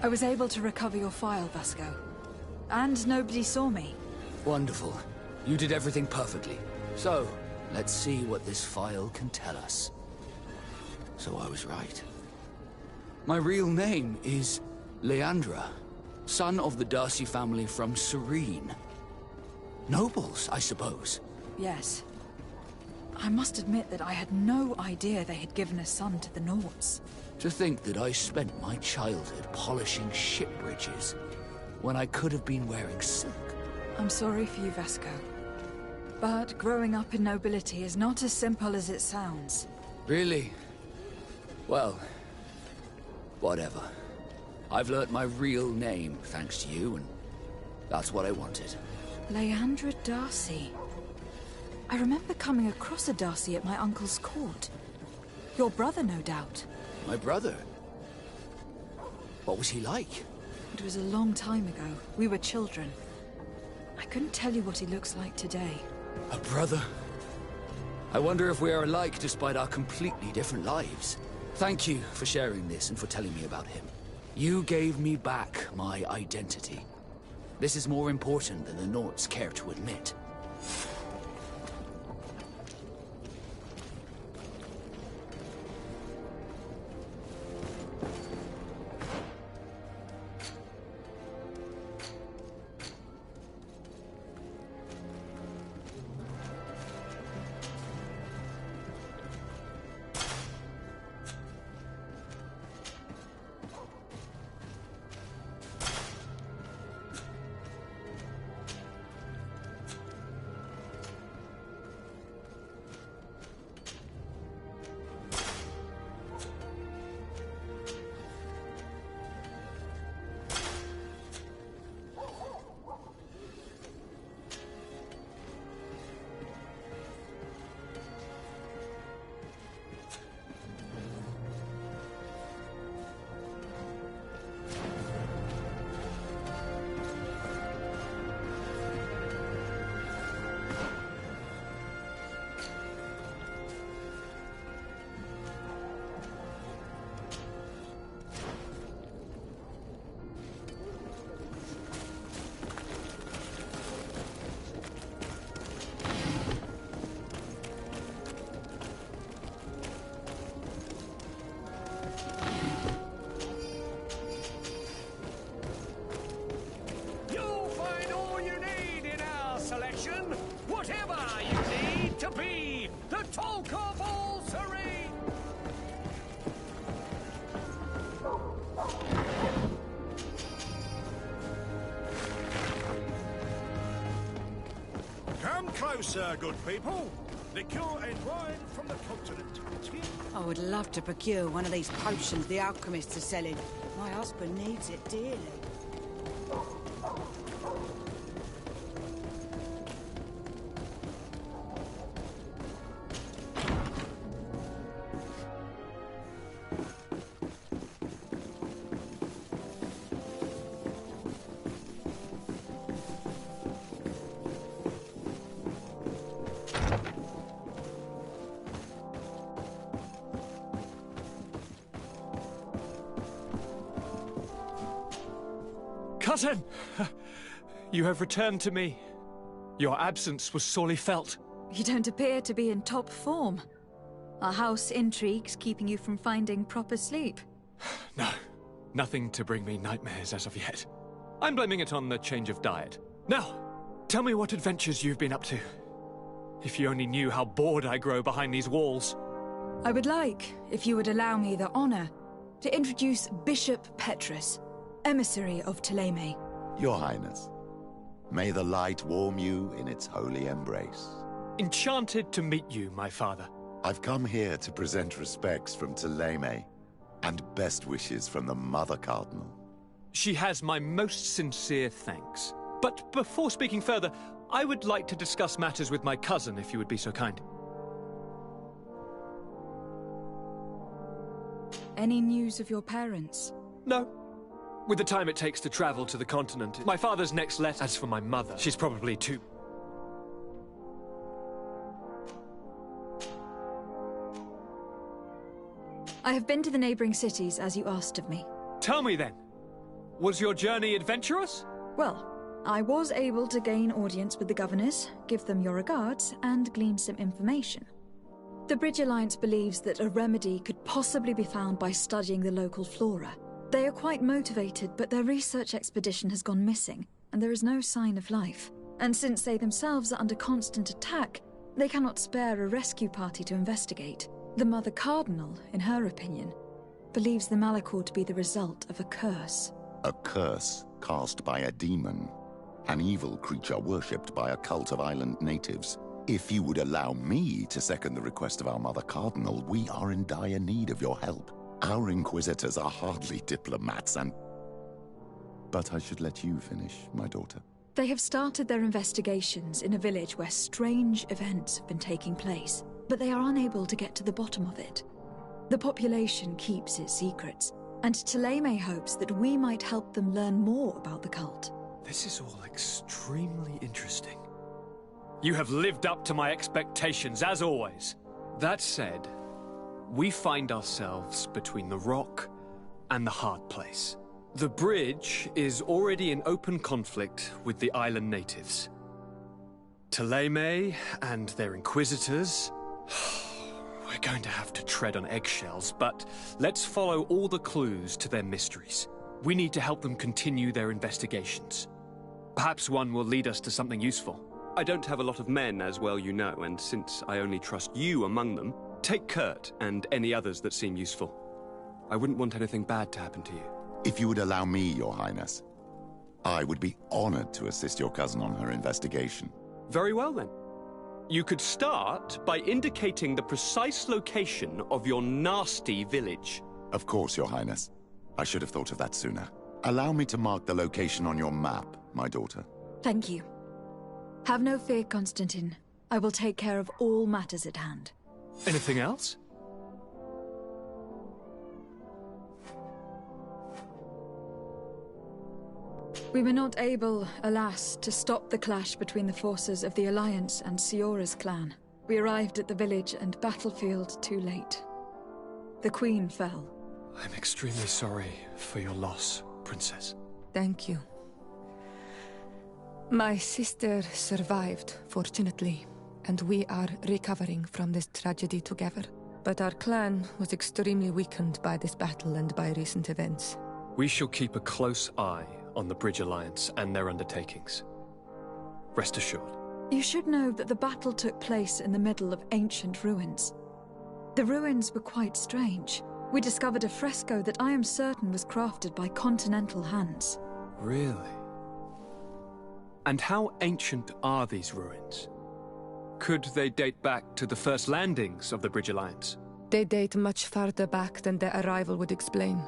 I was able to recover your file, Vasco. And nobody saw me. Wonderful. You did everything perfectly. So, let's see what this file can tell us. So I was right. My real name is Leandra, son of the Darcy family from Serene. Nobles, I suppose. Yes. I must admit that I had no idea they had given a son to the Nords. To think that I spent my childhood polishing ship bridges when I could have been wearing silk. I'm sorry for you, Vasco. But growing up in nobility is not as simple as it sounds. Really? Well, whatever. I've learnt my real name thanks to you, and that's what I wanted. Leandra Darcy. I remember coming across a Darcy at my uncle's court. Your brother, no doubt. My brother? What was he like? It was a long time ago. We were children. I couldn't tell you what he looks like today. A brother? I wonder if we are alike despite our completely different lives. Thank you for sharing this and for telling me about him. You gave me back my identity. This is more important than the Nords care to admit. whatever you need to be the talk of all serene. Come closer, good people. Liqueur and wine from the continent. I would love to procure one of these potions the alchemists are selling. My husband needs it dearly. Cousin! You have returned to me. Your absence was sorely felt. You don't appear to be in top form. Are house intrigues keeping you from finding proper sleep? No, nothing to bring me nightmares as of yet. I'm blaming it on the change of diet. Now, tell me what adventures you've been up to. If you only knew how bored I grow behind these walls. I would like, if you would allow me the honor, to introduce Bishop Petrus, emissary of Ptolemy. Your Highness, may the light warm you in its holy embrace. Enchanted to meet you, my father. I've come here to present respects from Ptolemy, and best wishes from the Mother Cardinal. She has my most sincere thanks. But before speaking further, I would like to discuss matters with my cousin, if you would be so kind. Any news of your parents? No. With the time it takes to travel to the continent, my father's next letter. As for my mother, she's probably too... I have been to the neighboring cities, as you asked of me. Tell me then, was your journey adventurous? Well, I was able to gain audience with the governors, give them your regards, and glean some information. The Bridge Alliance believes that a remedy could possibly be found by studying the local flora. They are quite motivated, but their research expedition has gone missing, and there is no sign of life. And since they themselves are under constant attack, they cannot spare a rescue party to investigate. The Mother Cardinal, in her opinion, believes the Malachor to be the result of a curse. A curse cast by a demon. An evil creature worshipped by a cult of island natives. If you would allow me to second the request of our Mother Cardinal, we are in dire need of your help. Our Inquisitors are hardly diplomats But I should let you finish, my daughter. They have started their investigations in a village where strange events have been taking place, but they are unable to get to the bottom of it. The population keeps its secrets, and Ptolemy hopes that we might help them learn more about the cult. This is all extremely interesting. You have lived up to my expectations, as always. That said, we find ourselves between the rock and the hard place. The bridge is already in open conflict with the island natives. Ptolemy and their inquisitors... We're going to have to tread on eggshells, but let's follow all the clues to their mysteries. We need to help them continue their investigations. Perhaps one will lead us to something useful. I don't have a lot of men, as well you know, and since I only trust you among them, take Kurt and any others that seem useful. I wouldn't want anything bad to happen to you. If you would allow me, Your Highness, I would be honored to assist your cousin on her investigation. Very well, then. You could start by indicating the precise location of your nasty village. Of course, Your Highness. I should have thought of that sooner. Allow me to mark the location on your map, my daughter. Thank you. Have no fear, Constantine. I will take care of all matters at hand. Anything else? We were not able, alas, to stop the clash between the forces of the Alliance and Siora's clan. We arrived at the village and battlefield too late. The Queen fell. I'm extremely sorry for your loss, Princess. Thank you. My sister survived, fortunately, and we are recovering from this tragedy together. But our clan was extremely weakened by this battle and by recent events. We shall keep a close eye on the Bridge Alliance and their undertakings. Rest assured. You should know that the battle took place in the middle of ancient ruins. The ruins were quite strange. We discovered a fresco that I am certain was crafted by continental hands. Really? And how ancient are these ruins? Could they date back to the first landings of the Bridge Alliance? They date much farther back than their arrival would explain.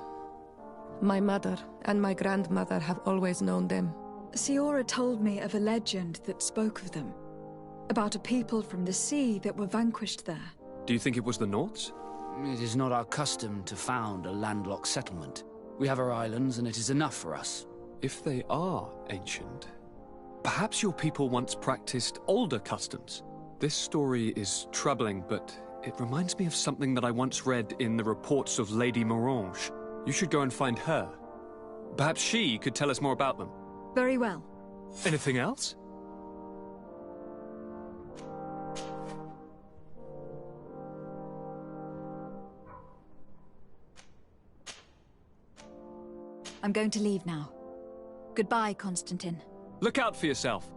My mother and my grandmother have always known them. Siora told me of a legend that spoke of them. About a people from the sea that were vanquished there. Do you think it was the Nauts? It is not our custom to found a landlocked settlement. We have our islands, and it is enough for us. If they are ancient, perhaps your people once practiced older customs. This story is troubling, but it reminds me of something that I once read in the reports of Lady Morange. You should go and find her. Perhaps she could tell us more about them. Very well. Anything else? I'm going to leave now. Goodbye, Constantine. Look out for yourself.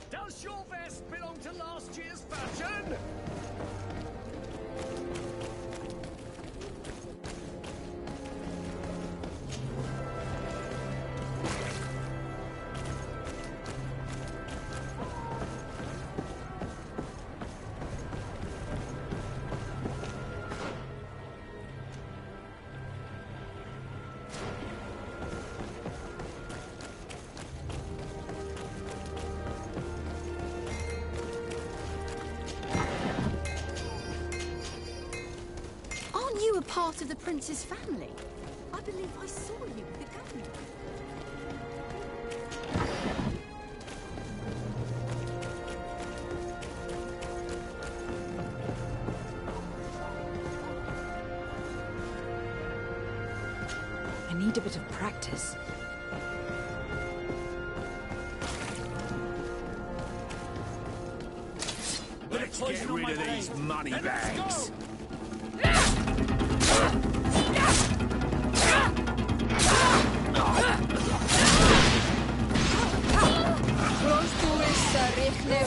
Does your vest belong to last year's fashion? Part of the prince's family. I believe I saw you with the governor. I need a bit of practice. Let's get rid of these money bags. Pronto essa rechne